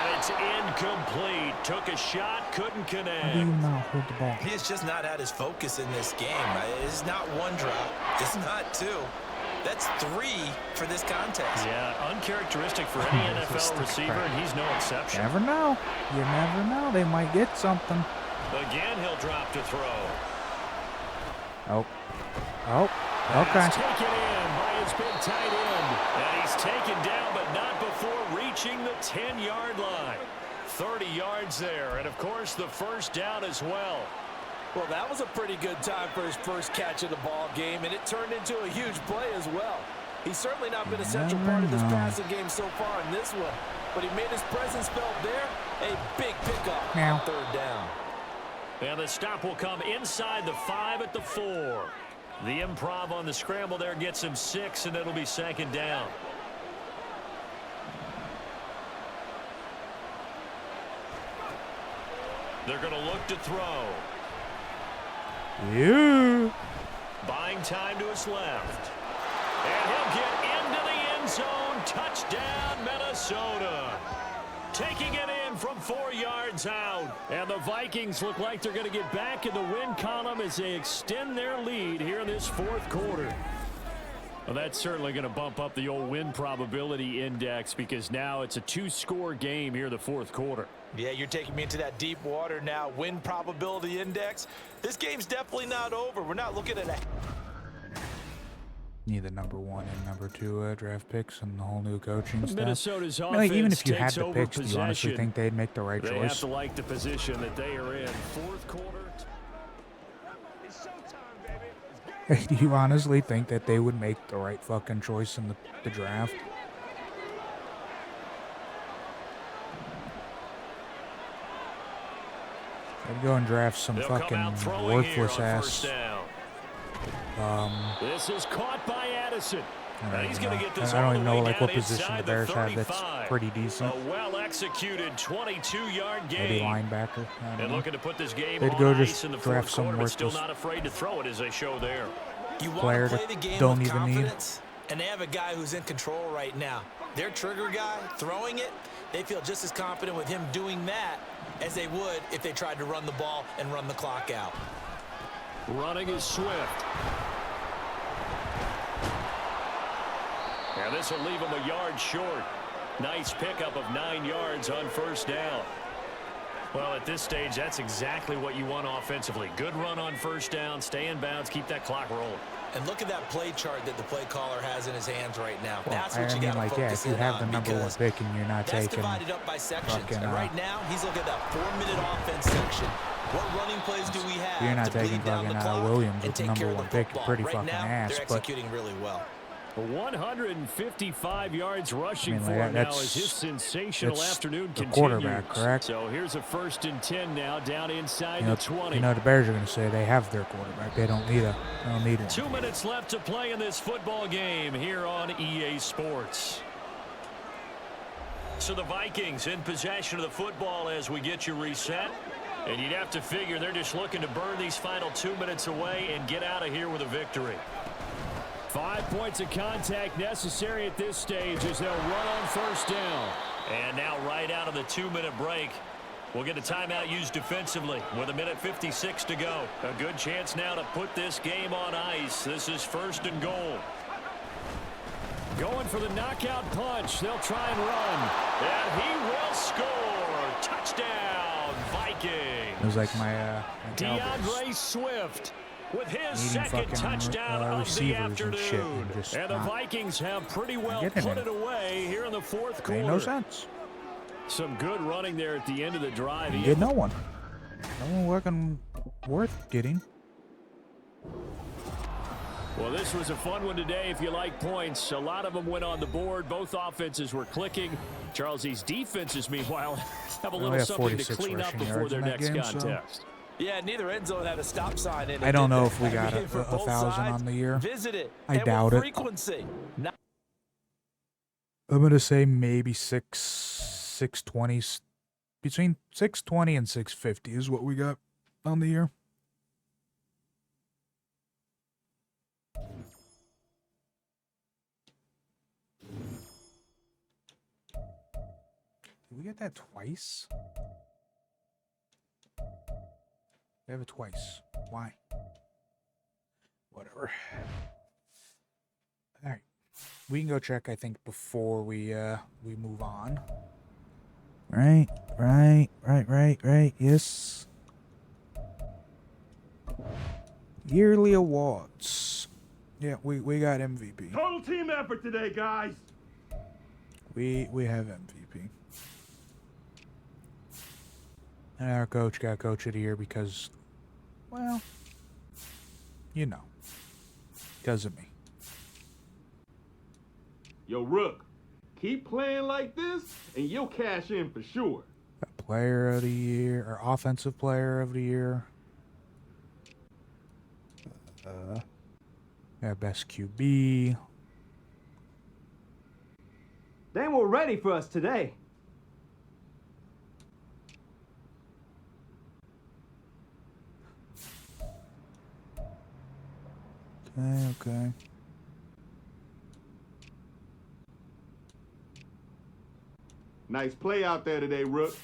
And it's incomplete. Took a shot. Couldn't How do you connect. not hold the ball? He has just not had his focus in this game. It's not one drop. It's not two. That's 3 for this contest. Yeah, uncharacteristic for any NFL receiver, and he's no exception. Never know. You never know. They might get something. Again, he'll drop to throw. Oh. Oh. Okay. That's taken in by his big tight end. And he's taken down, but not before reaching the 10-yard line. 30 yards there, and of course the first down as well. Well, that was a pretty good time for his first catch of the ball game, and it turned into a huge play as well. He's certainly not been a central part of this passing game so far in this one, but he made his presence felt there. A big pickup on 3rd down. And the stop will come inside the 5 at the 4. The improv on the scramble there gets him 6, and it'll be 2nd down. They're going to look to throw. Yeah. Buying time to his left. And he'll get into the end zone. Touchdown, Minnesota. Taking it in from 4 yards out. And the Vikings look like they're going to get back in the win column as they extend their lead here in this 4th quarter. Well, that's certainly going to bump up the old win probability index because now it's a 2-score game here in the 4th quarter. Yeah, you're taking me into that deep water now. Win probability index. This game's definitely not over. We're not looking at a... Need the number 1 and number 2 draft picks and the whole new coaching staff. Minnesota's I mean, like, even offense if you had takes the over picks, do you honestly possession. think they'd make the right They have choice? to like the position that they are in. 4th quarter. Do you honestly think that they would make the right fucking choice in the draft? They'd go and draft some They'll come fucking out throwing here worthless on ass. 1st down. This is caught by Addison. And he's going to get this I don't all the even know way like down what position inside the Bears have 35. that's pretty decent. A well-executed 22-yard Maybe game. linebacker. I don't And know. looking to put this game They'd on go ice just in the draft 4th some quarter, but still worthless not afraid to throw it as they show there. You want player to play that the game don't with even need. confidence, and they have a guy who's in control right now. Their trigger guy throwing it, they feel just as confident with him doing that as they would if they tried to run the ball and run the clock out. Running is Swift. And this will leave him a yard short. Nice pickup of 9 yards on 1st down. Well, at this stage, that's exactly what you want offensively. Good run on 1st down, stay in bounds, keep that clock rolling. And look at that play chart that the play caller has in his hands right now. Well, That's what you I got mean, to like, yeah, focus if you in have on the number 1 because pick and you're not that's taking divided up by sections. fucking, And right now, he's looking at that 4-minute offense section. What running plays do we have you're not to taking bleed down the fucking clock Williams and with the take number care of 1 the pick. football? Pretty right fucking now, ass, they're but executing really well. 155 yards rushing I mean, for like, him now that's- as his sensational that's afternoon the continues. quarterback, correct? So here's a 1st and 10 now down inside the 20. You know, the Bears are going to say they have their quarterback. They don't need one. 2 minutes left to play in this football game here on EA Sports. So the Vikings in possession of the football as we get you reset. And you'd have to figure they're just looking to burn these final 2 minutes away and get out of here with a victory. 5 points of contact necessary at this stage as they'll run on 1st down. And now right out of the 2-minute break, we'll get a timeout used defensively with 1:56 to go. A good chance now to put this game on ice. This is 1st and goal. Going for the knockout punch. They'll try and run. And he will score. Touchdown, Vikings. It was like my DeAndre Swift with his needing second fucking, touchdown of the receivers and afternoon. shit and just And the not Vikings have pretty well getting put it. it away here in the fourth quarter. made no sense. Some good running there at the end of the drive. He did no one. No one working worth getting. Well, this was a fun one today if you like points. A lot of them went on the board. Both offenses were clicking. Charles, these defenses, meanwhile, have a little something to clean up before their next contest. Yeah, neither end zone had a stop sign in it. I don't know did if we they? got I mean, for a both 1,000 sides, on the year. Visit it. I And doubt with it. frequency. Not I'm gonna say maybe 620, between 620 and 650 is what we got on the year. Did we get that twice? We have it twice. Why? Whatever. All right. We can go check, I think, before we move on. Right. Yes. Yearly awards. Yeah, we got MVP. Total team effort today, guys. We have MVP. And our coach got Coach of the Year because, well, you know, because of me. Yo, Rook, keep playing like this, and you'll cash in for sure. Player of the Year, or Offensive Player of the Year. Best QB. They were ready for us today. Okay. Nice play out there today, Rook.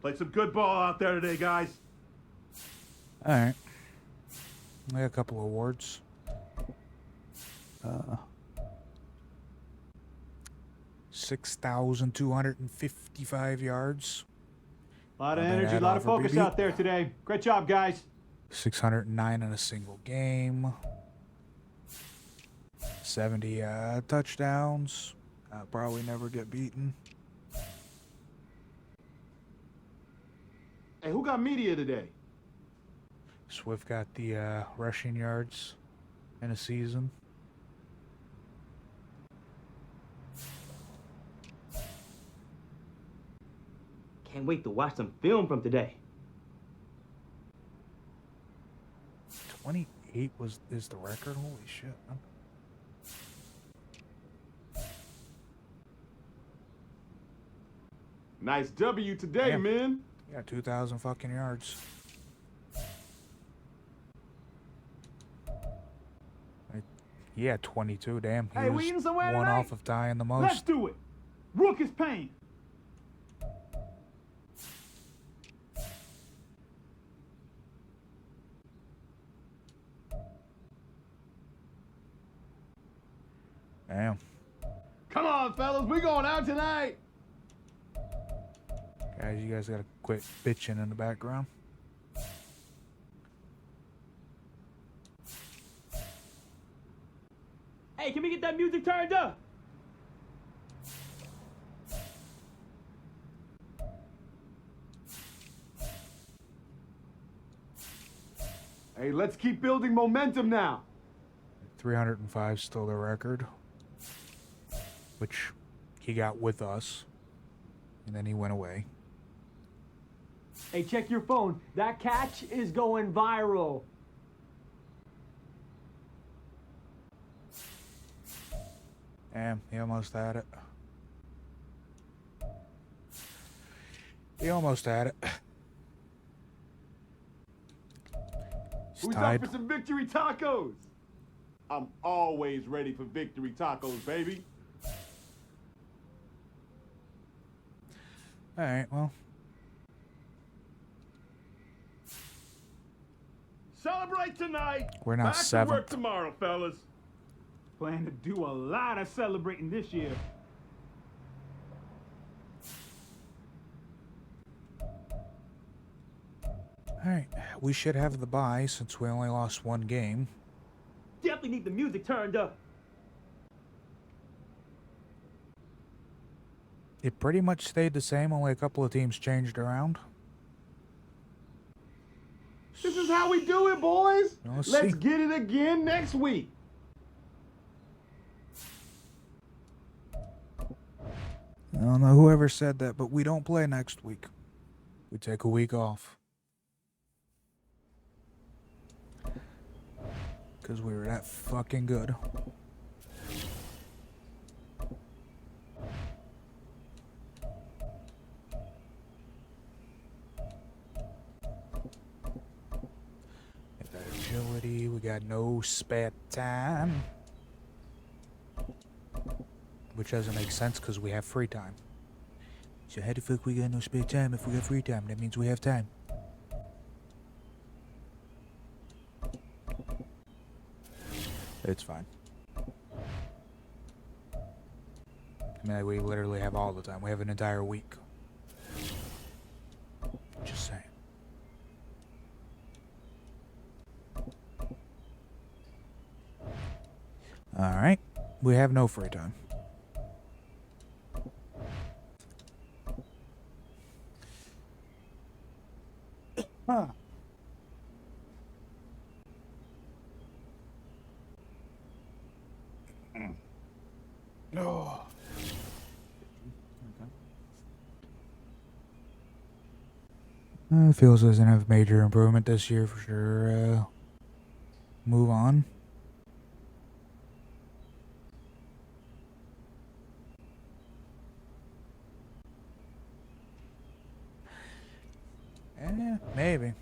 Played some good ball out there today, guys. All right. I got a couple awards. 6,255 yards. A lot of Nothing to energy, a add lot on of for focus BB. out there today. Great job, guys. 609 in a single game. 70 touchdowns. Probably never get beaten. Hey, who got media today? Swift got the rushing yards in a season. Can't wait to watch some film from today. 28 is the record. Holy shit. Man. Nice W today, Damn. man. Yeah, 2,000 fucking yards. He had 22. Damn. He Hey, we was eating somewhere one tonight? off of tying the Let's most. do it. Rook is paying. Damn. Come on, fellas. We going out tonight. Guys, you guys gotta quit bitching in the background. Hey, can we get that music turned up? Hey, let's keep building momentum now. 305 still the record, which he got with us, and then he went away. Hey, check your phone. That catch is going viral. Damn, he almost had it. He almost had it. He's Who's tied. up for some victory tacos? I'm always ready for victory tacos, baby. All right, well. Celebrate tonight. We're now Back to 7th. work tomorrow, fellas. Plan to do a lot of celebrating this year. Alright, we should have the bye since we only lost 1 game. Definitely need the music turned up. It pretty much stayed the same, only a couple of teams changed around. This is how we do it, boys. Let's Let's see. get it again next week. I don't know whoever said that, but we don't play next week. We take a week off. Because we were that fucking good. We got agility, we got no spare time. Which doesn't make sense because we have free time. So how the fuck we got no spare time if we got free time? That means we have time. It's fine. I mean, we literally have all the time. We have an entire week. Just saying. Alright. We have no free time. Huh. Oh. Feels doesn't have major improvement this year for sure. Move on. Maybe.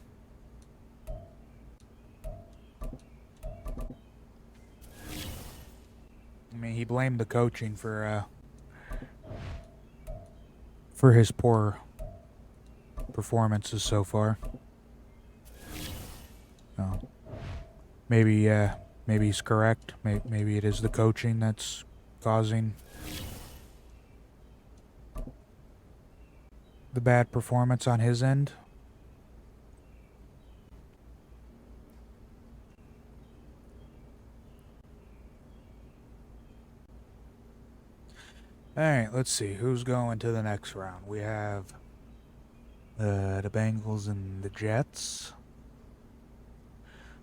I mean, he blamed the coaching for his poor performances so far. Oh. Maybe he's correct. Maybe it is the coaching that's causing the bad performance on his end. Alright, let's see. Who's going to the next round? We have the Bengals and the Jets.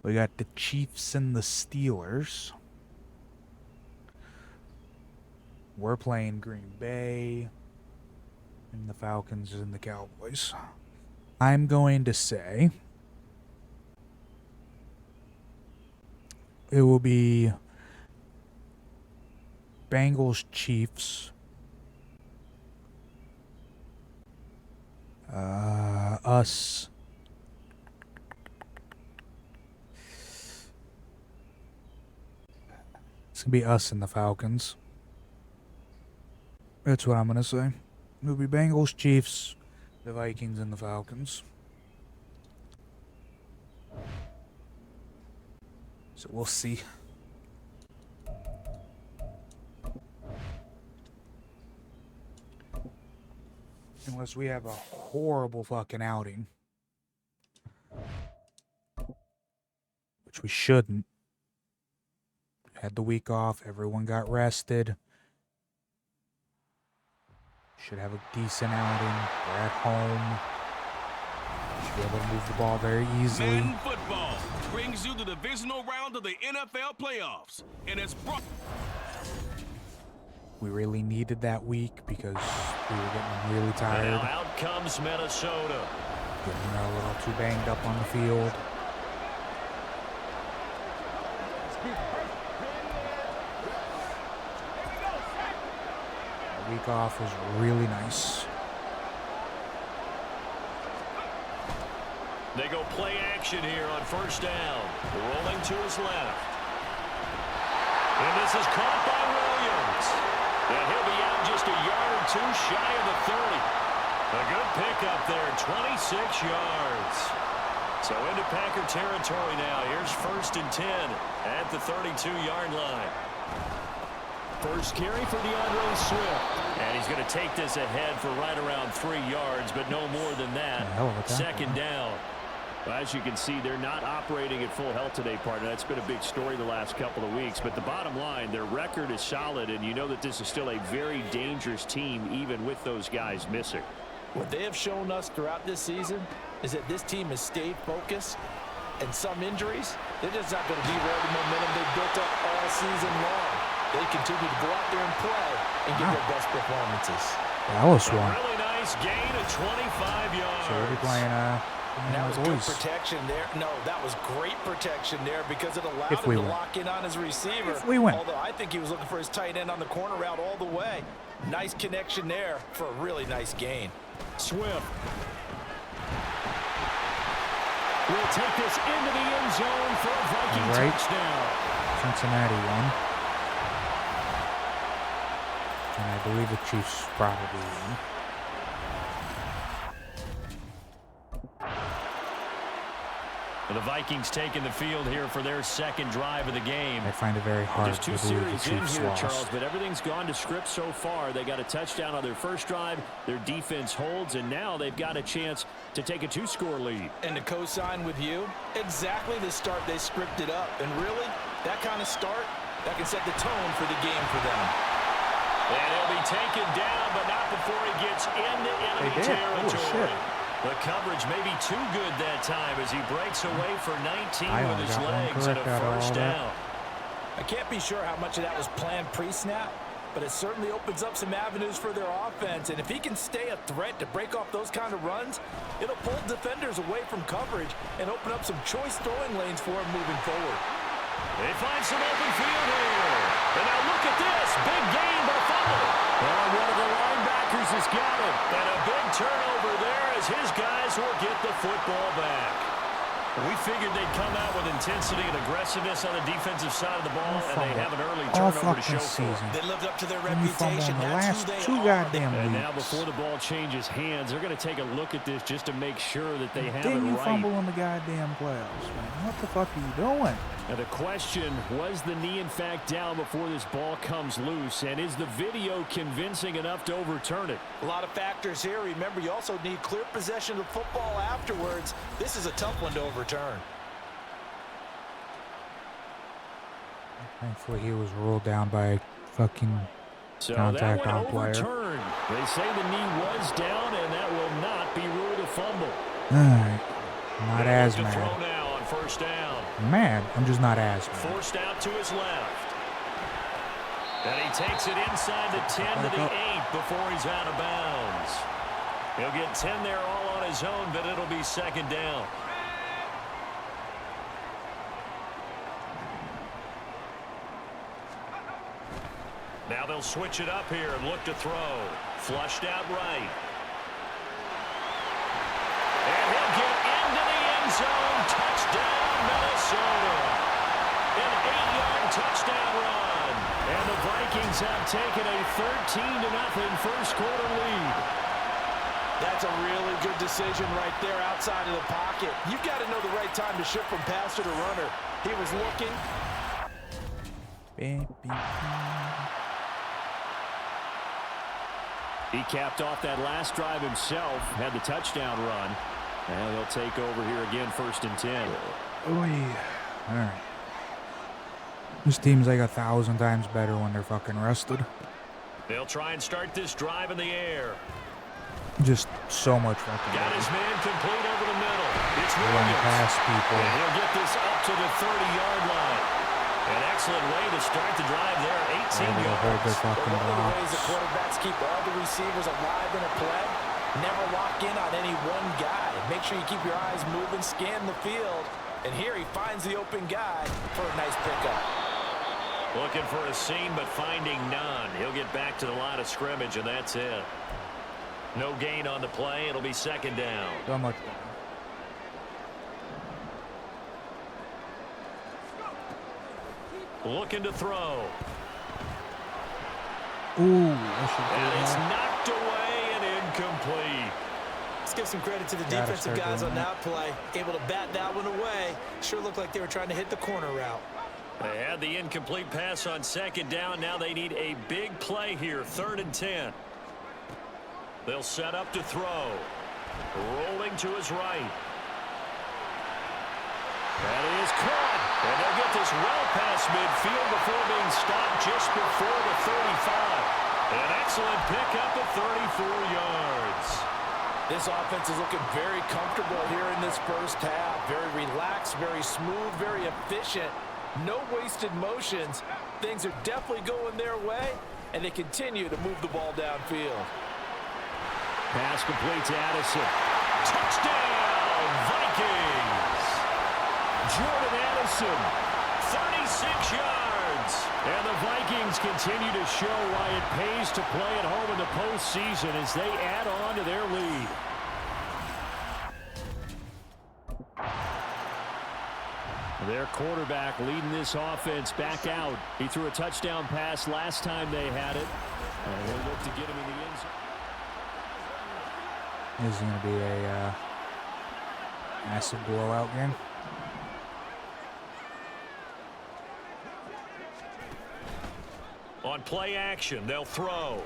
We got the Chiefs and the Steelers. We're playing Green Bay. And the Falcons and the Cowboys. I'm going to say it will be Bengals, Chiefs. Us. It's going to be us and the Falcons. That's what I'm going to say. It'll be Bengals, Chiefs, the Vikings, and the Falcons. So we'll see. Unless we have a horrible fucking outing. Which we shouldn't. Had the week off. Everyone got rested. Should have a decent outing. We're at home. Should be able to move the ball very easily. Madden football brings you the divisional round of the NFL playoffs. And it's brought... We really needed that week because we were getting really tired. Now out comes Minnesota. Getting a little too banged up on the field. The week off was really nice. They go play action here on first down. Rolling to his left. And this is caught by Williams. And he'll be out just a yard or two shy of the 30. A good pickup there, 26 yards. So into Packer territory now. Here's 1st and 10 at the 32-yard line. First carry for DeAndre Swift. And he's going to take this ahead for right around 3 yards, but no more than that. Second down. Well, as you can see, they're not operating at full health today, partner. That's been a big story the last couple of weeks. But the bottom line, their record is solid, and you know that this is still a very dangerous team, even with those guys missing. What they have shown us throughout this season is that this team has stayed focused, and some injuries, they're just not going to derail the momentum they've built up all season long. They continue to go out there and play and get their best performances. That was one. A really nice gain of 25 yards. So we'll be playing that was good protection there. No, that was great protection there because it allowed him to lock in on his receiver. If we win. Although I think he was looking for his tight end on the corner route all the way. Nice connection there for a really nice gain. Swift will take this into the end zone for a Viking touchdown. Cincinnati won. And I believe the Chiefs probably won. The Vikings taking the field here for their second drive of the game. I find it very hard Just to 2 believe the series in Chiefs here, lost. Charles, but everything's gone to script so far. They got a touchdown on their first drive. Their defense holds, and now they've got a chance to take a 2-score lead. And to co-sign with you, exactly the start they scripted up. And really, that kind of start, that can set the tone for the game for them. And he'll be taken down, but not before he gets into enemy territory. The coverage may be too good that time as he breaks away for 19 with his legs and a first down. I can't be sure how much of that was planned pre-snap, but it certainly opens up some avenues for their offense. And if he can stay a threat to break off those kind of runs, it'll pull defenders away from coverage and open up some choice throwing lanes for him moving forward. They find some open field here. And now look at this. Big gain by Fumble. Well, one of the linebackers has got it. And a big turnover there as his guys will get the football back. We figured they'd come out with intensity and aggressiveness on the defensive side of the ball, and they have an early turnover to show for it. They lived up to their And you fumble reputation. in the That's last who they 2 are. goddamn And weeks. now before the ball changes hands, they're going to take a look at this just to make sure that they have Then it you right. fumble in the goddamn playoffs, man. What the fuck are you doing? Now the question, was the knee in fact down before this ball comes loose? And is the video convincing enough to overturn it? A lot of factors here. Remember, you also need clear possession of football afterwards. This is a tough one to overturn. Thankfully, he was ruled down by fucking contact on player. Overturned. They say the knee was down, and that will not be ruled a fumble. Alright. Not as To throw mad. now on first down. Mad. I'm just not as mad. Forced out to his left. And he takes it inside the 10 to the 8 before he's out of bounds. He'll get 10 there all on his own, but it'll be second down. Now they'll switch it up here and look to throw. Flushed out right. And he'll get into the end zone. Touchdown, Minnesota. An 8-yard touchdown run. And the Vikings have taken a 13-0 first-quarter lead. That's a really good decision right there outside of the pocket. You've got to know the right time to shift from passer to runner. He was looking. He capped off that last drive himself, had the touchdown run. And they'll take over here again, 1st and 10. Oh, yeah. Alright. This team's like 1,000 times better when they're fucking rested. They'll try and start this drive in the air. Just so much fucking Got his man complete over the middle. It's run Williams. past people. And he'll get this up to the 30-yard line. An excellent way to start the drive there. 18 Able to hold their yards. fucking One of the ways the blocks. quarterbacks keep all the receivers alive in a play, never lock in on any one guy. Make sure you keep your eyes moving, scan the field. And here he finds the open guy for a nice pickup. Looking for a seam, but finding none. He'll get back to the line of scrimmage, and that's it. No gain on the play. It'll be second down. So much better. Looking to throw. Ooh, that should And be it's high. knocked away and incomplete. Let's give some credit to the defensive guys on that play. Able to bat that one away. Sure looked like they were trying to hit the corner route. They had the incomplete pass on second down. Now they need a big play here, 3rd and 10. They'll set up to throw. Rolling to his right. That is caught. And they'll get this well past midfield before being stopped just before the 35. An excellent pickup of 34 yards. This offense is looking very comfortable here in this first half. Very relaxed, very smooth, very efficient. No wasted motions. Things are definitely going their way, and they continue to move the ball downfield. Pass complete to Addison. Touchdown, Vikings! Jordan Addison, 36 yards. And the Vikings continue to show why it pays to play at home in the postseason as they add on to their lead. Their quarterback leading this offense back out. He threw a touchdown pass last time they had it. And they look to get him in the end zone. This is going to be a massive blowout game. On play action, they'll throw.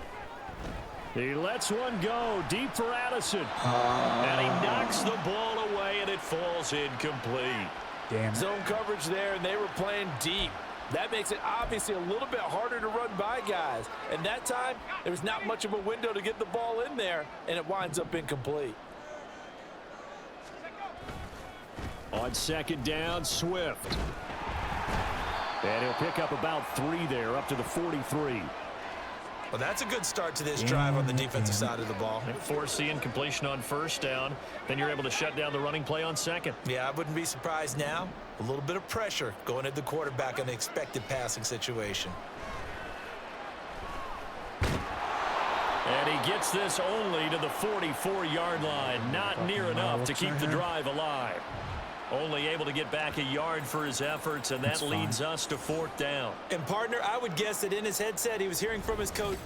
He lets one go deep for Addison. And he knocks the ball away, and it falls incomplete. Damn it. Zone coverage there, and they were playing deep. That makes it obviously a little bit harder to run by guys. And that time, there was not much of a window to get the ball in there, and it winds up incomplete. On second down, Swift. And he'll pick up about 3 there, up to the 43. Well, that's a good start to this drive on the defensive side of the ball. Force the incompletion on first down. Then you're able to shut down the running play on second. Yeah, I wouldn't be surprised now. A little bit of pressure going at the quarterback in an expected passing situation. And he gets this only to the 44-yard line. Not near enough to keep the drive alive. Only able to get back a yard for his efforts, and that leads us to 4th down. And, partner, I would guess that in his headset he was hearing from his coach.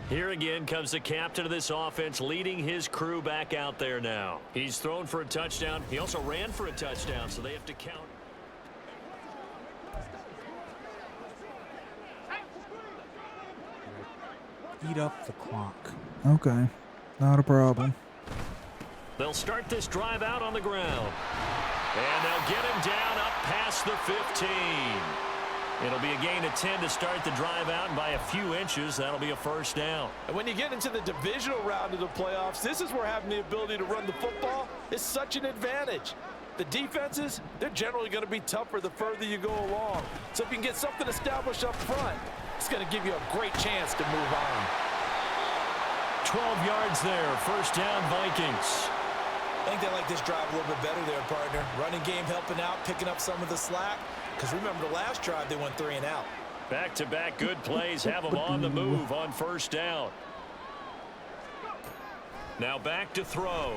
Here again comes the captain of this offense, leading his crew back out there now. He's thrown for a touchdown. He also ran for a touchdown, so they have to count. Eat up the clock. Okay, not a problem. They'll start this drive out on the ground. And they'll get him down up past the 15. It'll be a gain of 10 to start the drive out, and by a few inches, that'll be a first down. And when you get into the divisional round of the playoffs, this is where having the ability to run the football is such an advantage. The defenses, they're generally going to be tougher the further you go along. So if you can get something established up front, it's going to give you a great chance to move on. 12 yards there, first down Vikings. I think they like this drive a little bit better there, partner. Running game helping out, picking up some of the slack. Because remember, the last drive, they went 3 and out. Back-to-back good plays have them on the move on first down. Now back to throw.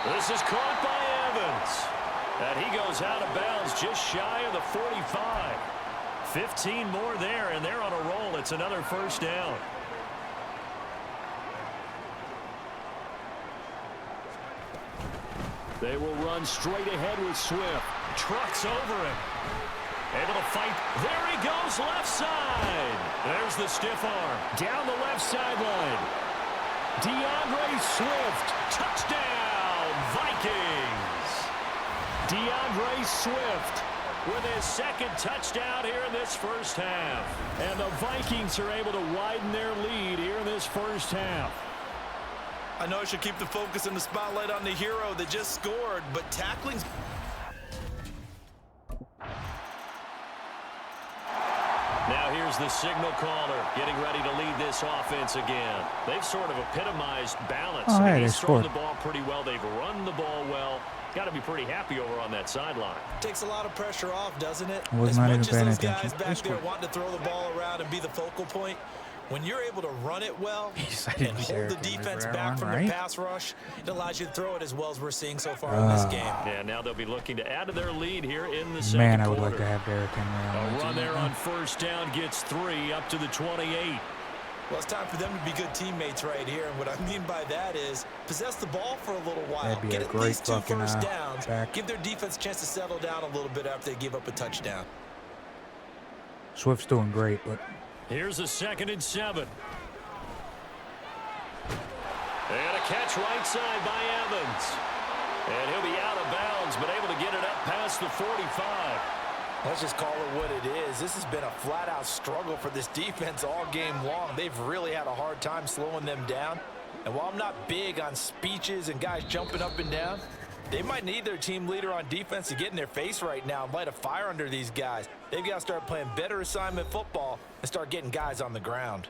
This is caught by Evans. And he goes out of bounds just shy of the 45. 15 more there, and they're on a roll. It's another first down. They will run straight ahead with Swift. Trucks over him. Able to fight. There he goes, left side. There's the stiff arm. Down the left sideline. DeAndre Swift. Touchdown, Vikings. DeAndre Swift with his second touchdown here in this first half. And the Vikings are able to widen their lead here in this first half. I know I should keep the focus and the spotlight on the hero that just scored, but tackling's... Now here's the signal caller getting ready to lead this offense again. They've sort of epitomized balance. Oh, hey, he's thrown the ball pretty well. They've run the ball well. Got to be pretty happy over on that sideline. Takes a lot of pressure off, doesn't it? Was as not much even as those paying guys attention. back there wanting to throw the ball around and be the focal point, When you're able to run it well Decided and to hold the Derrick Henry defense for that back one, from right? the pass rush, it allows you to throw it as well as we're seeing so far in this game. Yeah, now they'll be looking to add to their lead here in the second Man, I quarter. would like to have Derrick Henry on A my run team. there on first down gets 3 up to the 28. Well, it's time for them to be good teammates right here. And what I mean by that is possess the ball for a little while. That'd be Get a at great least 2 fucking, first downs. back. Give their defense a chance to settle down a little bit after they give up a touchdown. Swift's doing great, but Here's a 2nd and 7. And a catch right side by Evans. And he'll be out of bounds, but able to get it up past the 45. Let's just call it what it is. This has been a flat-out struggle for this defense all game long. They've really had a hard time slowing them down. And while I'm not big on speeches and guys jumping up and down, they might need their team leader on defense to get in their face right now and light a fire under these guys. They've got to start playing better assignment football and start getting guys on the ground.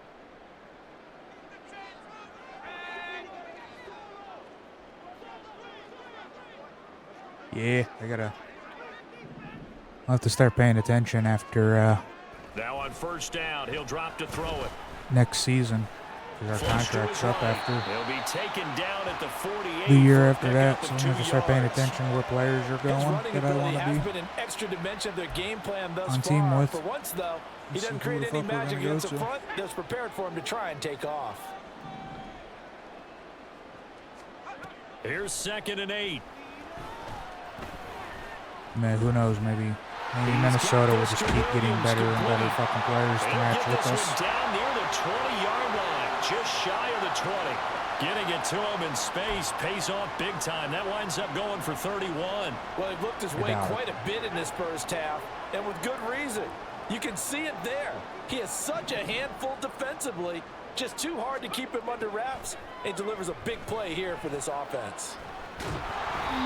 yeah, I'll have to start paying attention after Now on first down, he'll drop to throw it. next season. Because our Flush to contract's his up right. after He'll be taken down at the 48. the year for a after that. pickup So I'm of going to have to 2 start paying yards. attention to where players are His going running that I ability want to has be been an extra dimension of their game plan thus on far. team with. For once, though, he Let's doesn't see who create the any fuck we're magic gonna go against the to. front that's prepared for him to try and take off. Here's 2nd and 8. Man, who knows? Maybe Minnesota will just keep getting better and better fucking players to He'll match get with this us. one down near the 20-yard line, just shy of the 20. Getting it to him in space pays off big time. That winds up going for 31. Well, he looked his way quite a bit in this first half, and with good reason. You can see it there. He is such a handful defensively, just too hard to keep him under wraps, and delivers a big play here for this offense.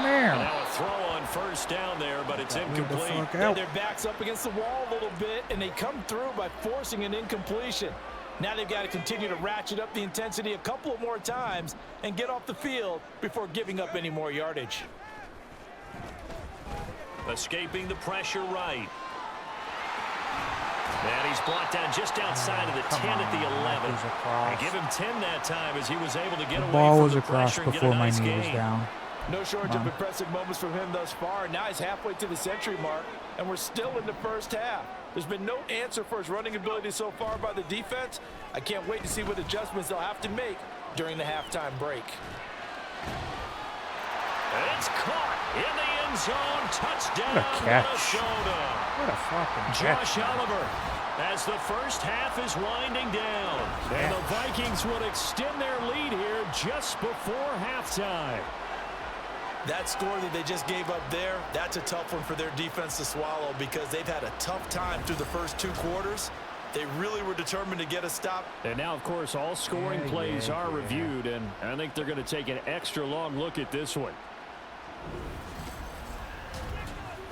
Man, Now a throw on first down there, but it's incomplete. Yeah, their back's up against the wall a little bit, and they come through by forcing an incompletion. Now they've got to continue to ratchet up the intensity a couple of more times and get off the field before giving up any more yardage. Escaping the pressure right. And he's brought down just outside of the 10 at the 11. And give him 10 that time as he was able to get away ball from was the across pressure and get a before my nice knee was gain. down. No shortage of impressive moments from him thus far. Now he's halfway to the century mark, and we're still in the first half. There's been no answer for his running ability so far by the defense. I can't wait to see what adjustments they'll have to make during the halftime break. It's caught in the end zone. Touchdown, What a catch. Minnesota. What a fucking Josh catch. Oliver, as the first half is winding down. And the Vikings would extend their lead here just before halftime. That score that they just gave up there, that's a tough one for their defense to swallow because they've had a tough time through the first 2 quarters. They really were determined to get a stop. And now, of course, all scoring plays are reviewed, and I think they're going to take an extra long look at this one.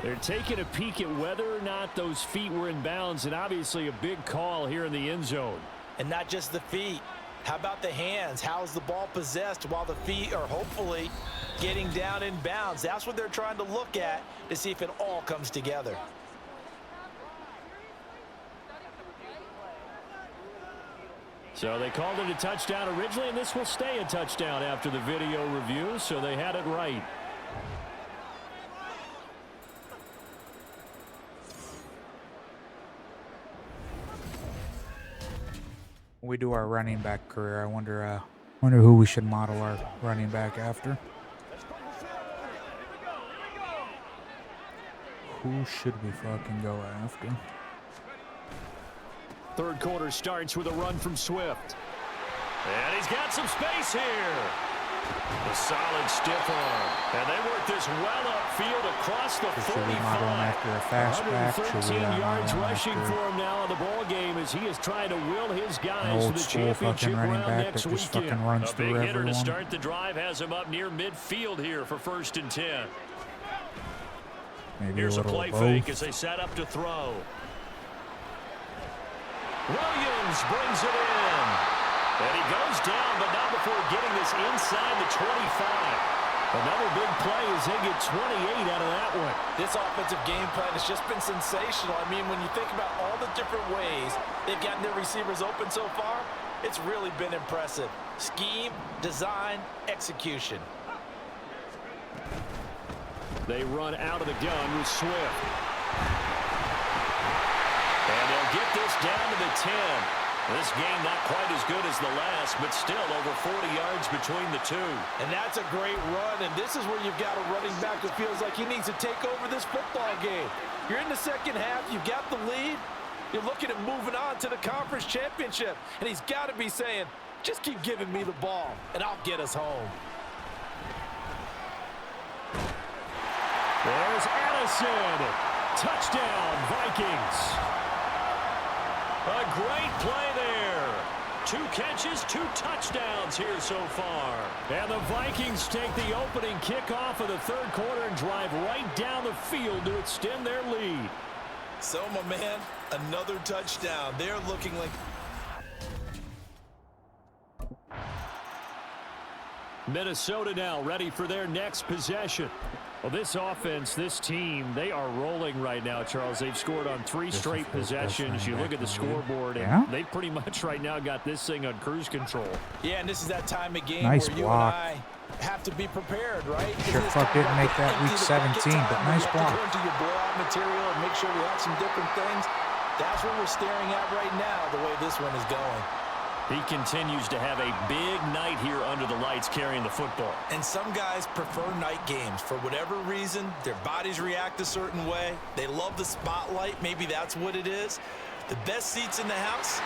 They're taking a peek at whether or not those feet were in bounds, and obviously a big call here in the end zone. And not just the feet. How about the hands? How's the ball possessed while the feet are hopefully getting down in bounds? That's what they're trying to look at to see if it all comes together. So they called it a touchdown originally, and this will stay a touchdown after the video review, so they had it right. When we do our running back career, I wonder who we should model our running back after. Who should we fucking go after? Third quarter starts with a run from Swift. And he's got some space here. A solid stiff arm. And they work this well upfield across the 45. Should we model him after a fastback? Should 113 we yards model him rushing after for him now in the ball game as he is trying to will his an guys to old the school championship fucking running round back next that just weekend. fucking runs A big through hitter everyone? to start the drive has him up near midfield here for 1st and 10. Maybe Here's a a little play of fake both. as they set up to throw. Williams brings it in. And he goes down, but not before getting this inside the 25. Another big play as they get 28 out of that one. This offensive game plan has just been sensational. I mean, when you think about all the different ways they've gotten their receivers open so far, it's really been impressive. Scheme, design, execution. They run out of the gun with Swift. And they'll get this down to the 10. This game not quite as good as the last, but still over 40 yards between the two. And that's a great run, and this is where you've got a running back who feels like he needs to take over this football game. You're in the second half, you've got the lead, you're looking at moving on to the conference championship, and he's got to be saying, just keep giving me the ball, and I'll get us home. There's Addison. Touchdown, Vikings. A great play there. 2 catches, 2 touchdowns here so far. And the Vikings take the opening kickoff of the third quarter and drive right down the field to extend their lead. So, my man, another touchdown. They're looking like... Minnesota now ready for their next possession. Well, this offense, this team, they are rolling right now, Charles. They've scored on 3 straight possessions. You look at the scoreboard, and they pretty much right now got this thing on cruise control. Yeah, and this is that time of game Nice where block. you and I have to be prepared, right? Sure fuck didn't make that week 17, but nice block. Turn to your blowout material and make sure we have some different things. That's what we're staring at right now, the way this one is going. He continues to have a big night here under the lights carrying the football. And some guys prefer night games. For whatever reason, their bodies react a certain way. They love the spotlight. Maybe that's what it is. The best seats in the house,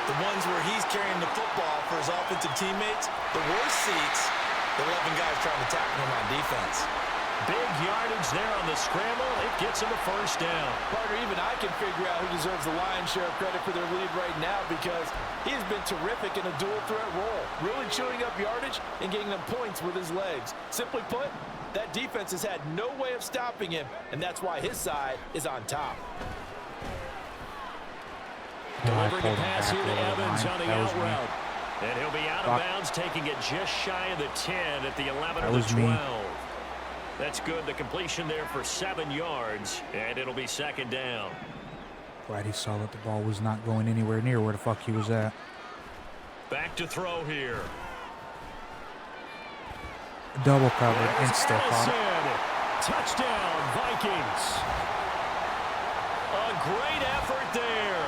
the ones where he's carrying the football for his offensive teammates. The worst seats, the 11 guys trying to tackle him on defense. Big yardage there on the scramble. It gets him a first down. Partner, even I can figure out who deserves the lion's share of credit for their lead right now because he has been terrific in a dual threat role, really chewing up yardage and getting them points with his legs. Simply put, that defense has had no way of stopping him, and that's why his side is on top. Delivering a pass here to Evans on the out route. And he'll be out of bounds, taking it just shy of the 10 at the 11 of the 12. That's good. The completion there for 7 yards, and it'll be second down. Glad he saw that the ball was not going anywhere near where the fuck he was at. Back to throw here. Double covered and still caught it. Touchdown, Vikings. A great effort there.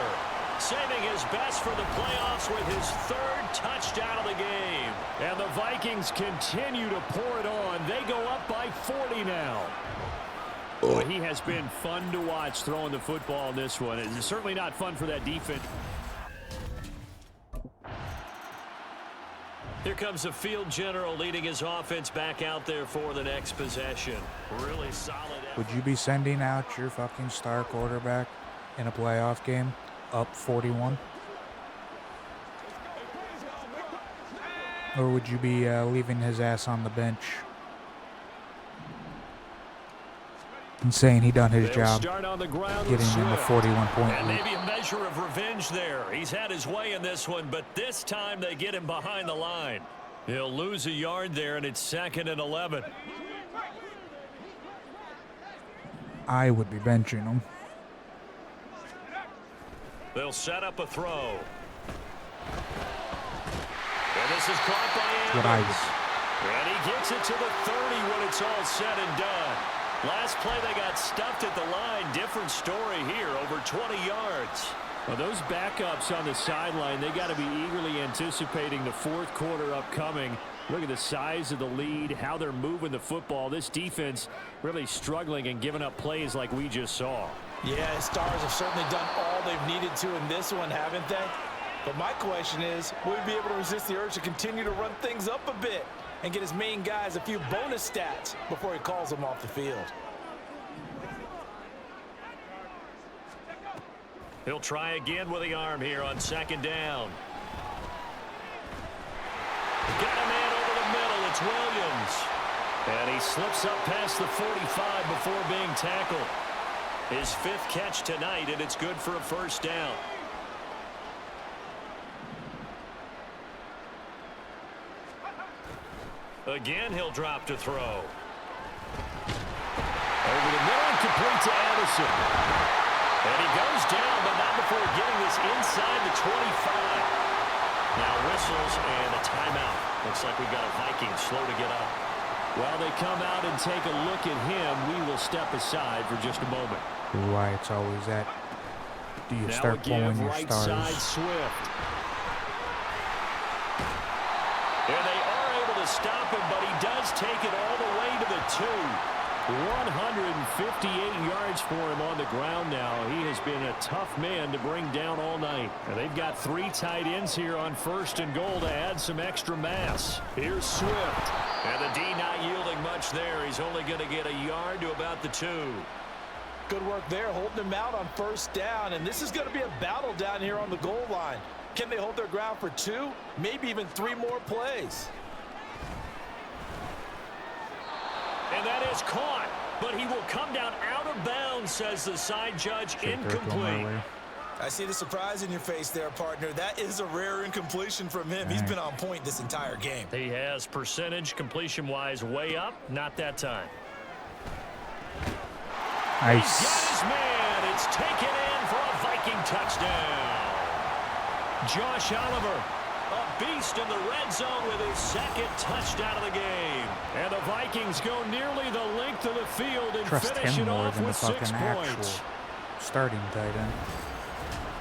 Saving his best for the playoffs with his 3rd touchdown of the game. And the Vikings continue to pour it on. They go up by 40 now. Boy, he has been fun to watch throwing the football in this one. It's certainly not fun for that defense. Here comes the field general leading his offense back out there for the next possession. Really solid effort. Would you be sending out your fucking star quarterback in a playoff game up 41? Or would you be leaving his ass on the bench and saying he done his job, getting him a 41-point And lead? maybe a measure of revenge there. He's had his way in this one, but this time they get him behind the line. He'll lose a yard there, and it's 2nd and 11. I would be benching him. They'll set up a throw. And this is caught by Evans. And he gets it to the 30 when it's all said and done. Last play they got stuffed at the line. Different story here, over 20 yards. Well, those backups on the sideline, they got to be eagerly anticipating the 4th quarter upcoming. Look at the size of the lead, how they're moving the football. This defense really struggling and giving up plays like we just saw. Yeah, Stars have certainly done all they've needed to in this one, haven't they? But my question is, will he be able to resist the urge to continue to run things up a bit and get his main guys a few bonus stats before he calls them off the field? He'll try again with the arm here on 2nd down. Got a man over the middle. It's Williams. And he slips up past the 45 before being tackled. His 5th catch tonight, and it's good for a first down. Again, he'll drop to throw. Over the middle and complete to Addison. And he goes down, but not before getting this inside the 25. Now whistles and a timeout. Looks like we've got a Viking slow to get up. While they come out and take a look at him, we will step aside for just a moment. Why it's always that. Do you now start pulling your right stars? Side Swift. And they are able to stop him, but he does take it all the way to the 2. 158 yards for him on the ground now. He has been a tough man to bring down all night. And they've got 3 tight ends here on 1st and goal to add some extra mass. Here's Swift. And the D not yielding much there. He's only going to get a yard to about the 2. Good work there, holding him out on 1st down. And this is going to be a battle down here on the goal line. Can they hold their ground for 2, maybe even 3 more plays? And that is caught, but he will come down out of bounds, says the side judge. Incomplete. I see the surprise in your face there, partner. That is a rare incompletion from him. He's been on point this entire game. He has percentage completion-wise way up. Not that time. Nice. He's got his man. It's taken in for a Viking touchdown. Josh Oliver, a beast in the red zone with his 2nd touchdown of the game. And the Vikings go nearly the length of the field and Trust finish him it more off than the with 6 fucking points. actual starting tight end.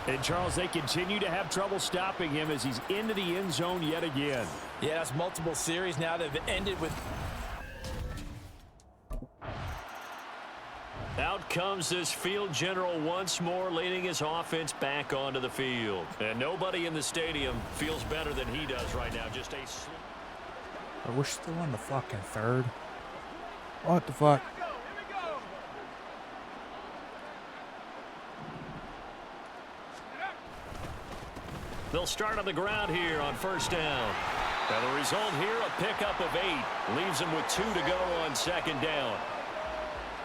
And Charles, they continue to have trouble stopping him as he's into the end zone yet again. Yeah, that's multiple series now that have ended with... Out comes this field general once more, leading his offense back onto the field. And nobody in the stadium feels better than he does right now. Just a... We're still in the fucking 3rd. What the fuck? They'll start on the ground here on 1st down. And the result here, a pickup of 8. Leaves them with 2 to go on 2nd down.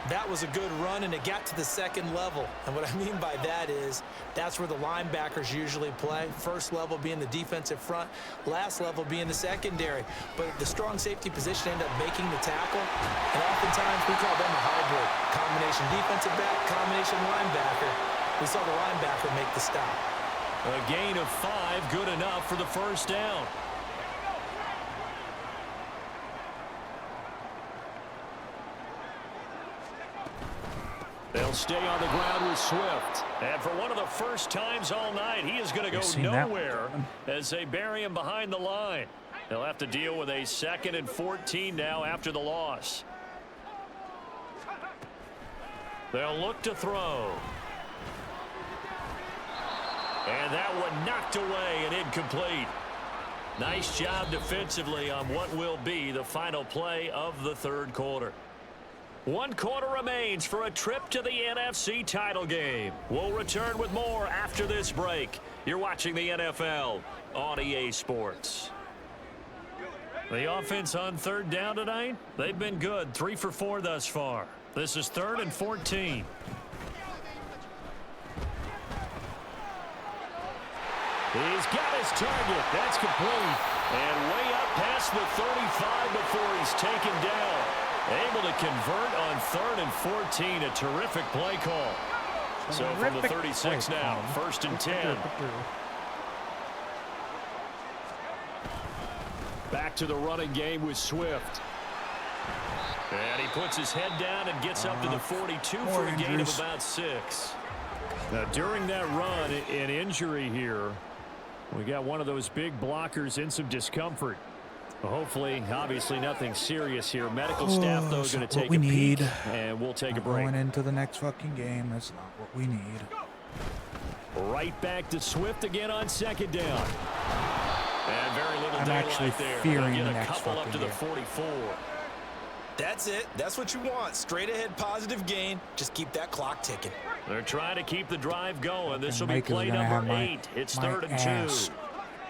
That was a good run, and it got to the 2nd level. And what I mean by that is that's where the linebackers usually play. 1st level being the defensive front, last level being the secondary. But the strong safety position ended up making the tackle. And oftentimes we call them a hybrid. Combination defensive back, combination linebacker. We saw the linebacker make the stop. A gain of 5, good enough for the 1st down. They'll stay on the ground with Swift. And for one of the first times all night, he is going to go nowhere as they bury him behind the line. They'll have to deal with a 2nd and 14 now after the loss. They'll look to throw. And that one knocked away and incomplete. Nice job defensively on what will be the final play of the 3rd quarter. 1 quarter remains for a trip to the NFC title game. We'll return with more after this break. You're watching the NFL on EA Sports. The offense on 3rd down tonight, they've been good. 3 for 4 thus far. This is 3rd and 14. He's got his target. That's complete. And way up past the 35 before he's taken down. Able to convert on 3rd and 14. A terrific play call. So from the 36 now, 1st and 10. Back to the running game with Swift. And he puts his head down and gets up to the 42 for a gain of about 6. Now, during that run, an injury here. We got one of those big blockers in some discomfort. Well, hopefully, obviously, nothing serious here. Medical staff, though, going to take a peek, and we'll take a break. Going into the next fucking game, that's not what we need. Right back to Swift again on 2nd down. And very little I'm daylight actually there. fearing Get the a next couple up to fucking the 44. That's it. That's what you want. Straight ahead positive gain. Just keep that clock ticking. They're trying to keep the drive going. This will be Mike is play gonna have number my- 8. It's my 3rd and ass 2.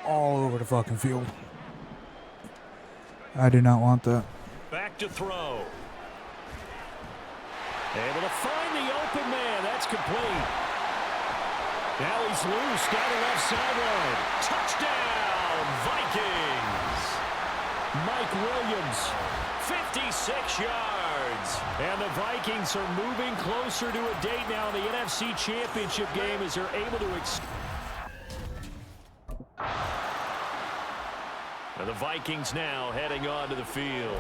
all over the fucking field. I do not want that. Back to throw. Able to find the open man. That's complete. Now he's loose down the left sideline. Touchdown, Vikings. Mike Williams, 56 yards. And the Vikings are moving closer to a date now in the NFC Championship game as they're able to and the Vikings now heading onto the field.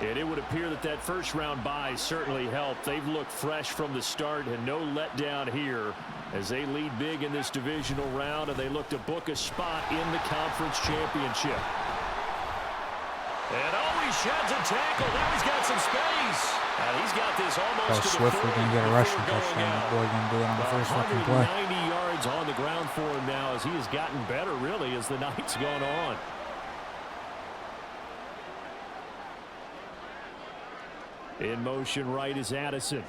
And it would appear that that first-round bye certainly helped. They've looked fresh from the start and no letdown here as they lead big in this divisional round, and they look to book a spot in the conference championship. And he sheds a tackle. Now he's got some space. And he's got this almost to the Swift, we're going to get a rushing before going touchdown. out. That boy going to do it on the first fucking play. 190 yards on the ground for him now as he has gotten better, really, as the night's gone on. In motion right is Addison.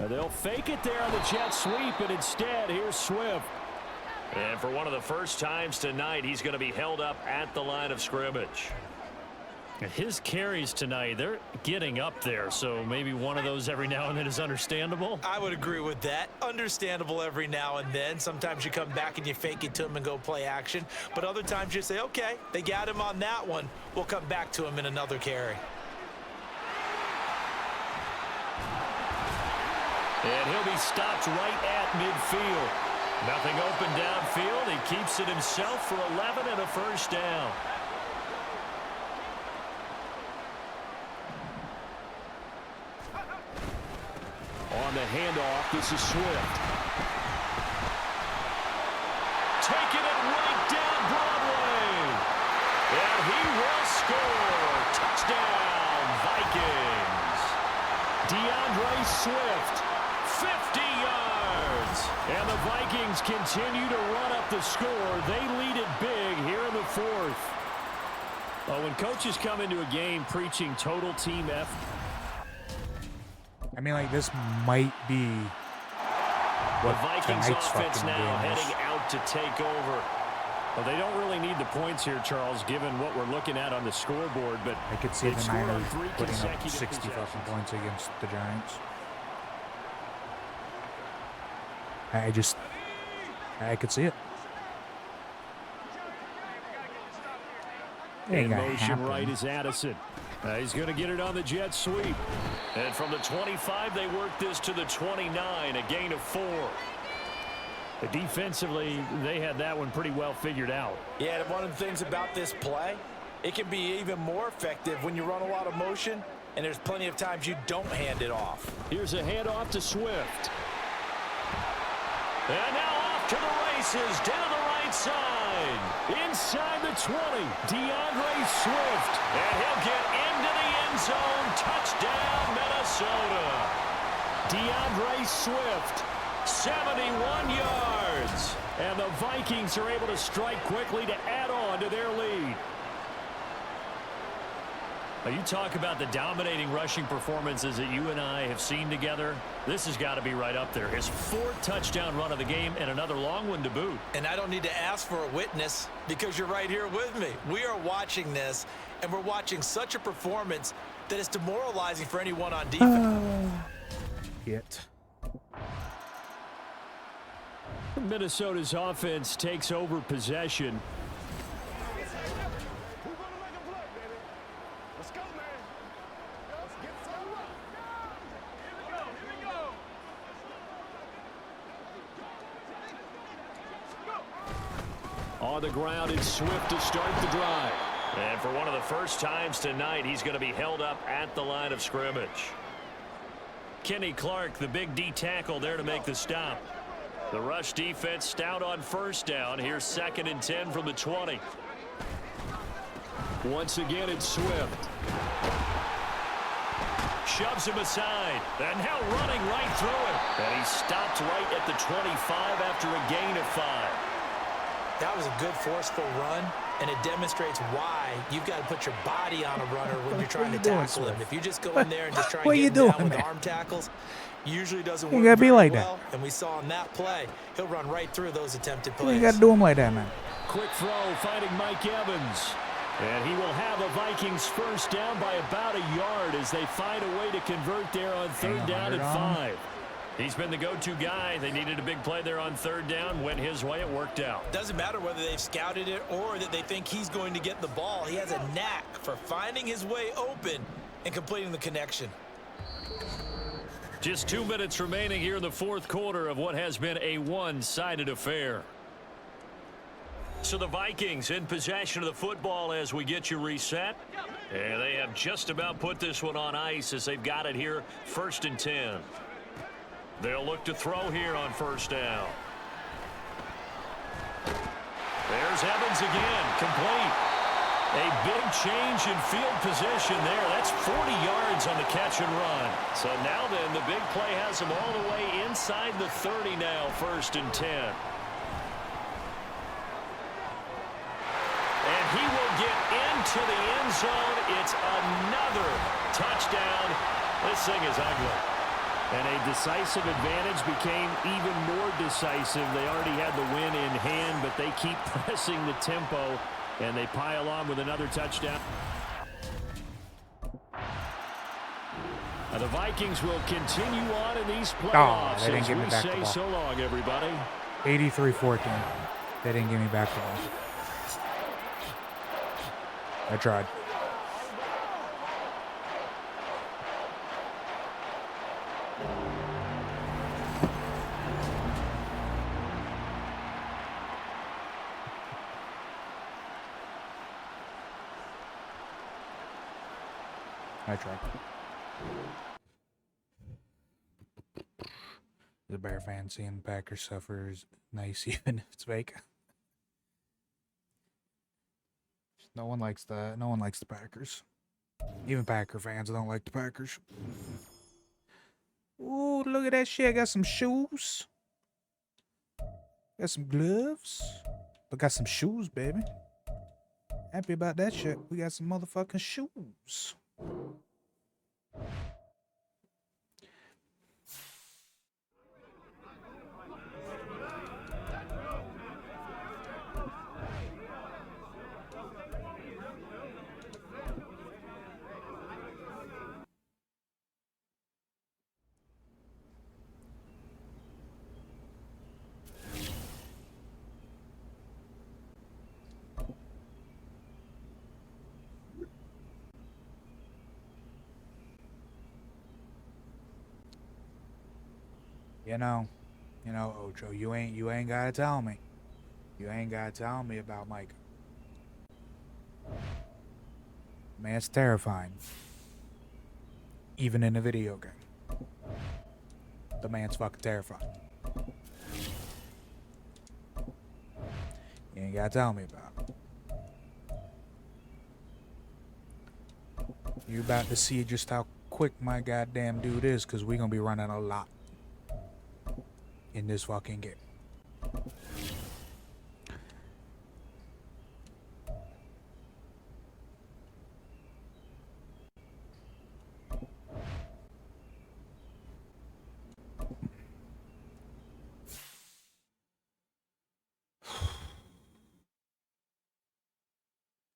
Now they'll fake it there on the jet sweep, and instead, here's Swift. And for one of the first times tonight, he's going to be held up at the line of scrimmage. And his carries tonight, they're getting up there, so maybe one of those every now and then is understandable. I would agree with that. Understandable every now and then. Sometimes you come back and you fake it to him and go play action. But other times you say, okay, they got him on that one. We'll come back to him in another carry. And he'll be stopped right at midfield. Nothing open downfield. He keeps it himself for 11 and a first down. On the handoff, this is Swift. Taking it right down Broadway. And he will score. Touchdown, Vikings. DeAndre Swift, 50 yards. And the Vikings continue to run up the score. They lead it big here in the fourth. Well, when coaches come into a game preaching total team effort, I mean, like, this might be the what Vikings tonight's offense fucking now game is. heading out to take over. Well, they don't really need the points here, Charles, given what we're looking at on the scoreboard. But I could see they've the scored on Niners 3 putting up consecutive 60 fucking possessions. points against the Giants. I could see it. It ain't In gonna motion happen. right is Addison. He's going to get it on the jet sweep. And from the 25, they work this to the 29, a gain of 4. But defensively, they had that one pretty well figured out. Yeah, and one of the things about this play, it can be even more effective when you run a lot of motion, and there's plenty of times you don't hand it off. Here's a handoff to Swift. And now off to the races, down the right side. Inside the 20, DeAndre Swift. And he'll get into the end zone. Touchdown, Minnesota. DeAndre Swift, 71 yards. And the Vikings are able to strike quickly to add on to their lead. Now, you talk about the dominating rushing performances that you and I have seen together. This has got to be right up there. His 4th touchdown run of the game and another long one to boot. And I don't need to ask for a witness because you're right here with me. We are watching this, and we're watching such a performance that it's demoralizing for anyone on defense. Minnesota's offense takes over possession. On the ground, it's Swift to start the drive. And for one of the first times tonight, he's going to be held up at the line of scrimmage. Kenny Clark, the big D tackle, there to make the stop. The rush defense stout on first down. Here's 2nd and 10 from the 20. Once again, it's Swift. Shoves him aside. And now running right through him. And he's stopped right at the 25 after a gain of 5. That was a good, forceful run, and it demonstrates why you've got to put your body on a runner when you're trying to tackle him. If you just go in there and just try and get him down with arm tackles, usually doesn't work gotta be like well. And we saw in that play, he'll run right through those attempted plays. You got to do them like that, man. Quick throw, finding Mike Evans. And he will have a Vikings first down by about a yard as they find a way to convert there on 3rd down and 5. He's been the go-to guy. They needed a big play there on third down. Went his way. It worked out. Doesn't matter whether they've scouted it or that they think he's going to get the ball. He has a knack for finding his way open and completing the connection. Just 2 minutes remaining here in the fourth quarter of what has been a one-sided affair. So the Vikings in possession of the football as we get you reset. And they have just about put this one on ice as they've got it here, 1st and 10. They'll look to throw here on first down. There's Evans again, complete. A big change in field position there. That's 40 yards on the catch and run. So now then, the big play has him all the way inside the 30 now, 1st and 10. And he will get into the end zone. It's another touchdown. This thing is ugly. And a decisive advantage became even more decisive. They already had the win in hand, but they keep pressing the tempo, and they pile on with another touchdown. Now the Vikings will continue on in these playoffs. They didn't give me back the say ball. So long, everybody. 83-14. They didn't give me back the ball. I tried. The Bear fan seeing Packers suffer is nice, even if it's fake. No one likes the Packers. Even Packer fans don't like the Packers. Ooh, look at that shit! I got some shoes. Got some gloves. But got some shoes, baby. Happy about that shit. We got some motherfucking shoes. You know, Ocho, you ain't gotta tell me. You ain't gotta tell me about Micah. Man's terrifying. Even in a video game. The man's fucking terrifying. You ain't gotta tell me about it. You about to see just how quick my goddamn dude is, because we gonna be running a lot in this fucking game.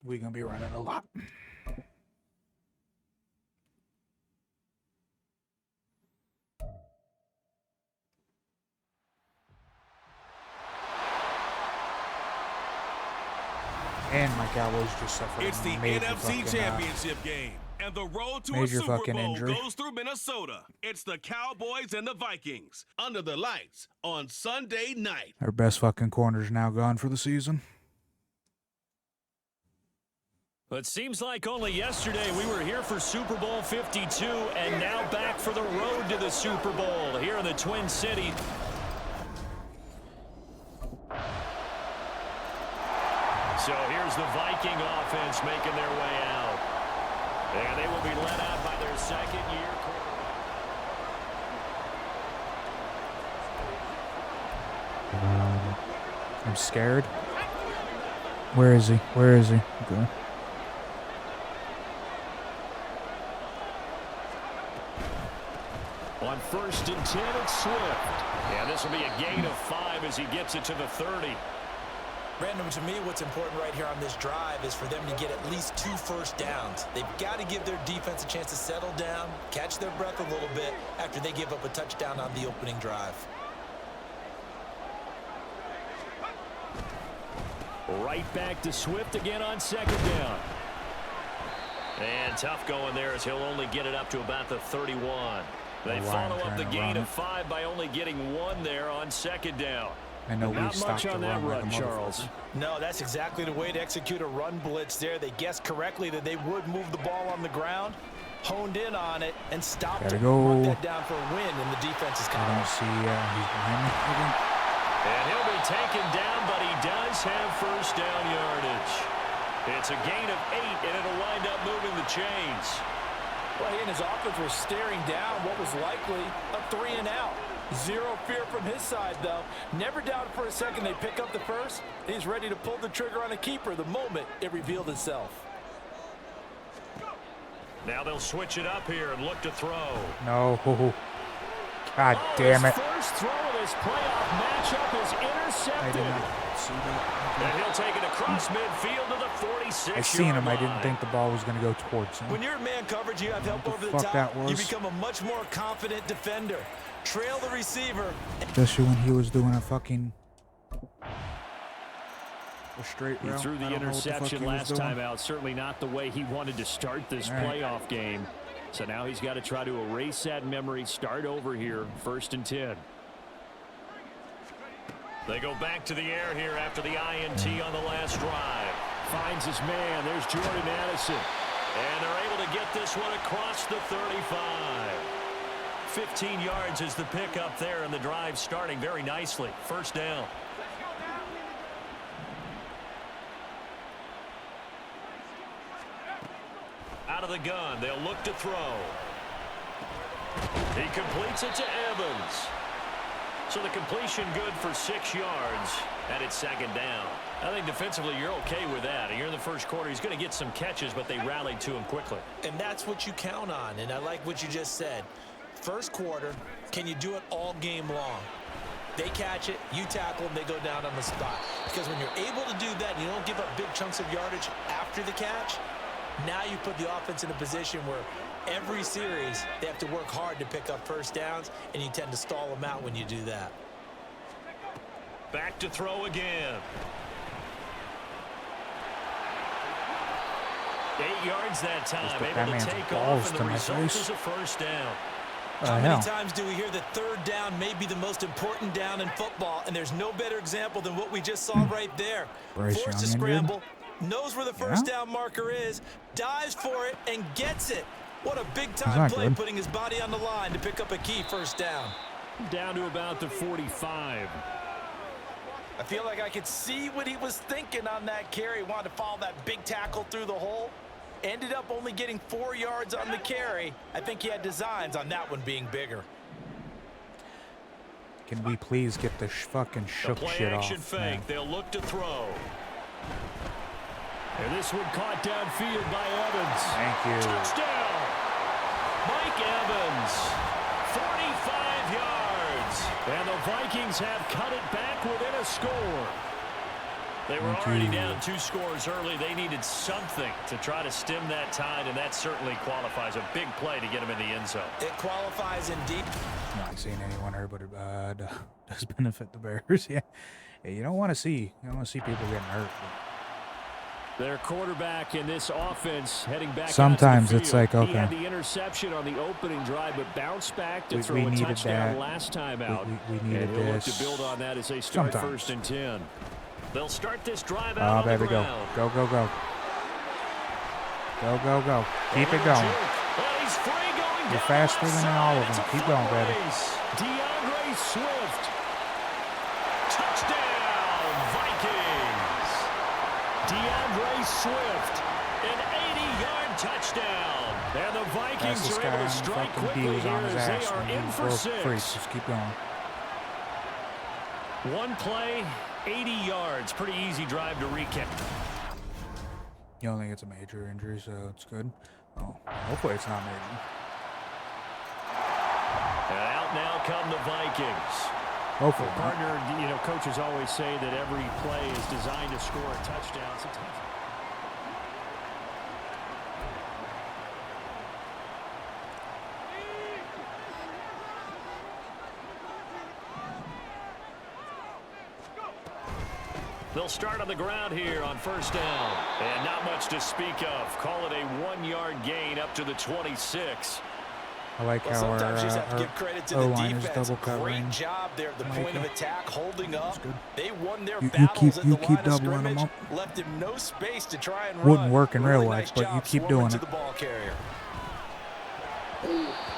We're gonna be running a lot. And my Cowboys just suffered It's the a major NFC fucking, Championship game, and the road to a major Super fucking Bowl injury. goes through Minnesota. It's the Cowboys and the Vikings under the lights on Sunday night. Our best fucking corner's now gone for the season. It seems like only yesterday we were here for Super Bowl 52, and now back for the road to the Super Bowl here in the Twin Cities. So here's the Viking offense making their way out. And they will be led out by their second-year quarterback. I'm scared. Where is he? Where is he? Okay. On 1st and 10, it's Swift. Yeah, this will be a gain of 5 as he gets it to the 30. Brandon, to me, what's important right here on this drive is for them to get at least 2 first downs. They've got to give their defense a chance to settle down, catch their breath a little bit after they give up a touchdown on the opening drive. Right back to Swift again on second down. And tough going there as he'll only get it up to about the 31. They follow up the gain of 5 by only getting 1 there on second down. I know Not we've much stopped on the that run, run, Charles. No, that's exactly the way to execute a run blitz there. They guessed correctly that they would move the ball on the ground, honed in on it, and stopped it. Mark that down for a win in the defense's I column. don't see he's behind me again. And he'll be taken down, but he does have first down yardage. It's a gain of 8, and it'll wind up moving the chains. Well, he and his offense were staring down what was likely a 3-and-out. Zero fear from his side, though. Never doubted for a second they pick up the first. He's ready to pull the trigger on a keeper the moment it revealed itself. Now they'll switch it up here and look to throw. No. God damn it. His first throw of this playoff matchup is intercepted. I did not see that. And he'll take it across midfield to the 46-yard I seen him. I line. didn't think the ball was going to go towards him. When you're in man coverage, you have help over the fuck top. that You was. become a much more confident defender. Trail the receiver. Especially when he was doing a fucking straight He route. threw the interception last time out. Certainly not the way he wanted to start this playoff game. So now he's got to try to erase that memory, start over here, 1st and 10. They go back to the air here after the INT on the last drive. Finds his man. There's Jordan Addison. And they're able to get this one across the 35. 15 yards is the pickup there, and the drive starting very nicely. First down. Out of the gun, they'll look to throw. He completes it to Evans. So the completion good for 6 yards, and it's second down. I think defensively you're okay with that. Here in the first quarter, he's going to get some catches, but they rallied to him quickly. And that's what you count on, and I like what you just said. First quarter, can you do it all game long? They catch it, you tackle them, they go down on the spot. Because when you're able to do that and you don't give up big chunks of yardage after the catch, now you put the offense in a position where every series they have to work hard to pick up first downs, and you tend to stall them out when you do that. Back to throw again. 8 yards that time, able to take off, and the result is a first down. How many times do we hear that third down may be the most important down in football, and there's no better example than what we just saw right there. Forced to scramble, knows where the first down marker is, dives for it, and gets it. What a big-time play, putting his body on the line to pick up a key first down. Down to about the 45. I feel like I could see what he was thinking on that carry. Wanted to follow that big tackle through the hole. Ended up only getting 4 yards on the carry. I think he had designs on that one being bigger. Can we please get this fucking shook shit off? Play action fake. They'll look to throw. And this one caught downfield by Evans. Thank you. Touchdown! Mike Evans, 45 yards. And the Vikings have cut it back within a score. They were already down 2 scores early. They needed something to try to stem that tide, and that certainly qualifies. A big play to get him in the end zone. It qualifies indeed. I'm not seeing anyone hurt, but it does benefit the Bears. Yeah, you don't want to see people getting hurt. Their quarterback in this offense heading back. Sometimes it's like, okay. He had the interception on the opening drive, but bounced back to throw a needed touchdown that. last time out. We needed and he'll this. look to build on that as they start Sometimes. 1st and 10. They'll start this drive out on the ground. Go. Go. Keep it going. Well, he's free going You're faster than all of them. Keep going, baby. DeAndre Swift. Touchdown, Vikings. DeAndre Swift. An 80-yard touchdown. And the Vikings Fastest are guy able on to the strike fucking quickly D was here on his as they ass are when he in for broke free. 6. Just keep going. One play, 80 yards. Pretty easy drive to recap. You don't think it's a major injury, so it's good. Oh, hopefully it's not major. And out now come the Vikings. Go for it. Partner, you know, coaches always say that every play is designed to score a touchdown. Sometimes. They'll start on the ground here on first down. And not much to speak of. Call it a 1-yard gain up to the 26. I like how sometimes you just have to give credit to the O-line is defense. double covering. Great job there at the point of attack, holding up. They won their You battles at the keep line of doubling them scrimmage, up. left him no space to try and Wouldn't run. work in real Really life, nice but you job keep swarming doing to it. the ball carrier.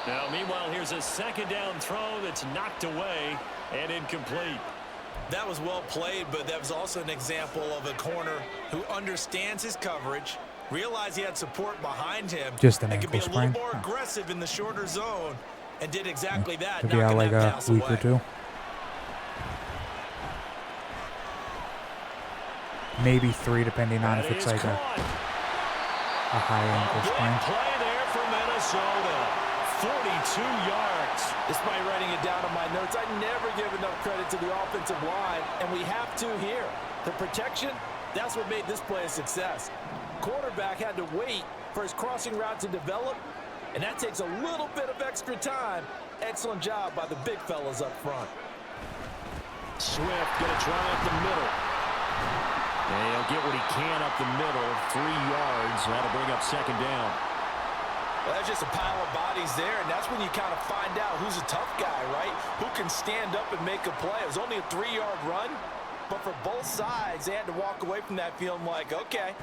Now, meanwhile, here's a second down throw that's knocked away and incomplete. That was well played, but that was also an example of a corner who understands his coverage, realized he had support behind him, Just an and could be a ankle little sprain. more aggressive in the shorter zone, and did exactly that, Could be out knocking like that a pass week away. or two. Maybe 3, depending on if it's like a high ankle sprain. Play there for Minnesota. 42 yards. Despite writing it down on my notes, I never give enough credit to the offensive line, and we have to here. The protection, that's what made this play a success. Quarterback had to wait for his crossing route to develop, and that takes a little bit of extra time. Excellent job by the big fellas up front. Swift going to try up the middle. And he'll get what he can up the middle. 3 yards. That'll bring up second down. Well, that's just a pile of bodies there, and that's when you kind of find out who's a tough guy, right? Who can stand up and make a play. It was only a 3-yard run, but for both sides, they had to walk away from that feeling like, okay,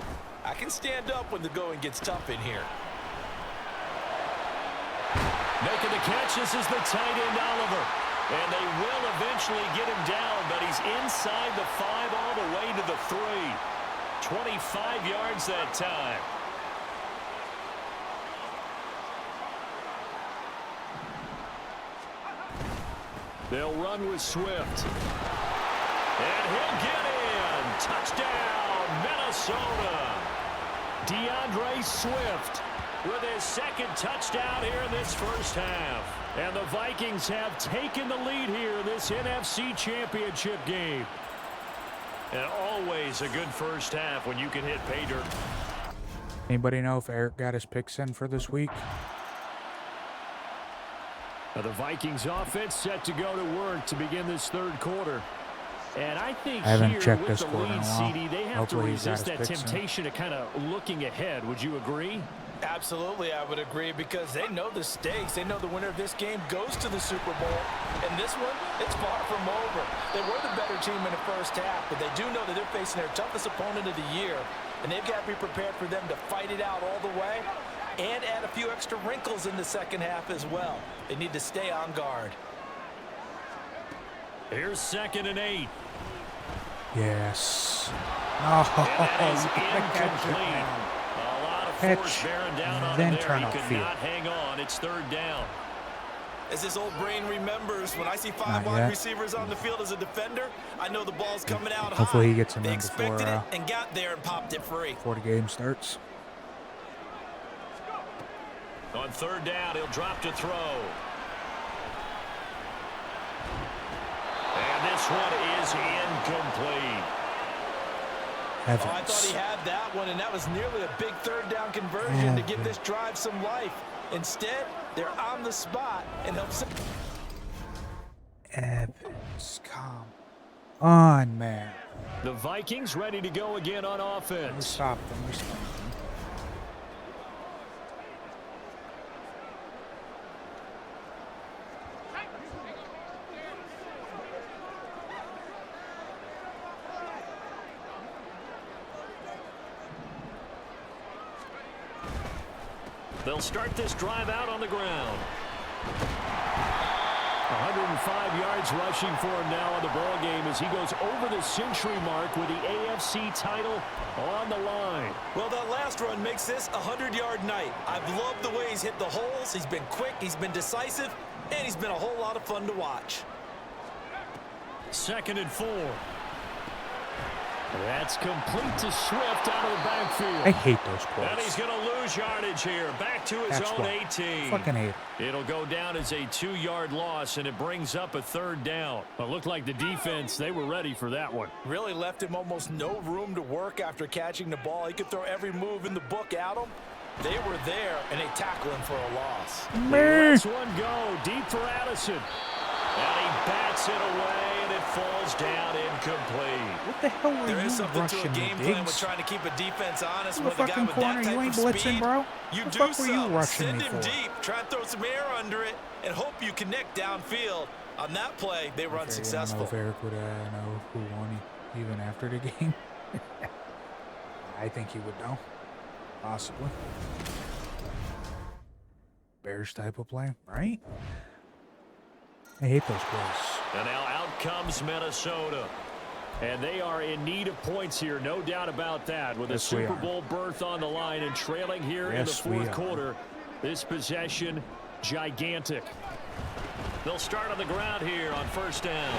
I can stand up when the going gets tough in here. Making the catch, this is the tight end Oliver. And they will eventually get him down, but he's inside the 5 all the way to the 3. 25 yards that time. They'll run with Swift. And he'll get in. Touchdown, Minnesota. DeAndre Swift With his second touchdown here in this first half. And the Vikings have taken the lead here in this NFC Championship game. And always a good first half when you can hit pay dirt. Anybody know if Eric got his picks in for this week? Now the Vikings offense set to go to work to begin this third quarter. And I think I haven't here checked with this the quarter in a lead, while. CD, they have Hopefully to he's got resist his that picks in. temptation to kind of looking ahead. Would you agree? Absolutely, I would agree, because they know the stakes. They know the winner of this game goes to the Super Bowl. And this one, it's far from over. They were the better team in the first half, but they do know that they're facing their toughest opponent of the year. And they've got to be prepared for them to fight it out all the way and add a few extra wrinkles in the second half as well. They need to stay on guard. Here's 2nd and 8. Yes. And Oh, that is you gotta catch it, incomplete. man. A lot of Catch, force bearing down on then him there. turn He off could field. not hang on. It's 3rd down. As this old brain remembers, when I see 5 Not wide yet. receivers on the field as a defender, I know the ball's coming out Hopefully high. he gets him They in before, expected it and got there and popped it free. before the game starts. On 3rd down, he'll drop to throw. And this one is incomplete. Evans. Oh, I thought he had that one, and that was nearly a big 3rd down conversion to give Evans. this drive some life. Instead, they're on the spot and help. Evans, come on, man. The Vikings ready to go again on We offense. stopped them. We stopped them. They'll start this drive out on the ground. 105 yards rushing for him now on the ball game as he goes over the century mark with the AFC title on the line. Well, that last run makes this a 100-yard night. I've loved the way he's hit the holes. He's been quick, he's been decisive, and he's been a whole lot of fun to watch. 2nd and 4. That's complete to Swift out of the backfield. I hate those And he's quotes. going to lose yardage here. Back to his That's own why. 18. Fucking hate it. It'll go down as a 2-yard loss, and it brings up a 3rd down. Well, it looked like the defense, they were ready for that one. Really left him almost no room to work after catching the ball. He could throw every move in the book at him. They were there, and they tackle him for a loss. Let's one go. Deep for Addison. And he bats it away, and it falls down incomplete. What the hell were There you is something to a rushing game me, plan with Diggs? trying to keep a defense honest In the with a guy fucking with corner, that type you ain't of blitzing, speed. bro. You What the do fuck were you so. rushing Send me him for? deep. Try and throw some air under it and hope you connect downfield. On that play, they were Okay, unsuccessful. I don't know if Eric would know who won even after the game. I think he would know. Possibly. Bears type of play, right? I hate those plays. And now out comes Minnesota. And they are in need of points here, no doubt about that. With Yes, a we Super are. Bowl berth on the line and trailing here Yes, in we the are. fourth quarter. This possession, gigantic. They'll start on the ground here on 1st down.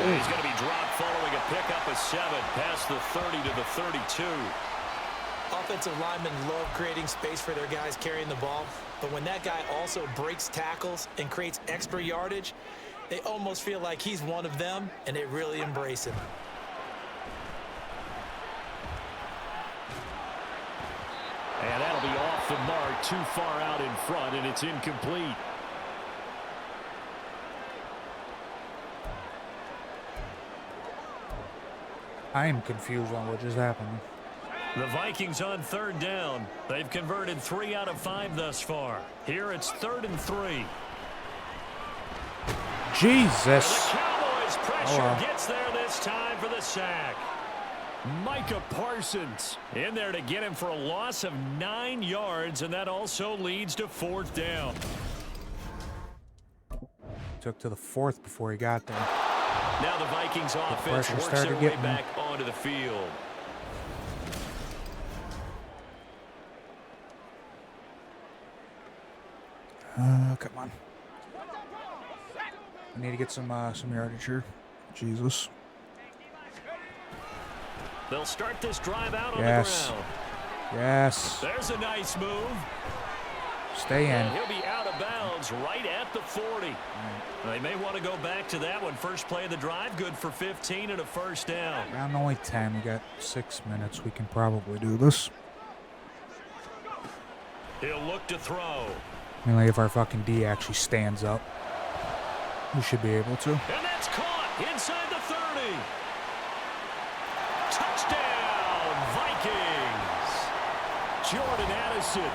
And he's going to be dropped following a pickup of 7 past the 30 to the 32. Offensive linemen love creating space for their guys carrying the ball, but when that guy also breaks tackles and creates extra yardage, they almost feel like he's one of them, and they really embrace him. And that'll be off the mark, too far out in front, and it's incomplete. I am confused on what just happened. The Vikings on 3rd down. They've converted 3 out of 5 thus far. Here it's 3rd and 3. Jesus. The Cowboys pressure wow. gets there this time for the sack. Micah Parsons In there to get him for a loss of 9 yards, and that also leads to 4th down. Took to the 4th before he got there. Now the Vikings offense pressure works started their way getting back onto the field. Come on. I need to get some yardage here. Jesus. They'll start this drive out on Yes. the ground. Yes. There's a nice move. Stay in. And he'll be out of bounds right at the 40. They may want to go back to that one. First play of the drive, good for 15 and a 1st down. Round only 10. We got 6 minutes. We can probably do this. He'll look to throw. I mean, like if our fucking D actually stands up, we should be able to. And that's caught inside the 30. Touchdown, Vikings. Jordan Addison.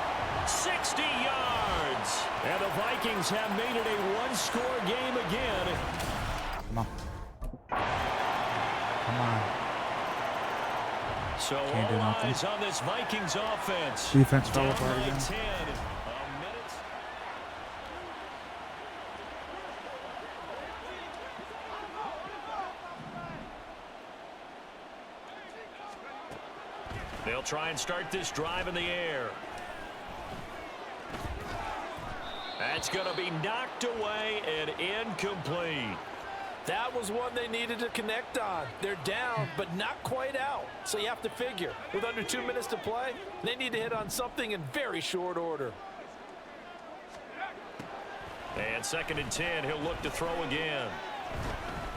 60 yards. And the Vikings have made it a one-score game again. Come on. Come on. So Can't do all nothing. eyes on this Vikings offense. Defense fell Down apart by again. 10. A minute. They'll try and start this drive in the air. That's going to be knocked away and incomplete. That was one they needed to connect on. They're down, but not quite out. So you have to figure, with under 2 minutes to play, they need to hit on something in very short order. And 2nd and 10, he'll look to throw again.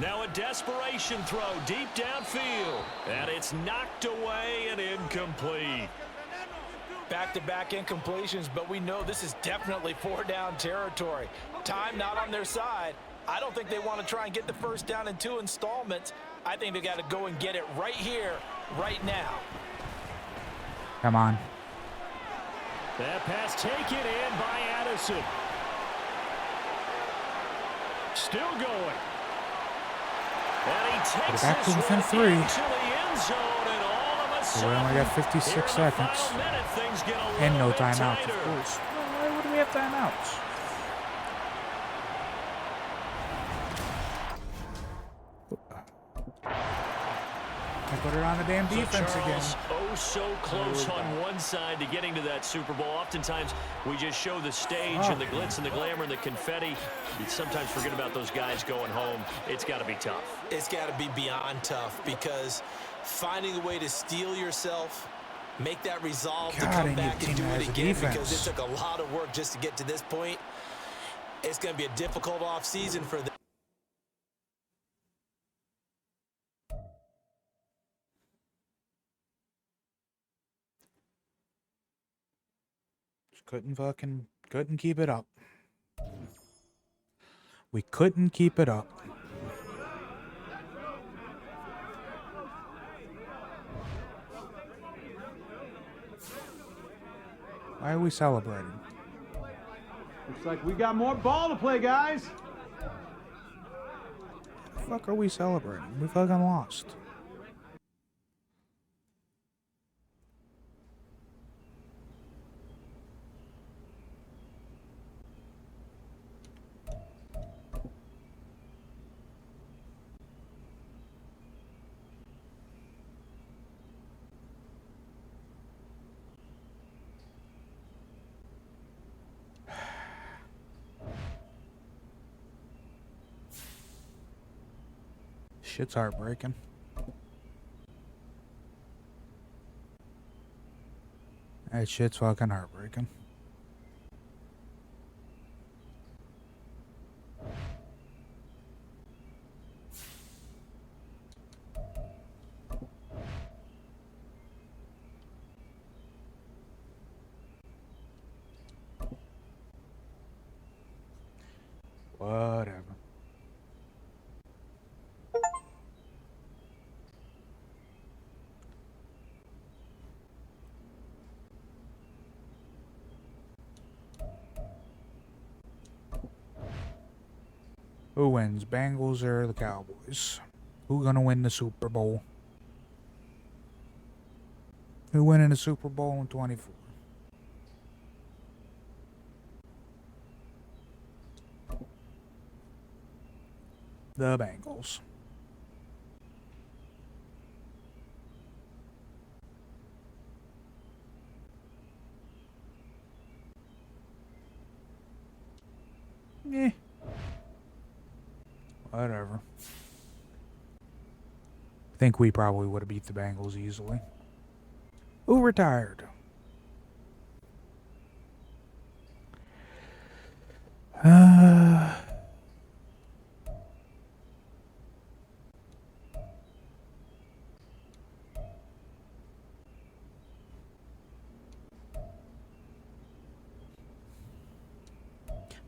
Now a desperation throw deep downfield. And it's knocked away and incomplete. Back-to-back incompletions, but we know this is definitely 4-down territory. Time not on their side. I don't think they want to try and get the 1st down in 2 installments. I think they got to go and get it right here, right now. Come on. That pass taken in by Addison. Still going. And he takes back to this within one 3. into the end zone, and all of a So we sudden, only got 56 here in the seconds. final minute, things get a And no little bit timeouts, tighter. of course. Why would we have timeouts? I put it on the damn So defense Charles again. so close on one side to getting to that Super Bowl. Oftentimes, we just show the stage and the glitz and the glamour and the confetti. You sometimes forget about those guys going home. It's got to be tough. It's got to be beyond tough, because finding a way to steel yourself, make that resolve to come back and do it again, because it took a lot of work just to get to this point. It's going to be a difficult offseason for them. Couldn't keep it up. We couldn't keep it up. Why are we celebrating? Looks like we got more ball to play, guys. The fuck are we celebrating? We fucking lost. Shit's heartbreaking. That shit's fucking heartbreaking. Whatever. Who wins, Bengals or the Cowboys? Who gonna win the Super Bowl? Who winning the Super Bowl in 24? The Bengals. Eh. Whatever. I think we probably would have beat the Bengals easily. Who retired?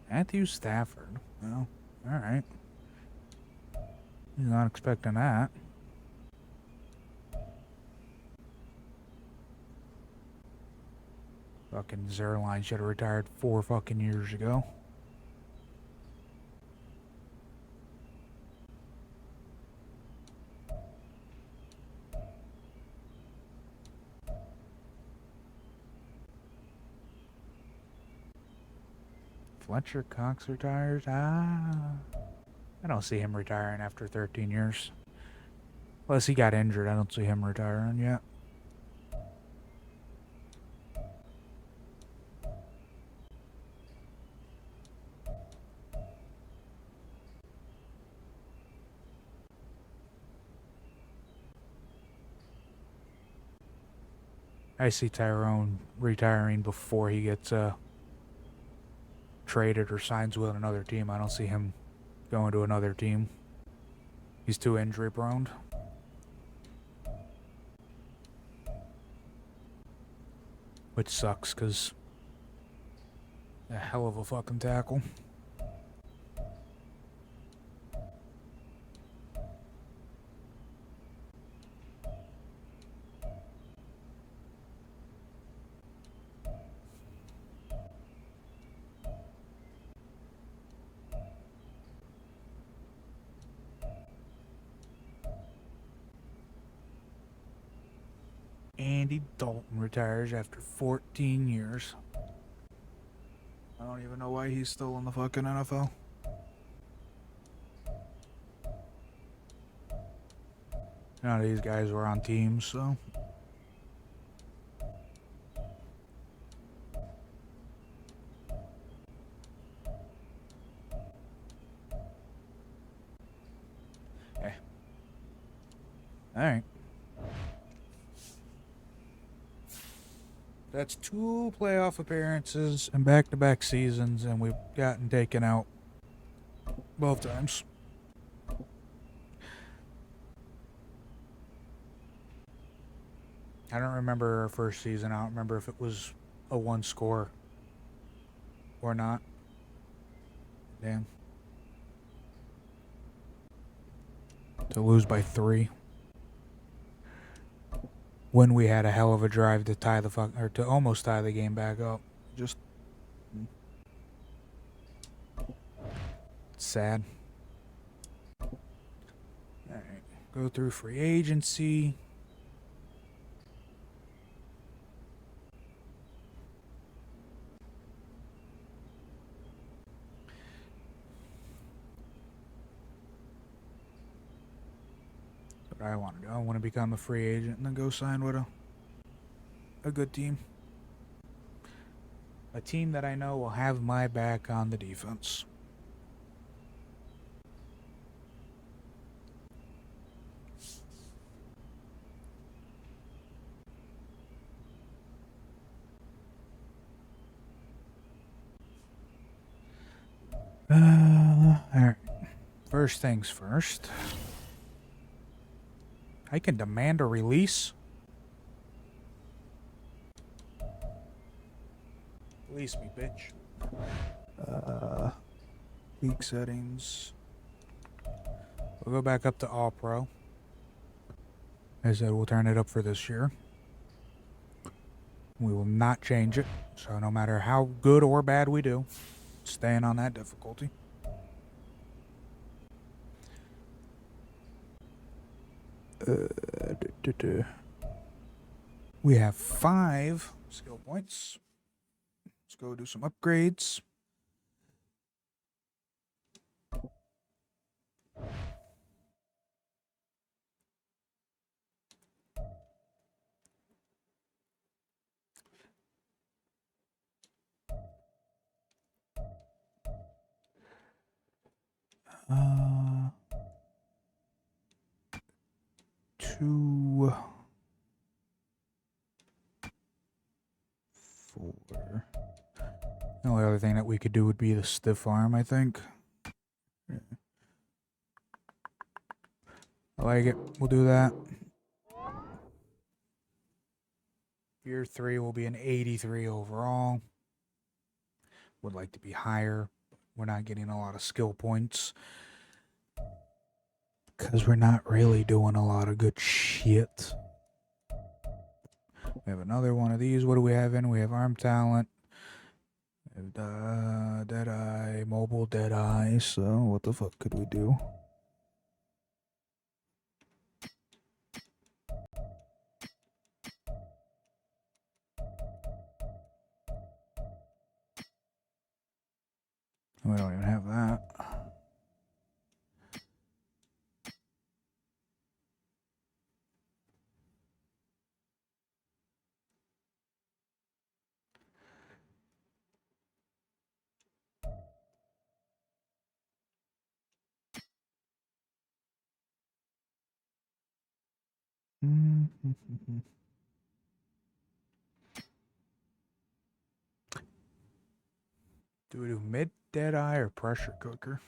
Matthew Stafford. Well, alright. Not expecting that. Fucking Zerline should have retired 4 fucking years ago. Fletcher Cox retires? I don't see him retiring after 13 years. Unless he got injured, I don't see him retiring yet. I see Tyrone retiring before he gets traded or signs with another team. I don't see him going to another team. He's too injury prone. Which sucks, because a hell of a fucking tackle. Andy Dalton retires after 14 years. I don't even know why he's still in the fucking NFL. None of these guys were on teams, so All right. That's 2 playoff appearances and back-to-back seasons, and we've gotten taken out both times. I don't remember our first season. I don't remember if it was a 1 score or not. Damn. To lose by 3. When we had a hell of a drive to tie the to almost tie the game back up. Just sad. Alright. Go through free agency. What I want to do. I want to become a free agent and then go sign with a good team. A team that I know will have my back on the defense. Alright. First things first. I can demand a release. Release me, bitch. League settings. We'll go back up to All Pro. As I said, we'll turn it up for this year. We will not change it. So no matter how good or bad we do, staying on that difficulty. We have 5 skill points. Let's go do some upgrades. Uh, 2, 4. The only other thing that we could do would be the stiff arm, I think. I like it. We'll do that. Year 3 will be an 83 overall. Would like to be higher. We're not getting a lot of skill points. Because we're not really doing a lot of good shit. We have another one of these. What do we have in? We have arm talent. We have Deadeye, mobile Deadeye. So what the fuck could we do? We don't even have that. Do we do mid Deadeye or pressure cooker?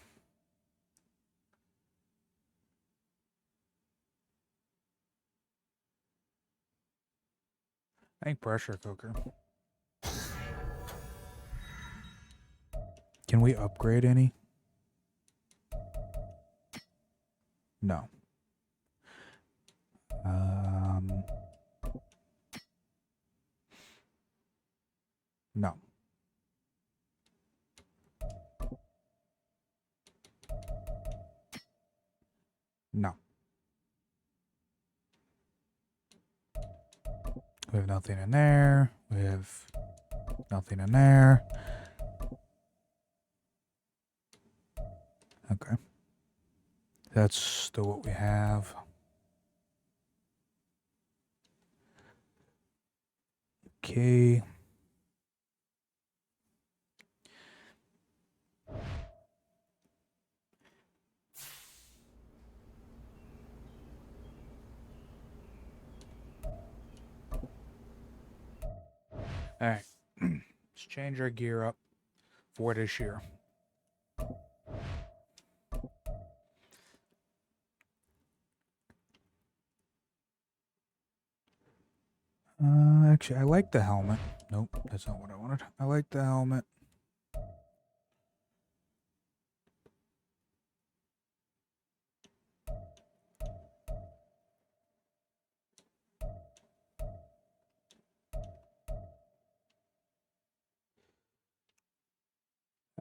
I think pressure cooker. Can we upgrade any? No. No. No. We have nothing in there. We have nothing in there. Okay. That's still what we have. Okay. Alright. Let's change our gear up for this year. Actually, I like the helmet. Nope, that's not what I wanted. I like the helmet.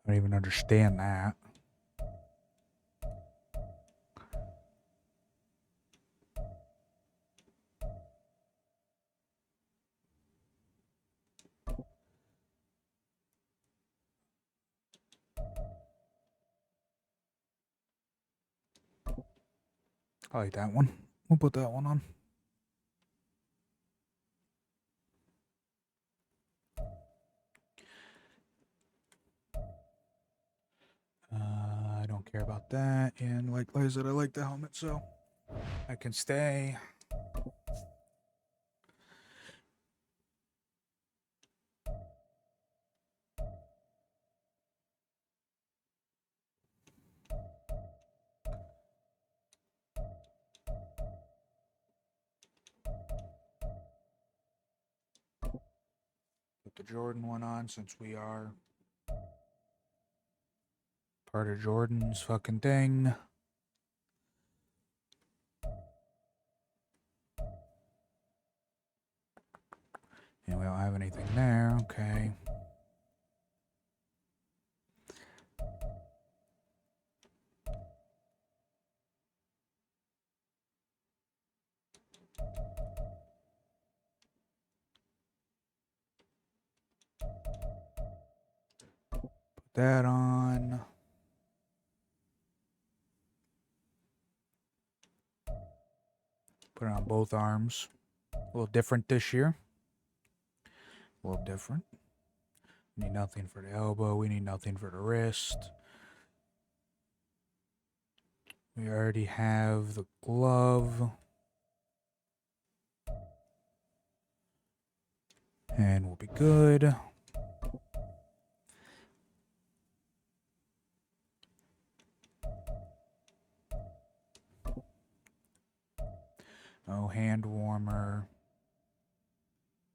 I don't even understand that. I like that one. We'll put that one on. I don't care about that. And like I said, I like the helmet, so I can stay. Put the Jordan one on since we are part of Jordan's fucking thing. And we don't have anything there. Okay. Put that on. Put it on both arms. A little different this year. A little different. We need nothing for the elbow. We need nothing for the wrist. We already have the glove. And we'll be good. Oh, hand warmer.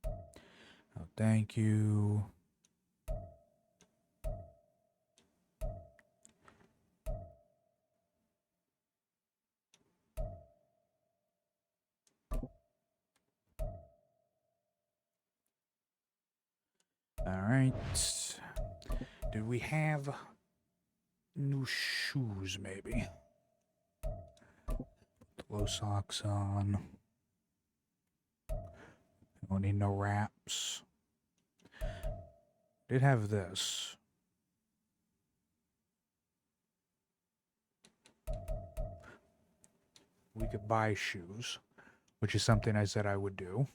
Oh, thank you. All right. Did we have new shoes, maybe? Low socks on. Don't need no wraps. Did have this. We could buy shoes, which is something I said I would do.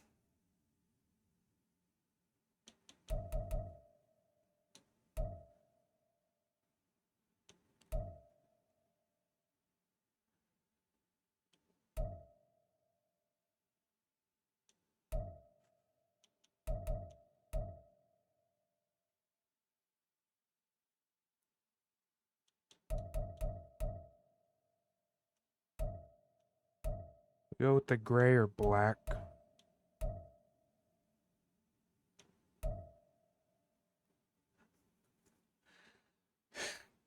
Go with the gray or black.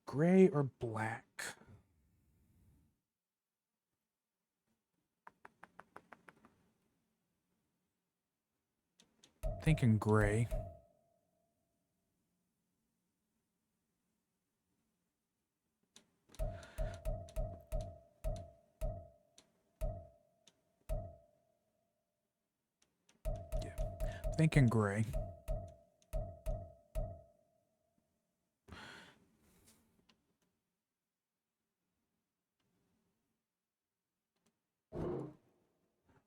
Gray or black? Thinking gray. Yeah, thinking gray.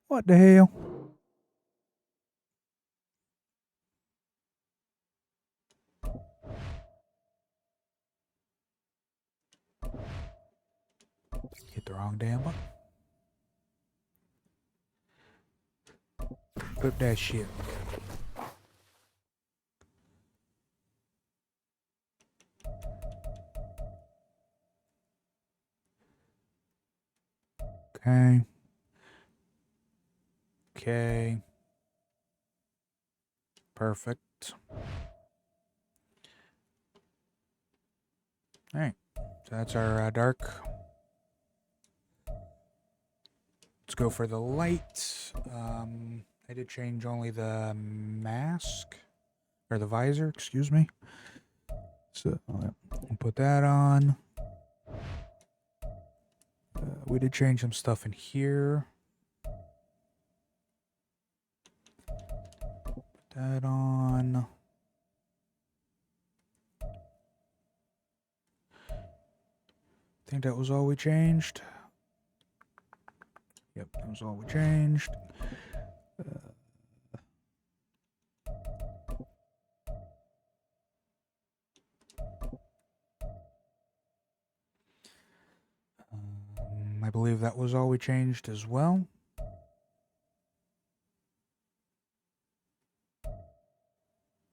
What the hell? Hit the wrong damn button. Flip that shit. Okay. Okay. Perfect. All right. So that's our dark. Let's go for the light. I did change only the mask. Or the visor, excuse me. So I'll put that on. We did change some stuff in here. Put that on. I think that was all we changed. Yep, that was all we changed. I believe that was all we changed as well.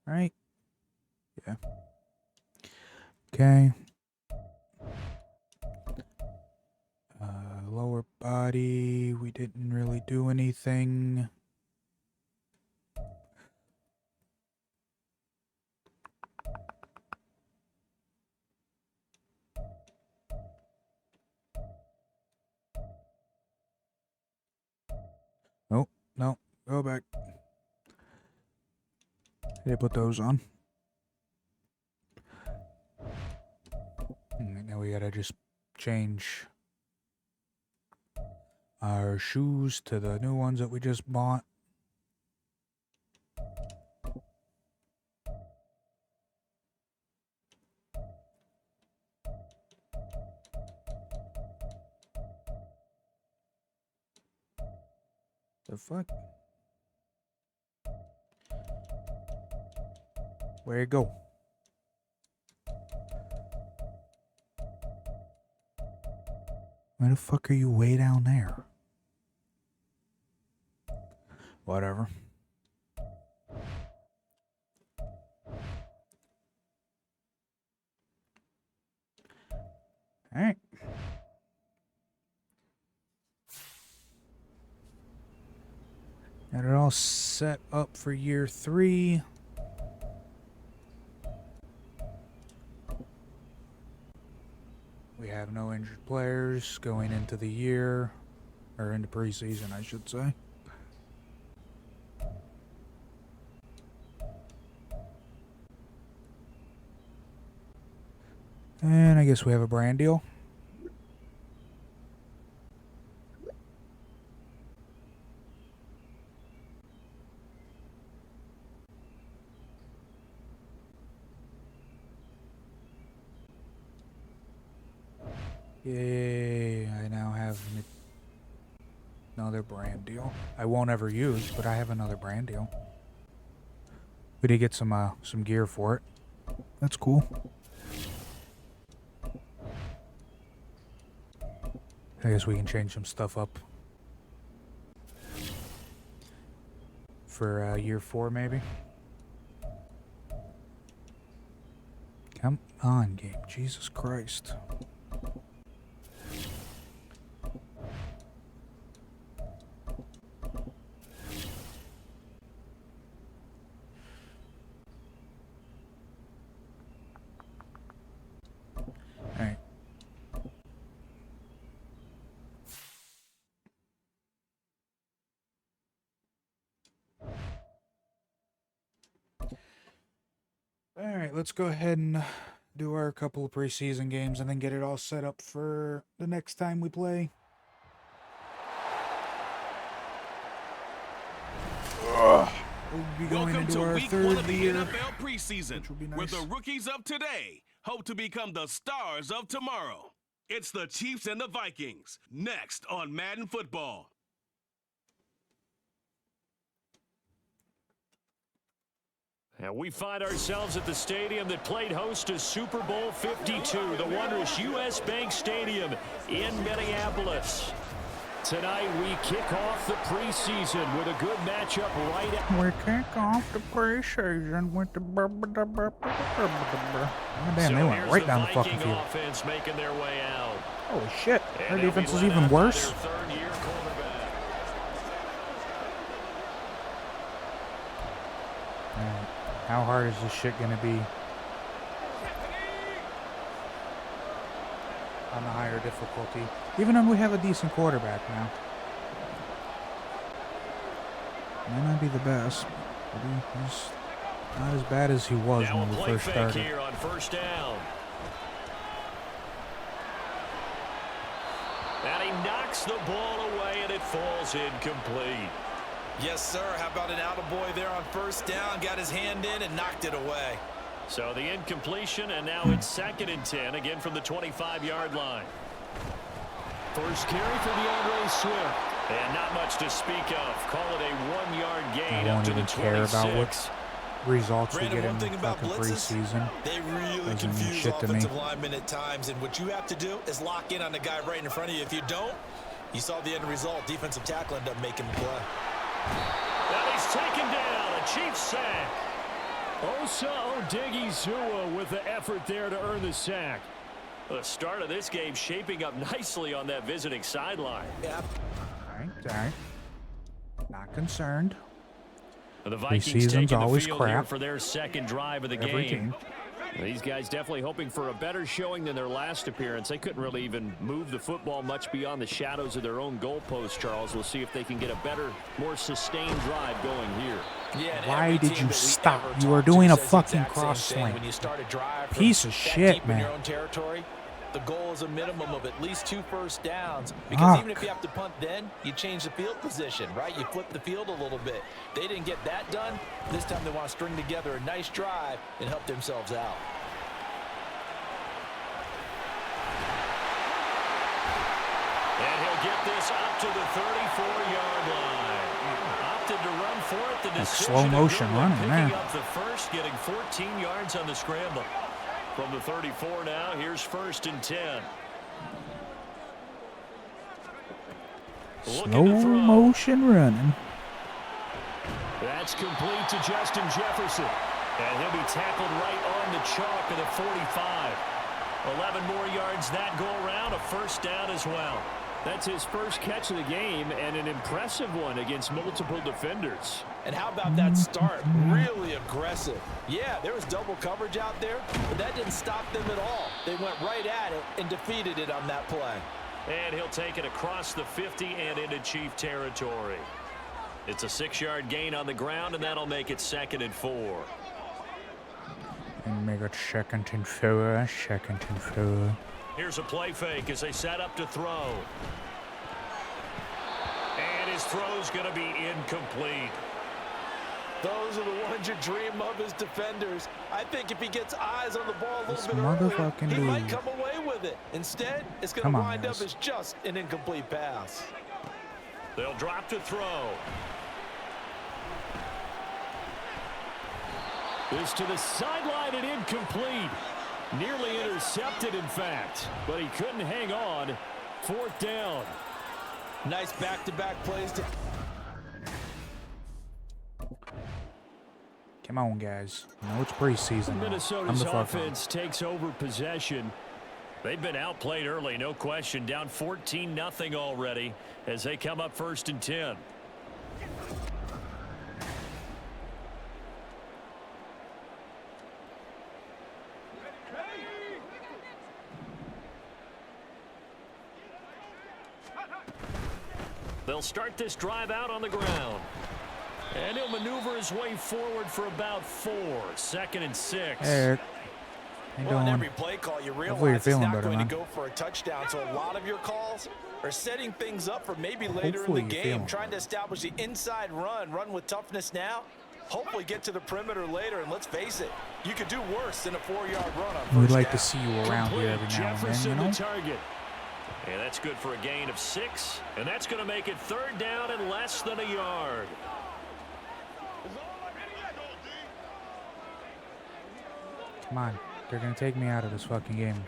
Right? Yeah. Okay. Lower body, we didn't really do anything. Oh, no, go back. They put those on. Now we gotta just change our shoes to the new ones that we just bought. The fuck? Where you go? Why the fuck are you way down there? Whatever. Alright. Got it all set up for year 3. We have no injured players going into the year, or into preseason, I should say. And I guess we have a brand deal. Yay, I now have another brand deal. I won't ever use, but I have another brand deal. We did get some gear for it. That's cool. I guess we can change some stuff up for year 4, maybe. Come on, game. Jesus Christ. Alright. Alright, let's go ahead and do our couple of preseason games and then get it all set up for the next time we play. We'll be going Welcome into to our week 3rd 1 of the year, NFL preseason, which will be where nice. the rookies of today hope to become the stars of tomorrow. It's the Chiefs and the Vikings, next on Madden Football. And we find ourselves at the stadium that played host to Super Bowl 52, the wondrous U.S. Bank Stadium in Minneapolis. Tonight we kick off the preseason with a good matchup right at... We kick off the preseason with the... Oh, damn, they went right down the fucking field. Offense making their way out. Holy shit, their defense is even worse. Man, how hard is this shit gonna be? On the higher difficulty. Even when we have a decent quarterback now. May not be the best, but he's not as bad as he was when we first started. Here on first down. And he knocks the ball away, and it falls incomplete. Yes, sir. How about an attaboy there on first down? Got his hand in and knocked it away. So the incompletion, and now it's 2nd and 10, again from the 25-yard line. First carry for DeAndre Swift. And not much to speak of. Call it a 1-yard gain I up don't to the even 26. care about what results we Brandon, get one in thing about fucking blitzes, preseason. they really Doesn't mean confuse shit to me. offensive linemen at times, and what you have to do is lock in on the guy right in front of you. If you don't, you saw the end result. Defensive tackle ended up making the play. And he's taken down. A Chiefs sack. Osa Odigizua with the effort there to earn the sack. The start of this game shaping up nicely on that visiting sideline. Yeah. All right. Not concerned. The Vikings Preseason's taking the always field crap. here for their 2nd drive of the Every game. team. These guys definitely hoping for a better showing than their last appearance. They couldn't really even move the football much beyond the shadows of their own goalpost, Charles. We'll see if they can get a better, more sustained drive going here. Yeah, Why did you stop? You were doing a fucking cross slant. When you start a drive Piece of shit, deep man. in your own territory, the goal is a minimum of at least 2 first downs. Because even if you have to punt then, you change the field position, right? You flip the field a little bit. They didn't get that done. This time they want to string together a nice drive and help themselves out. And he'll get this up to the 34-yard line. Opted to run for it. The decision slow motion running, picking man. up the first, getting 14 yards on the scramble. From the 34 now, here's 1st and 10. Slow motion running. That's complete to Justin Jefferson. And he'll be tackled right on the chalk of the 45. 11 more yards that go around, a first down as well. That's his first catch of the game, and an impressive one against multiple defenders. And how about that start? Really aggressive. Yeah, there was double coverage out there, but that didn't stop them at all. They went right at it and defeated it on that play. And he'll take it across the 50 and into Chief territory. It's a 6-yard gain on the ground, and that'll make it 2nd and 4. And make it 2nd and 4. 2nd and 4. Here's a play fake as they set up to throw. And his throw's going to be incomplete. Those are the ones you dream of as defenders. I think if he gets eyes on the ball a little bit motherfucking earlier, he might dude. come away with it. Instead, it's going to wind up as just an incomplete pass. They'll drop to throw. This to the sideline and incomplete. Nearly intercepted, in fact, but he couldn't hang on. 4th down. Nice back-to-back plays. Come on, guys. You know it's preseason. Minnesota's offense takes over possession. They've been outplayed early, no question. Down 14-0 already as they come up 1st and 10. They'll start this drive out on the ground. And he'll maneuver his way forward for about 4. 2nd and 6. Eric. Well, on every play call, you realize it's not going to go for a touchdown. So a lot of your calls are setting things up for maybe later in the game, trying to establish the inside run with toughness now. Hopefully get to the perimeter later, and let's face it, you could do worse than a 4-yard run on first down. We'd like to see you around here every now and then, you know? Target. And that's good for a gain of 6. And that's going to make it 3rd down and less than a yard. Come on. They're going to take me out of this fucking game.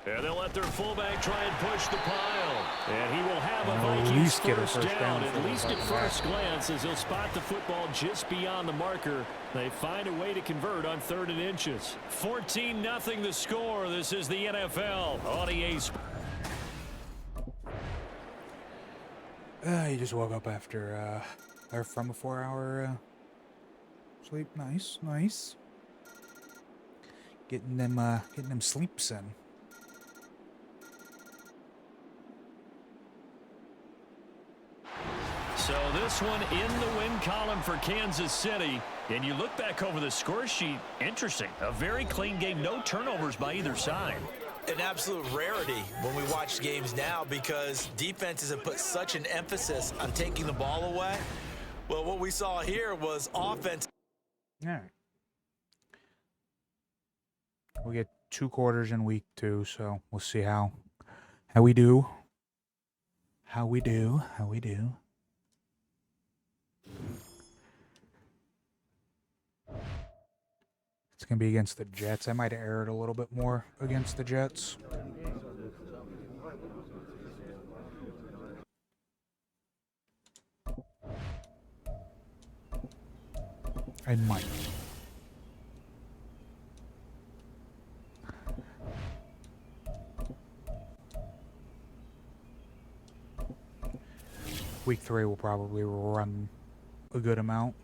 And they'll let their fullback try and push the pile. And he will have a At Vikings least get a first down, for at the least at fucking first glance, as he'll spot the football just beyond the marker. They find a way to convert on 3rd and inches. 14-0 the score. This is the NFL on EA Sports. You just woke up after or from a 4-hour sleep. Nice, nice. Getting them sleeps in. So this one in the win column for Kansas City. And you look back over the score sheet, interesting. A very clean game, no turnovers by either side. An absolute rarity when we watch games now because defenses have put such an emphasis on taking the ball away. Well, what we saw here was offense. All right. We get 2 quarters in week 2, so we'll see how we do. How we do. It's going to be against the Jets. I might have erred a little bit more against the Jets. I might. Week 3 will probably run a good amount.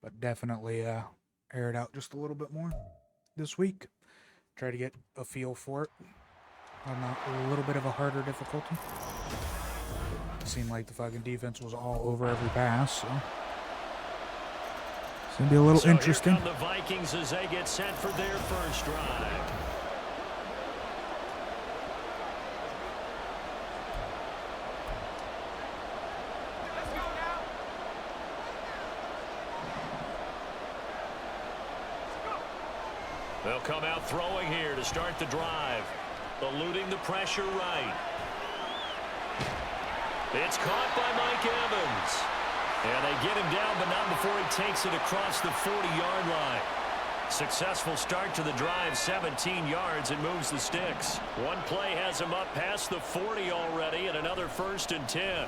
But definitely air it out just a little bit more this week. Try to get a feel for it on a little bit of a harder difficulty. It seemed like the fucking defense was all over every pass, so it's going to be a little interesting. Here come the Vikings as they get set for their first drive. They'll come out throwing here to start the drive. Eluding the pressure right. It's caught by Mike Evans. And they get him down, but not before he takes it across the 40-yard line. Successful start to the drive, 17 yards, and moves the sticks. One play has him up past the 40 already, and another 1st and 10.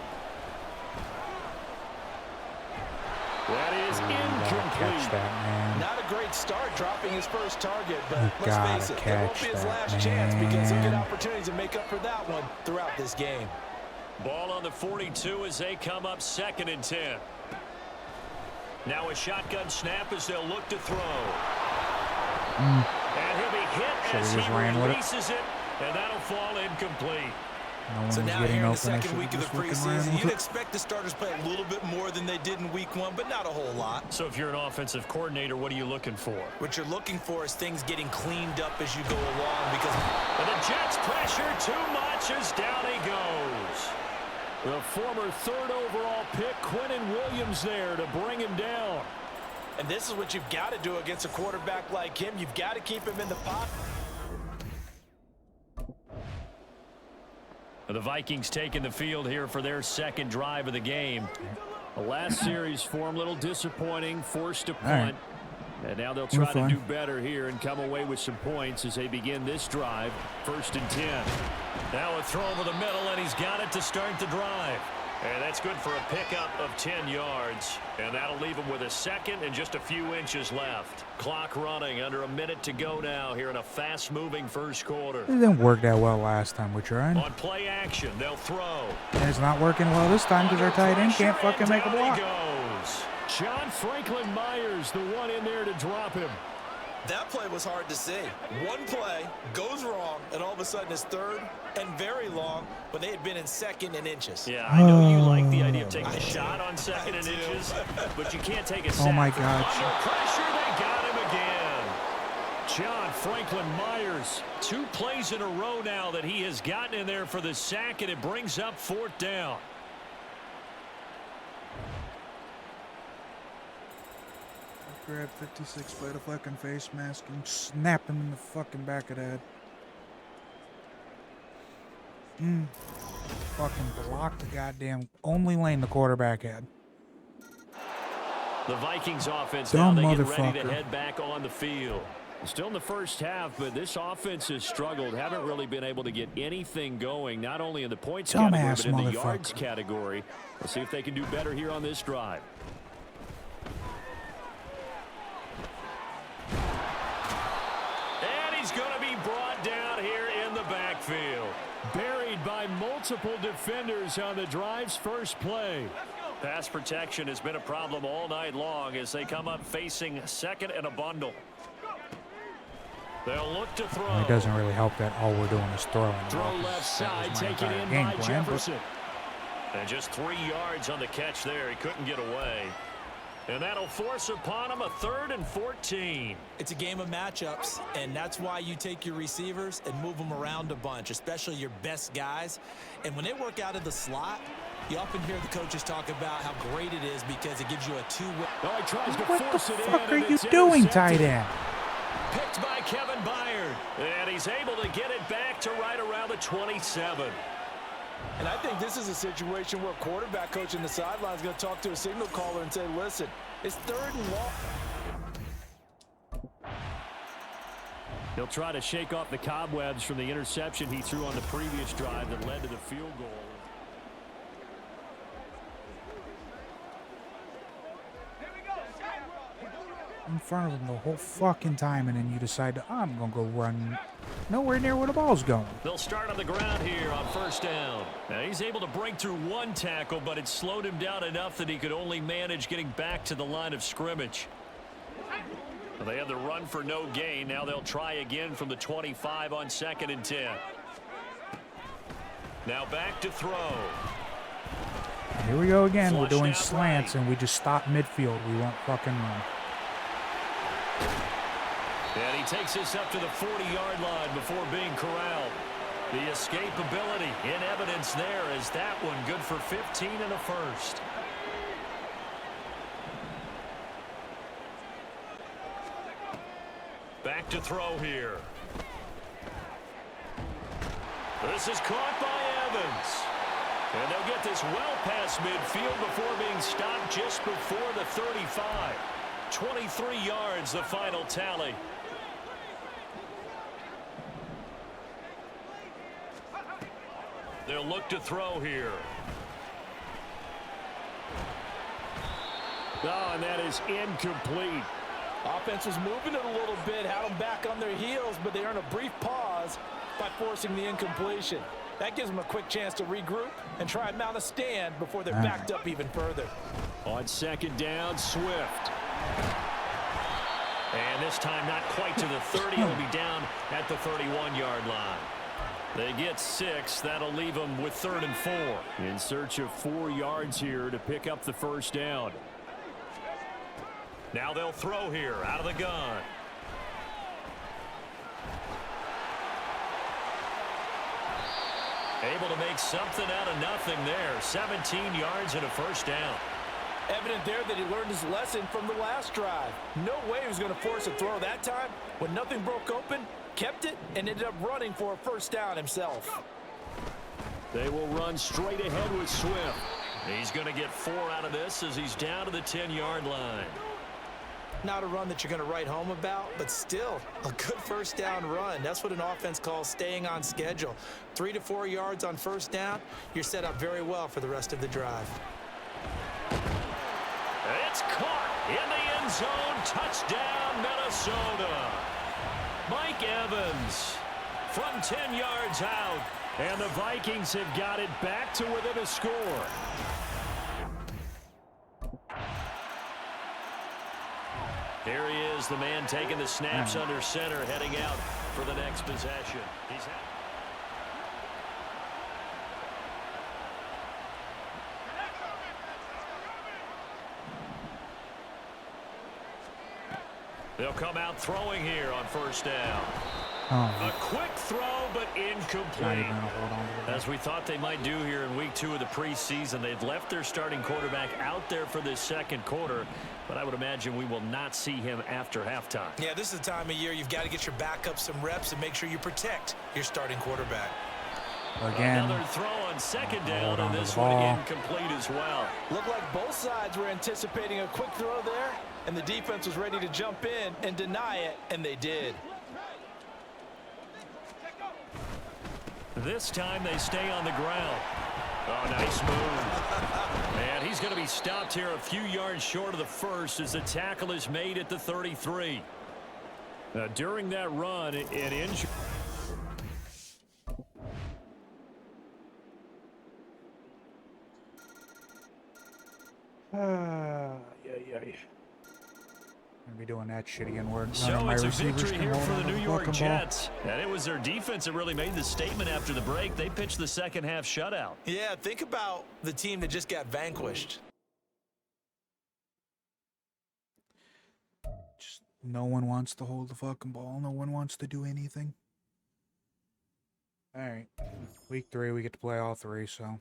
That is incomplete. That, not a great start dropping his first target, but let's face it, that won't be his last man. chance because he'll get opportunities to make up for that one throughout this game. Ball on the 42 as they come up 2nd and 10. Now a shotgun snap as they'll look to throw. And he'll be hit as he releases it, and that'll fall incomplete. No So now here in the second week of the preseason, you'd it. expect the starters play a little bit more than they did in week 1, but not a whole lot. So if you're an offensive coordinator, what are you looking for? What you're looking for is things getting cleaned up as you go along because And the Jets pressure too much as down he goes. The former 3rd overall pick, Quentin Williams, there to bring him down. and this is what you've got to do against a quarterback like him. You've got to keep him in the pocket. The Vikings taking the field here for their 2nd drive of the game. The last series for him, a little disappointing, forced to punt. And now they'll try to fine. do better here and come away with some points as they begin this drive. 1st and 10. Now a throw over the middle, and he's got it to start the drive. And that's good for a pickup of 10 yards. And that'll leave him with a 2nd and just a few inches left. Clock running, under a minute to go now here in a fast-moving first quarter. It didn't work that well last time we tried. On play action, they'll throw. And it's not working well this time because our tight end can't fucking make a block. He goes. John Franklin Myers, the one in there to drop him. That play was hard to see. One play goes wrong, and all of a sudden it's 3rd and very long when they had been in 2nd and inches. Yeah, I know you like the idea of taking a shot on 2nd and inches, but you can't take a sack. Oh my God. Under pressure, they got him again. John Franklin Myers. 2 plays in a row now that he has gotten in there for the sack, and it brings up 4th down. Grab 56 by the fucking face mask and snap him in the fucking back of the head. fucking blocked the goddamn only lane the quarterback had. The Vikings offense Dumb now, they get ready to motherfucker. head back on the field. Still in the first half, but this offense has struggled. Haven't really been able to get anything going, not only in the points category, Dumbass but in the yards motherfucker. category. We'll see if they can do better here on this drive. And he's going to be brought down here in the backfield. Buried by multiple defenders on the drive's first play. Pass protection has been a problem all night long as they come up facing second and a bundle. They'll look to throw. It doesn't really help that all we're doing is throwing. Throw left side, taken in by Jefferson. And just 3 yards on the catch there. He couldn't get away. And that'll force upon him a 3rd and 14. It's a game of matchups, and that's why you take your receivers and move them around a bunch, especially your best guys. And when they work out of the slot, you often hear the coaches talk about how great it is because it gives you a two-way. Oh, he tries to What the force it in, fuck are and you it's doing, intercepted. tight end? Picked by Kevin Byard. And he's able to get it back to right around the 27. And I think this is a situation where a quarterback coach in the sideline is going to talk to a signal caller and say, listen, it's 3rd and long. He'll try to shake off the cobwebs from the interception he threw on the previous drive that led to the field goal. In front of him the whole fucking time, and then you decide to, I'm gonna go run nowhere near where the ball's going. They'll start on the ground here on 1st down. Now he's able to break through 1 tackle, but it slowed him down enough that he could only manage getting back to the line of scrimmage. Well, they had the run for no gain. Now they'll try again from the 25 on 2nd and 10. Now back to throw. Here we go again. We're Flushed doing out slants, right. and we just stop midfield. We won't fucking run. And he takes this up to the 40-yard line before being corralled. The escapability in evidence there is that one good for 15 and a 1st. Back to throw here. This is caught by Evans. And they'll get this well past midfield before being stopped just before the 35. 23 yards, the final tally. They'll look to throw here. Oh, and that is incomplete. Offense was moving it a little bit, had them back on their heels, but they earn a brief pause by forcing the incompletion. That gives them a quick chance to regroup and try and mount a stand before they're backed up even further. On 2nd down, Swift. And this time not quite to the 30. He'll be down at the 31-yard line. They get 6. That'll leave them with 3rd and 4. In search of 4 yards here to pick up the 1st down. Now they'll throw here out of the gun. Able to make something out of nothing there. 17 yards and a 1st down. Evident there that he learned his lesson from the last drive. No way he was going to force a throw that time. When nothing broke open, kept it, and ended up running for a 1st down himself. They will run straight ahead with Swift. He's going to get 4 out of this as he's down to the 10-yard line. Not a run that you're going to write home about, but still a good 1st down run. That's what an offense calls staying on schedule. 3 to 4 yards on 1st down, you're set up very well for the rest of the drive. It's caught in the end zone. Touchdown, Minnesota. Mike Evans from 10 yards out. And the Vikings have got it back to within a score. Here he is, the man taking the snaps under center, heading out for the next possession. They'll come out throwing here on 1st down. A quick throw, but incomplete. As we thought they might do here in week 2 of the preseason, they've left their starting quarterback out there for this 2nd quarter, but I would imagine we will not see him after halftime. Yeah, this is the time of year you've got to get your backup some reps and make sure you protect your starting quarterback. Again. Another throw on second down, Hold on and to this the one ball. incomplete as well. Looked like both sides were anticipating a quick throw there, and the defense was ready to jump in and deny it, and they did. This time they stay on the ground. Oh, nice move. And he's going to be stopped here a few yards short of the first as the tackle is made at the 33. During that run, an injury. Gonna be doing that shit again. Where none of So my it's a receivers victory can here hold for on the to New the York fucking ball. Jets. And it was their defense that really made the statement after the break. They pitched the second half shutout. Yeah, think about the team that just got vanquished. Just no one wants to hold the fucking ball. No one wants to do anything. All right, week 3, we get to play all 3. So.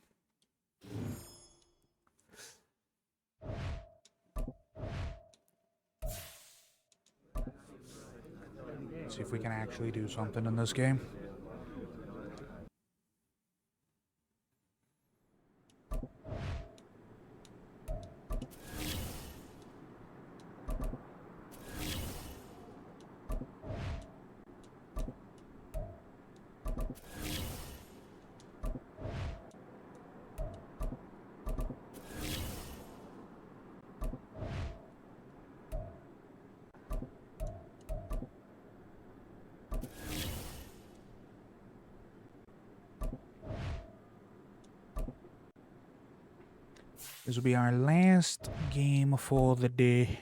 See if we can actually do something in this game. This will be our last game for the day.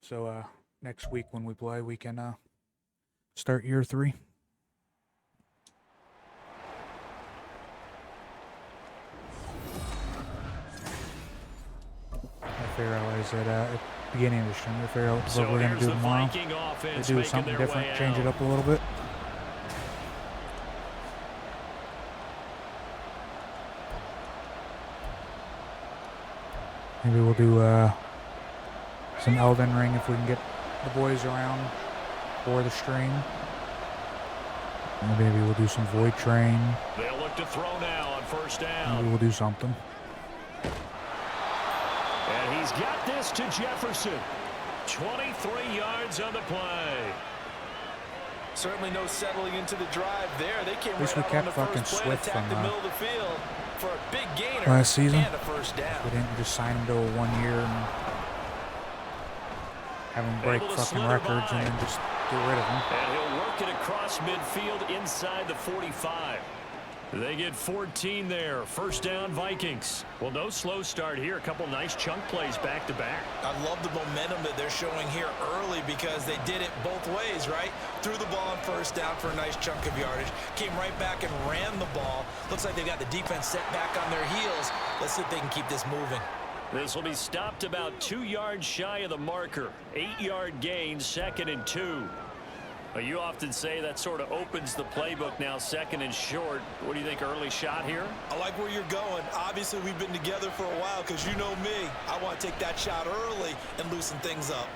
So next week when we play, we can start year 3. I figure out, like I said, at the beginning of the stream, I figure out what we're going to do tomorrow. We do something different, change it up a little bit. Maybe we'll do some Elden Ring if we can get the boys around for the stream. Or maybe we'll do some Void Train. They'll look to throw now on first down. Maybe we'll do something. And he's got this to Jefferson. 23 yards on the play. Certainly no settling into the drive there. They came At least right we out on the kept fucking first play, Swift attacked the from, middle of the field for a big gainer last season. and a first down. We didn't just sign him to a 1 year and have him break Able to fucking slither records by. and then just get rid of him. And he'll work it across midfield inside the 45. They get 14 there. First down, Vikings. Well, no slow start here. A couple nice chunk plays back to back. I love the momentum that they're showing here early because they did it both ways, right? Threw the ball on first down for a nice chunk of yardage. Came right back and ran the ball. Looks like they got the defense set back on their heels. Let's see if they can keep this moving. This will be stopped about 2 yards shy of the marker. 8-yard gain, 2nd and 2. You often say that sort of opens the playbook now, 2nd and short. What do you think, early shot here? I like where you're going. Obviously, we've been together for a while because you know me. I want to take that shot early and loosen things up.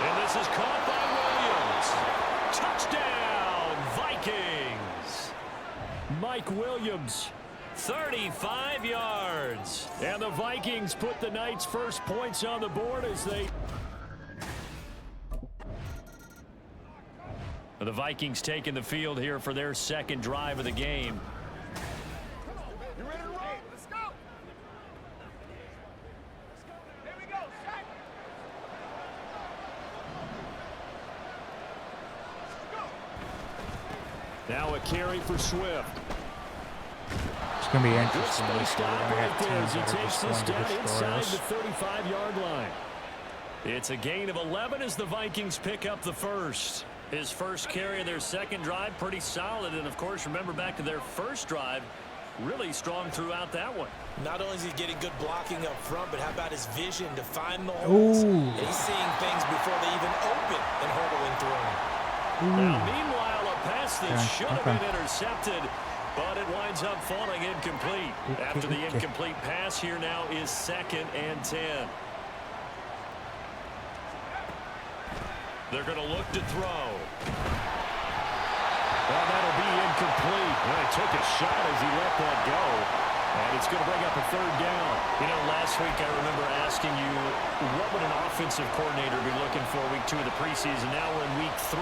And this is caught by Williams. Touchdown, Vikings. Mike Williams, 35 yards. And the Vikings put the Knights' first points on the board as they... The Vikings taking the field here for their second drive of the game. You ready to roll? Let's go. Here we go. Now a carry for Swift. It's going to be Good interesting. space We're stop going to right have there as teams he that are takes just this going to down destroy inside us. the 35-yard line. It's a gain of 11 as the Vikings pick up the first. His first carry of their second drive, pretty solid. And, of course, remember back to their first drive, really strong throughout that one. Not only is he getting good blocking up front, but how about his vision to find the holes? And he's seeing things before they even open and hurdling through them. Now, meanwhile, a pass that should have been intercepted, but it winds up falling incomplete. After the incomplete pass, here now is 2nd and 10. They're going to look to throw. took a shot as he let that go. And it's going to bring up a third down. You know, last week I remember asking you, what would an offensive coordinator be looking for week 2 of the preseason? Now we're in week 3.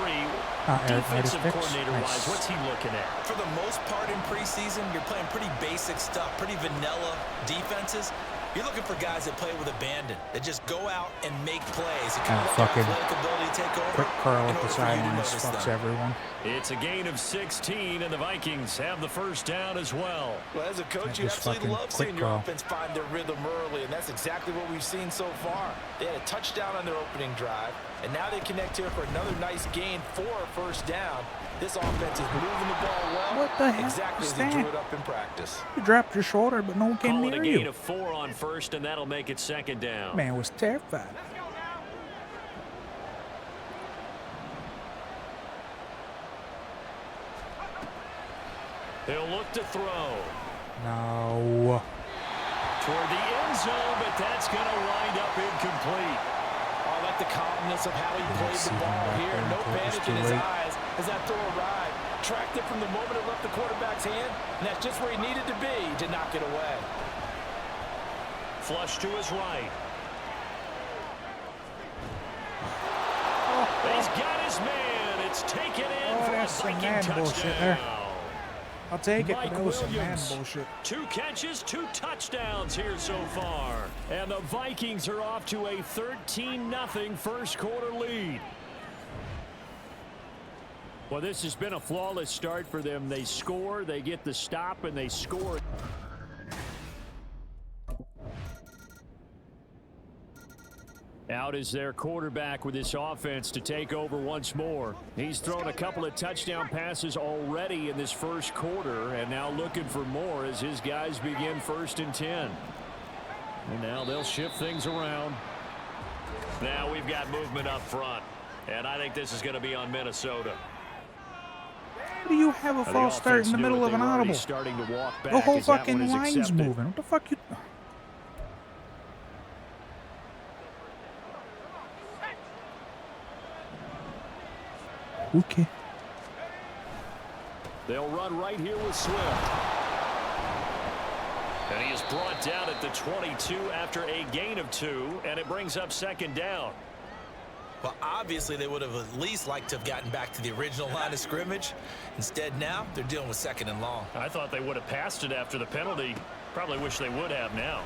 Defensive coordinator-wise, what's he looking at? For the most part in preseason, you're playing pretty basic stuff, pretty vanilla defenses. You're looking for guys that play with abandon, that just go out and make plays. You kind of fucking athletic ability to take over. quick curl at the sidelines fucks everyone. It's a gain of 16, and the Vikings have the first down as well. Well, as a coach, Yeah, you just absolutely fucking love quick seeing your curl. offense find their rhythm early, and that's exactly what we've seen so far. They had a touchdown on their opening drive, and now they connect here for another nice gain for a first down. This offense is moving the ball well. What the hell exactly is as they that? drew it up in practice. You dropped your shoulder, but no one came Call it near a gain you. of 4 on first, and that'll make it second down. Man was terrified. He'll look to throw. No. Toward the end zone, but that's going to wind up incomplete. I like the calmness of how he played see the him ball back here. there No until it was panic too in his late. eyes as that throw arrived. Tracked it from the moment it left the quarterback's hand, and that's just where he needed to be to knock it away. Flush to his right. He's got his man. It's taken in for a that's some Viking man bullshit there. touchdown. I'll take it, Mike but that was some man Williams. bullshit. 2 catches, 2 touchdowns here so far. And the Vikings are off to a 13-0 first quarter lead. Well, this has been a flawless start for them. They score, they get the stop, and they score. Out is their quarterback with this offense to take over once more. He's thrown a couple of touchdown passes already in this first quarter, and now looking for more as his guys begin 1st and 10. And now they'll shift things around. Now we've got movement up front, and I think this is going to be on Minnesota. How do you have a The false start in offense the knew middle it. of They an were already audible? starting to walk back The whole as that fucking one is line's accepted. moving. What the fuck you... Okay. They'll run right here with Swift. And he is brought down at the 22 after a gain of 2, and it brings up 2nd down. Well, obviously, they would have at least liked to have gotten back to the original line of scrimmage. Instead, now they're dealing with 2nd and long. I thought they would have passed it after the penalty. Probably wish they would have now.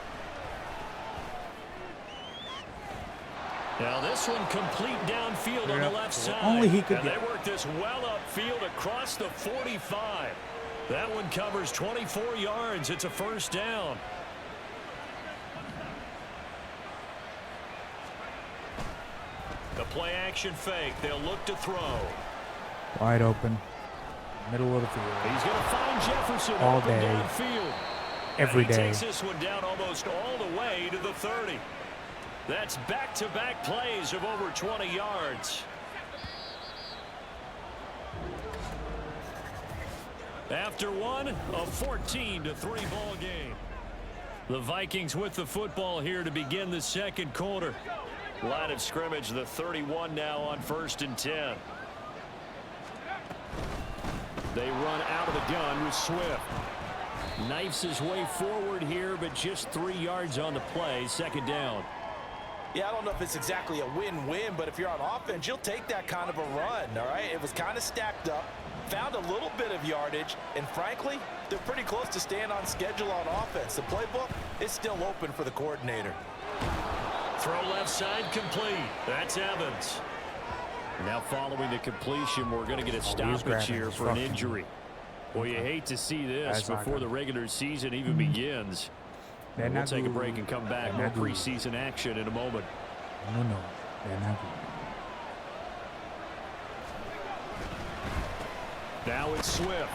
Now this one complete downfield on the left side. Only he could and get. they work this well upfield across the 45. That one covers 24 yards. It's a 1st down. The play action fake. They'll look to throw. Wide open. Middle of the field. He's going to find Jefferson All open day. downfield. Every And he day. takes this one down almost all the way to the 30. That's back-to-back plays of over 20 yards. After one, a 14-3 ball game. The Vikings with the football here to begin the 2nd quarter. Line of scrimmage, the 31 now on 1st and 10. They run out of the gun with Swift. Knifes his way forward here, but just 3 yards on the play. 2nd down. Yeah, I don't know if it's exactly a win-win, but if you're on offense, you'll take that kind of a run, all right? It was kind of stacked up, found a little bit of yardage, and frankly, they're pretty close to staying on schedule on offense. The playbook is still open for the coordinator. Throw left side complete. That's Evans. Now following the completion, we're going to get a he's stoppage grabbing here his for an fucking- injury. Well, you hate to see this That's not before good. the regular season even begins. They're We'll not take a good. break and come back. They're More not good. preseason action in a moment. No, they're not good. Now it's Swift.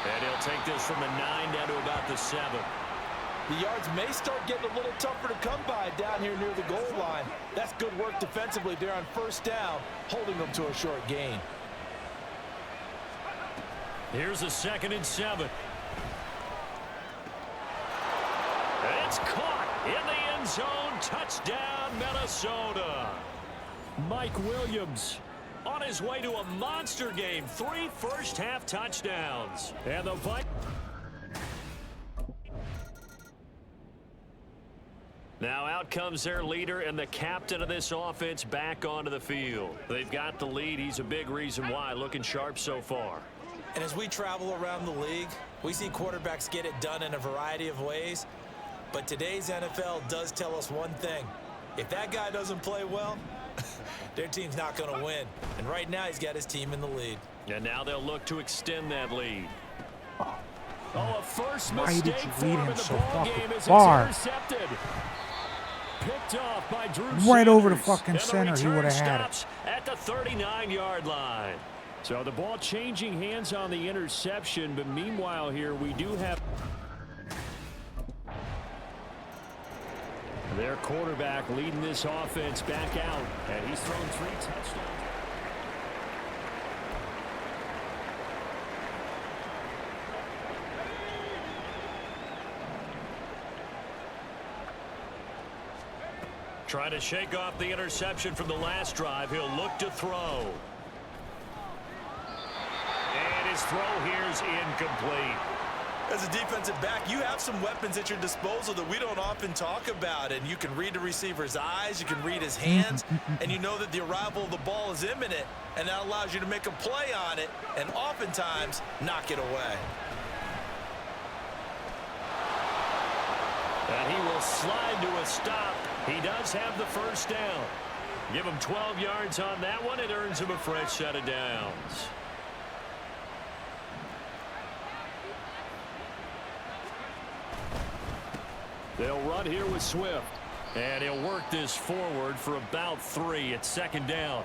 And he'll take this from the 9 down to about the 7. The yards may start getting a little tougher to come by down here near the goal line. That's good work defensively there on 1st down, holding them to a short gain. Here's a 2nd and 7. It's caught in the end zone. Touchdown, Minnesota. Mike Williams on his way to a monster game. 3 first-half touchdowns. And the Now out comes their leader and the captain of this offense back onto the field. They've got the lead. He's a big reason why. Looking sharp so far. And as we travel around the league, we see quarterbacks get it done in a variety of ways. But today's NFL does tell us one thing. If that guy doesn't play well, their team's not going to win. And right now, he's got his team in the lead. And now they'll look to extend that lead. Oh, a first Why did mistake you for lead him him in the so ball fucking game as far? it's intercepted. Picked off by Drew Right over the Sanders. fucking And the center, he return would have had it. stops at the 39-yard line. So the ball changing hands on the interception, but meanwhile here we do have their quarterback leading this offense back out, and he's thrown 3 touchdowns. Trying to shake off the interception from the last drive. He'll look to throw. And his throw here is incomplete. As a defensive back, you have some weapons at your disposal that we don't often talk about. And you can read the receiver's eyes, you can read his hands, and you know that the arrival of the ball is imminent, and that allows you to make a play on it and oftentimes knock it away. And he will slide to a stop. He does have the first down. Give him 12 yards on that one. It earns him a fresh set of downs. They'll run here with Swift. And he'll work this forward for about 3 at second down.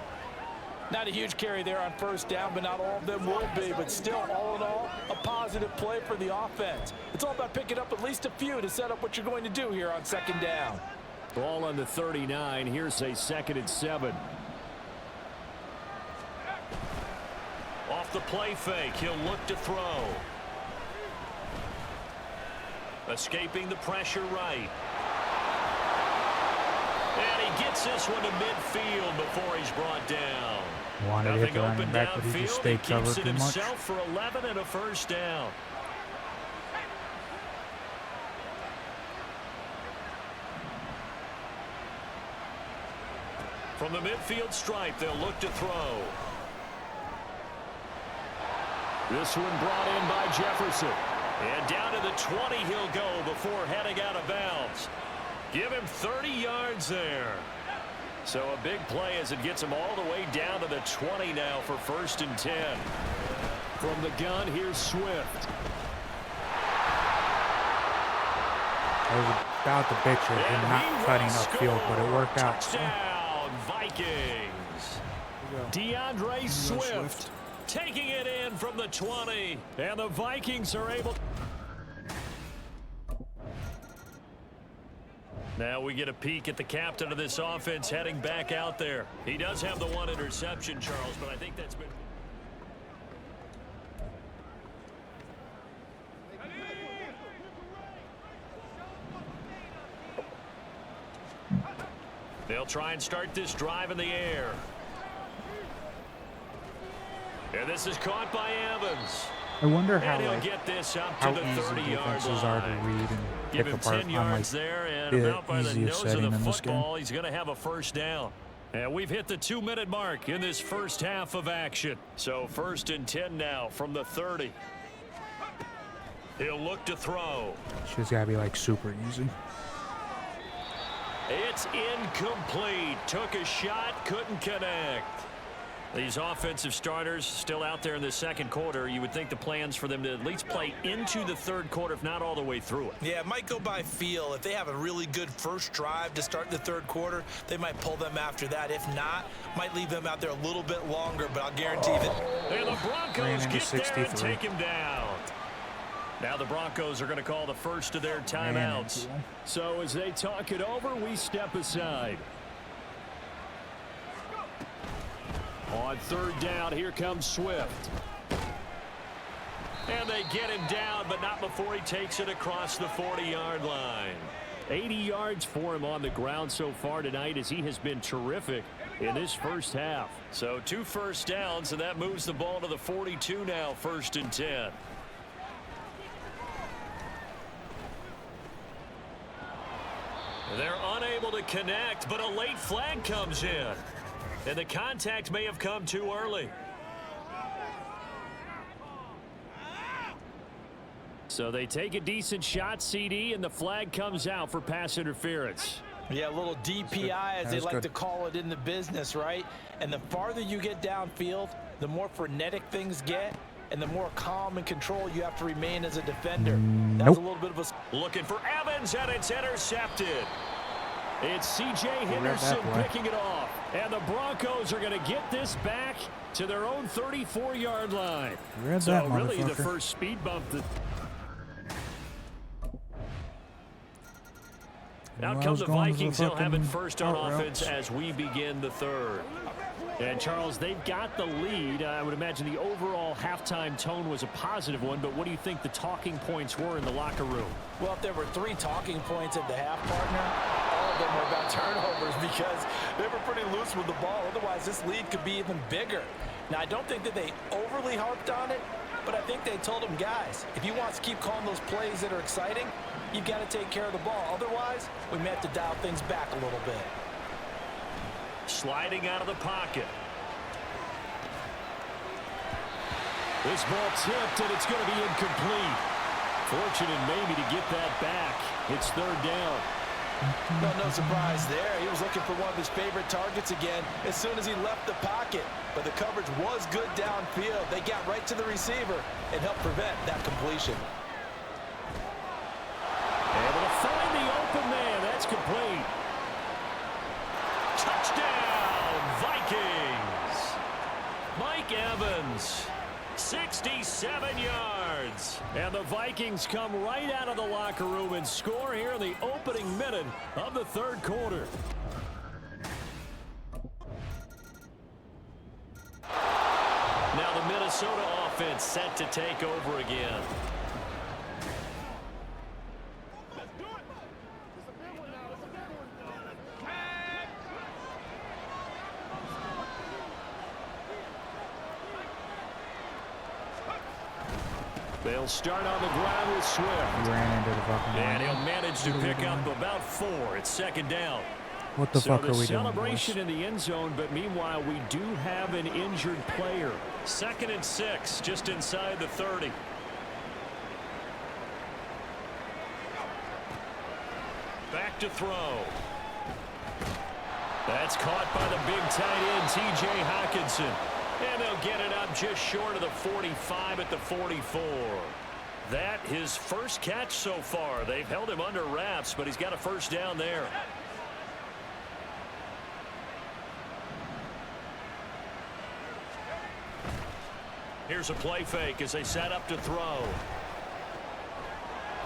Not a huge carry there on first down, but not all of them will be. But still, all in all, a positive play for the offense. It's all about picking up at least a few to set up what you're going to do here on second down. Ball on the 39. Here's a 2nd and 7. Off the play fake, he'll look to throw. Escaping the pressure right. And he gets this one to midfield before he's brought down. Wanted to hit Nothing the running open back, but he downfield. just He stayed keeps covered it too much. himself for 11 and a first down. From the midfield stripe, they'll look to throw. This one brought in by Jefferson. And down to the 20 he'll go before heading out of bounds. Give him 30 yards there. So a big play as it gets him all the way down to the 20 now for 1st and 10. From the gun, here's Swift. I was about to bitch at him And not he cutting will upfield, but it score. worked out. Touchdown, Vikings. DeAndre Swift taking it in from the 20. And the Vikings are able. Now we get a peek at the captain of this offense heading back out there. He does have the 1 interception, Charles, but I think that's been... They'll try and start this drive in the air. And this is caught by Evans. I wonder how, And he'll like, get this up how to the easy 30-yard defenses are to line. read and Give pick him apart 10 on, yards like, there, and the about by the easiest nose of setting the in this game. football, he's going to have a first down. And we've hit the 2-minute mark in this first half of action. So 1st and 10 now from the 30. He'll look to throw. Shit's gotta be like super easy. It's incomplete. Took a shot, couldn't connect. These offensive starters still out there in the second quarter. You would think the plans for them to at least play into the third quarter, if not all the way through it. Yeah, it might go by feel. If they have a really good first drive to start the third quarter, they might pull them after that. If not, might leave them out there a little bit longer, but I'll guarantee that. And the Broncos Ran into get there and 63. take him down. Now the Broncos are going to call the first of their timeouts. So as they talk it over, we step aside. On 3rd down, here comes Swift. And they get him down, but not before he takes it across the 40-yard line. 80 yards for him on the ground so far tonight as he has been terrific in this first half. So 2 first downs, and that moves the ball to the 42 now, 1st and 10. They're unable to connect, but a late flag comes in. And the contact may have come too early. So they take a decent shot, CD, and the flag comes out for pass interference. Yeah, a little DPI, as they like to call it in the business, right? And the farther you get downfield, the more frenetic things get, and the more calm and control you have to remain as a defender. That's a little bit of a... Looking for Evans, and it's intercepted. It's C.J. Henderson picking it off. And the Broncos are going to get this back to their own 34-yard line. So really the first speed bump that... Out come the Vikings. They'll have it first on offense as we begin the third. And, Charles, they've got the lead. I would imagine the overall halftime tone was a positive one, but what do you think the talking points were in the locker room? Well, if there were 3 talking points at the half, partner, all of them were about turnovers because they were pretty loose with the ball. Otherwise, this lead could be even bigger. Now, I don't think that they overly harped on it, but I think they told them, guys, if you want to keep calling those plays that are exciting, you've got to take care of the ball. Otherwise, we may have to dial things back a little bit. Sliding out of the pocket. This ball tipped, and it's going to be incomplete. Fortunate maybe to get that back. It's 3rd down. No surprise there. He was looking for one of his favorite targets again as soon as he left the pocket. But the coverage was good downfield. They got right to the receiver and helped prevent that completion. Able to find the open man. That's complete. Touchdown, Vikings. Mike Evans, 67 yards. And the Vikings come right out of the locker room and score here in the opening minute of the 3rd quarter. Now the Minnesota offense set to take over again. They'll start on the ground with Swift. Ran into the fucking line. And he'll manage to pick up about 4. It's 2nd down. What the fuck are we doing, celebration in the end zone, but meanwhile, we do have an injured player. 2nd and 6, just inside the 30. Back to throw. That's caught by the big tight end, T.J. Hockenson. And they'll get it up just short of the 45 at the 44. That his first catch so far. They've held him under wraps, but he's got a first down there. Here's a play fake as they set up to throw.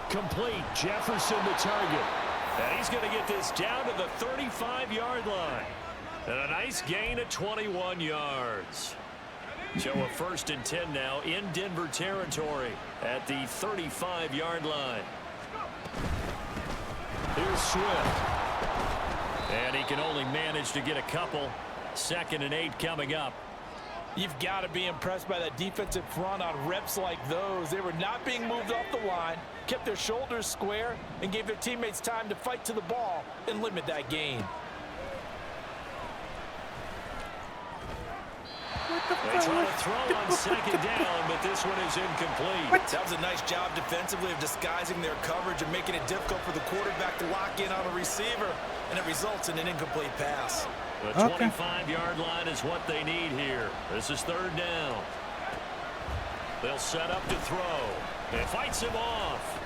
Complete. Jefferson the target. And he's going to get this down to the 35-yard line. And a nice gain of 21 yards. So a 1st and 10 now in Denver territory at the 35-yard line. Here's Swift. And he can only manage to get a couple. 2nd and 8 coming up. You've got to be impressed by that defensive front on reps like those. They were not being moved off the line, kept their shoulders square, and gave their teammates time to fight to the ball and limit that gain. They try to throw on 2nd down, but this one is incomplete. That was a nice job defensively of disguising their coverage and making it difficult for the quarterback to lock in on a receiver, and it results in an incomplete pass. The 25-yard line is what they need here. This is 3rd down. They'll set up to throw. It fights him off.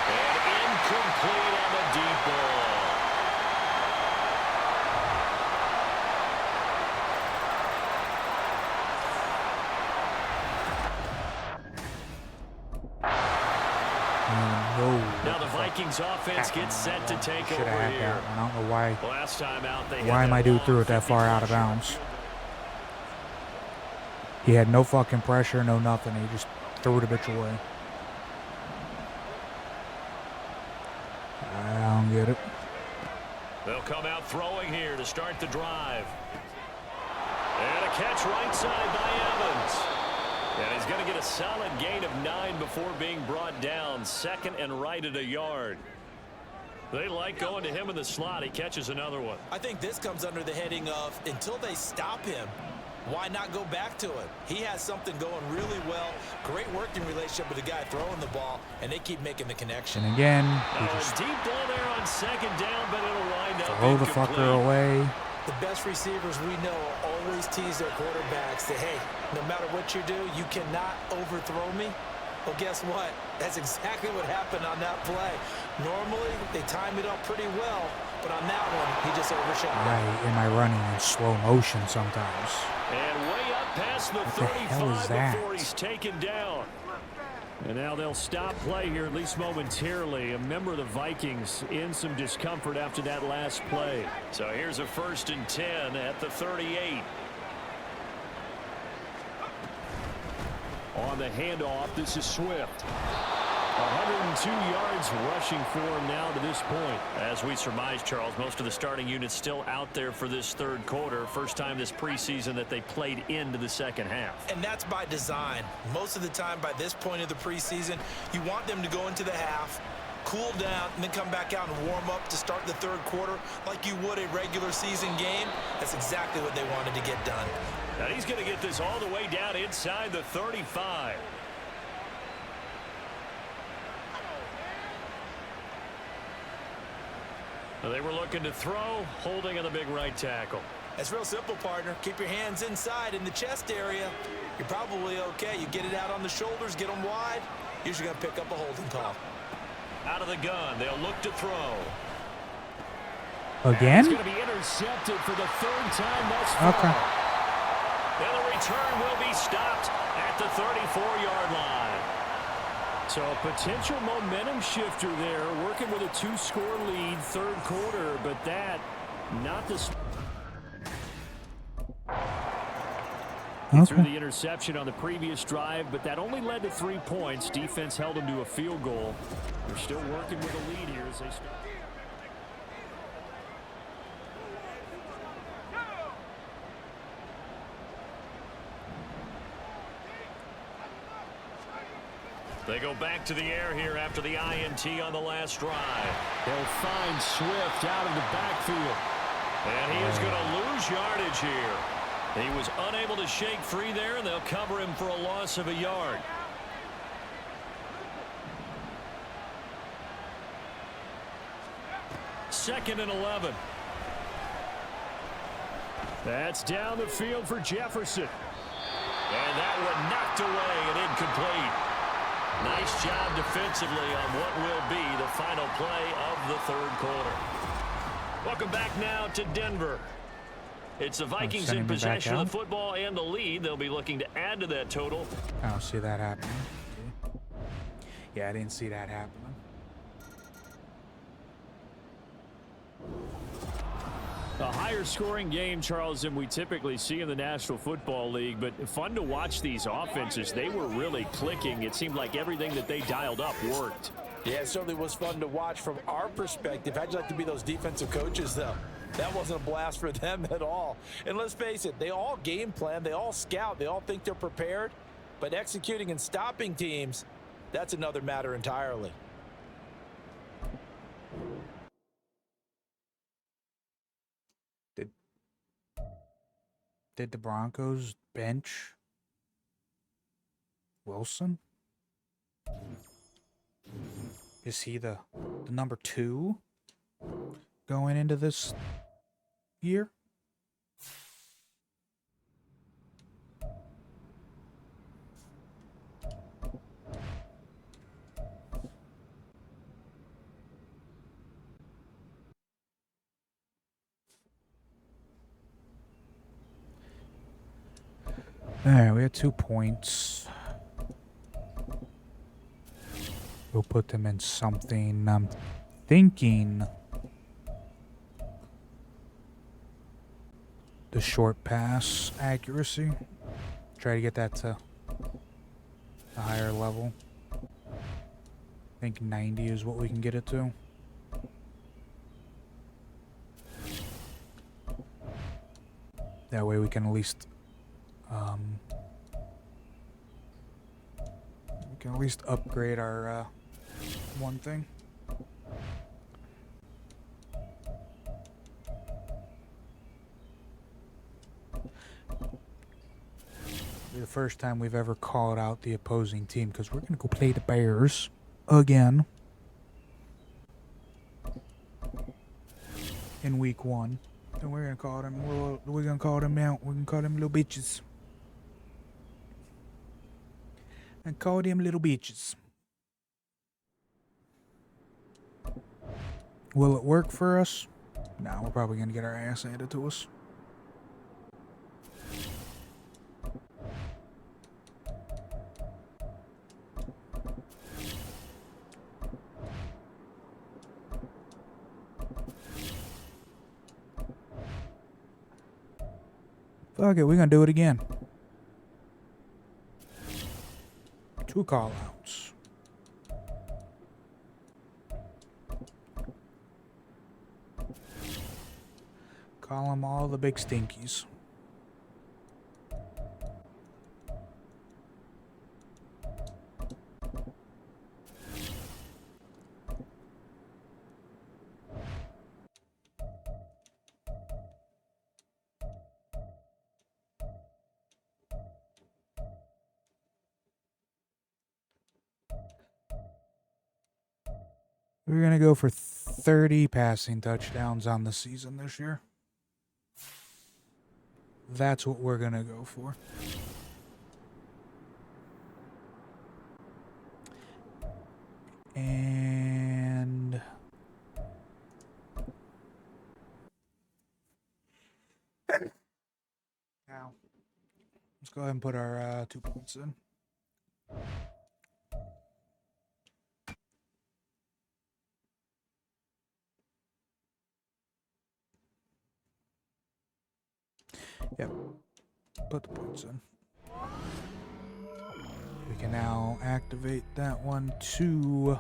And incomplete on the deep ball. Now the Vikings offense gets set to take over here. I don't know why. Last time out, Why my dude threw it that far out of bounds? He had no fucking pressure, no nothing. He just threw it a bitch away. get it. They'll come out throwing here to start the drive. And a catch right side by Evans. And he's going to get a solid gain of 9 before being brought down. Second and right at a yard. They like going to him in the slot. He catches another one. I think this comes under the heading of until they stop him, why not go back to it? He has something going really well. Great working relationship with the guy throwing the ball, and they keep making the connection. And again, A deep ball there on second down, but it'll wind up throw the incomplete. fucker away. The best receivers we know always tease their quarterbacks that, hey, no matter what you do, you cannot overthrow me. Well, guess what? That's exactly what happened on that play. Normally, they time it up pretty well, but on that one, he just overshot it. Am I running in slow motion sometimes? And way up past the What the hell is 35 that? before he's taken down. And now they'll stop play here, at least momentarily. A member of the Vikings in some discomfort after that last play. So here's a 1st and 10 at the 38. On the handoff, this is Swift. 102 yards rushing for him now to this point. As we surmise, Charles, most of the starting units still out there for this third quarter. First time this preseason that they played into the second half. And that's by design. Most of the time by this point of the preseason, you want them to go into the half, cool down, and then come back out and warm up to start the third quarter like you would a regular season game. That's exactly what they wanted to get done. Now he's going to get this all the way down inside the 35. They were looking to throw, holding on the big right tackle. It's real simple, partner. Keep your hands inside in the chest area. You're probably okay. You get it out on the shoulders, get them wide. Usually going to pick up a holding call. Out of the gun, they'll look to throw. Again? It's going to be intercepted for the third time thus far. Okay. And the return will be stopped at the 34-yard line. So a potential momentum shifter there, working with a 2-score lead, third quarter, but that not the. Threw the interception on the previous drive, but that only led to 3 points. Defense held them to a field goal. They're still working with a lead here as they start. They go back to the air here after the INT on the last drive. They'll find Swift out of the backfield. And he is going to lose yardage here. He was unable to shake free there, and they'll cover him for a loss of a yard. Second and 11. That's down the field for Jefferson. And that one knocked away and incomplete. Nice job defensively on what will be the final play of the third quarter. Welcome back now to Denver. It's the Vikings in possession of the football and the lead. They'll be looking to add to that total. I don't see that happening. Yeah, I didn't see that happening. A higher scoring game, Charles, than we typically see in the National Football League, but fun to watch these offenses. They were really clicking. It seemed like everything that they dialed up worked. Yeah, it certainly was fun to watch from our perspective. How'd you like to be those defensive coaches, though? That wasn't a blast for them at all. And let's face it, they all game plan, they all scout, they all think they're prepared. But executing and stopping teams, that's another matter entirely. Did the Broncos bench Wilson? Is he the number 2 going into this year? Alright, we had 2 points. We'll put them in something. I'm thinking the short pass accuracy. Try to get that to a higher level. I think 90 is what we can get it to. That way we can at least upgrade our one thing. The first time we've ever called out the opposing team, because we're going to go play the Bears again in week 1. And we're going to call them out. We're going to call them little bitches. And call them little bitches. Will it work for us? No, we're probably going to get our ass handed to us. Fuck it, we're gonna do it again. 2 call-outs. Call them all the big stinkies. We're going to go for 30 passing touchdowns on the season this year. That's what we're going to go for. And now, let's go ahead and put our 2 points in. Yep. Put the points in. We can now activate that one to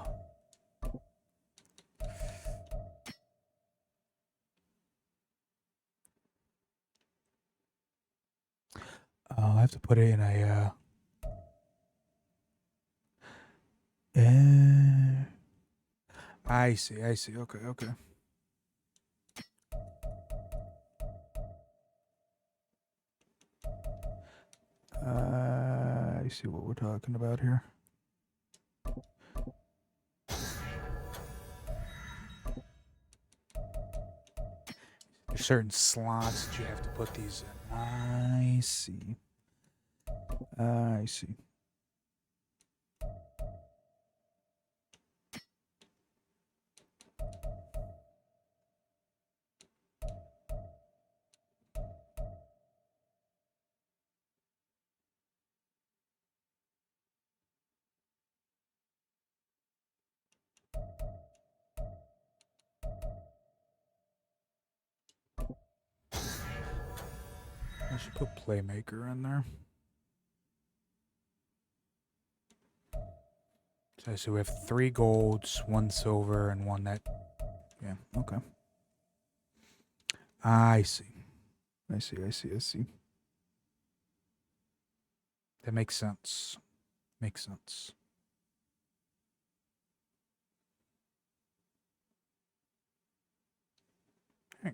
I have to put it in a I see. Okay. I see what we're talking about here. There's certain slots that you have to put these in. I see. I should put Playmaker in there. So we have 3 golds, 1 silver, and 1 that. Yeah, okay. I see. That makes sense. Hey.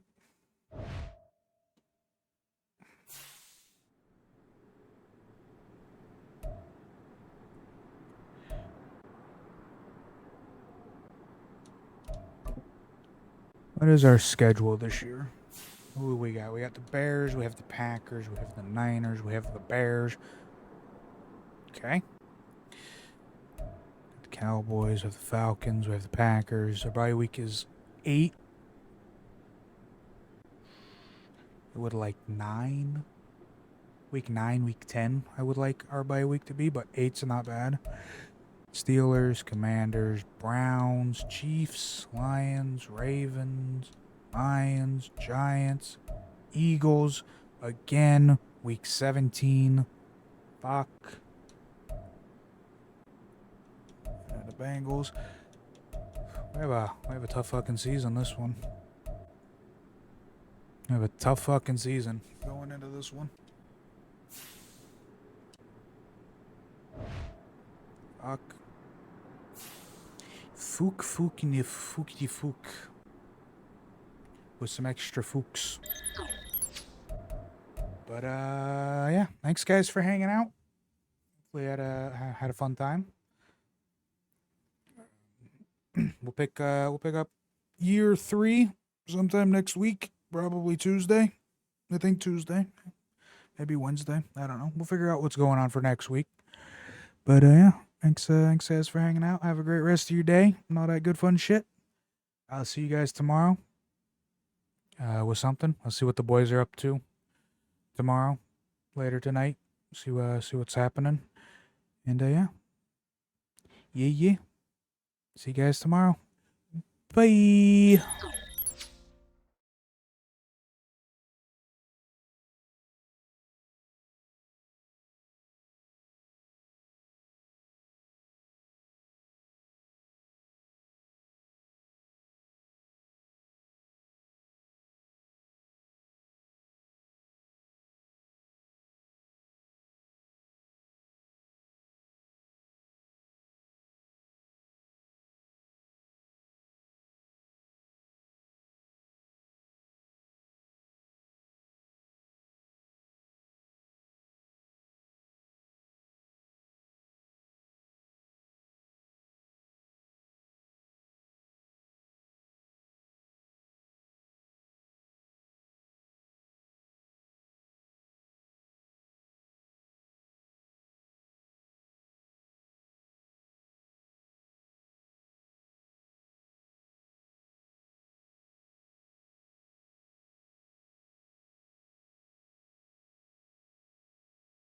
What is our schedule this year? Who do we got? We got the Bears, we have the Packers, we have the Niners, we have the Bears. Okay. The Cowboys, we have the Falcons, we have the Packers. Our bye week is 8. I would like 9. Week 9, week 10, I would like our bye week to be, but 8's not bad. Steelers, Commanders, Browns, Chiefs, Lions, Ravens, Lions, Giants, Eagles, again, week 17. Fuck. And the Bengals. We have a tough fucking season, this one. I have a tough fucking season going into this one. Fuck. Fook in the fook. With some extra fooks. But yeah, thanks guys for hanging out. We had a fun time. We'll pick up year 3 sometime next week, probably Tuesday. I think Tuesday, maybe Wednesday. I don't know. We'll figure out what's going on for next week. But yeah, thanks guys for hanging out. Have a great rest of your day and all that good fun shit. I'll see you guys tomorrow. With something. I'll see what the boys are up to tomorrow, later tonight. See what's happening. And yeah. See you guys tomorrow. Bye.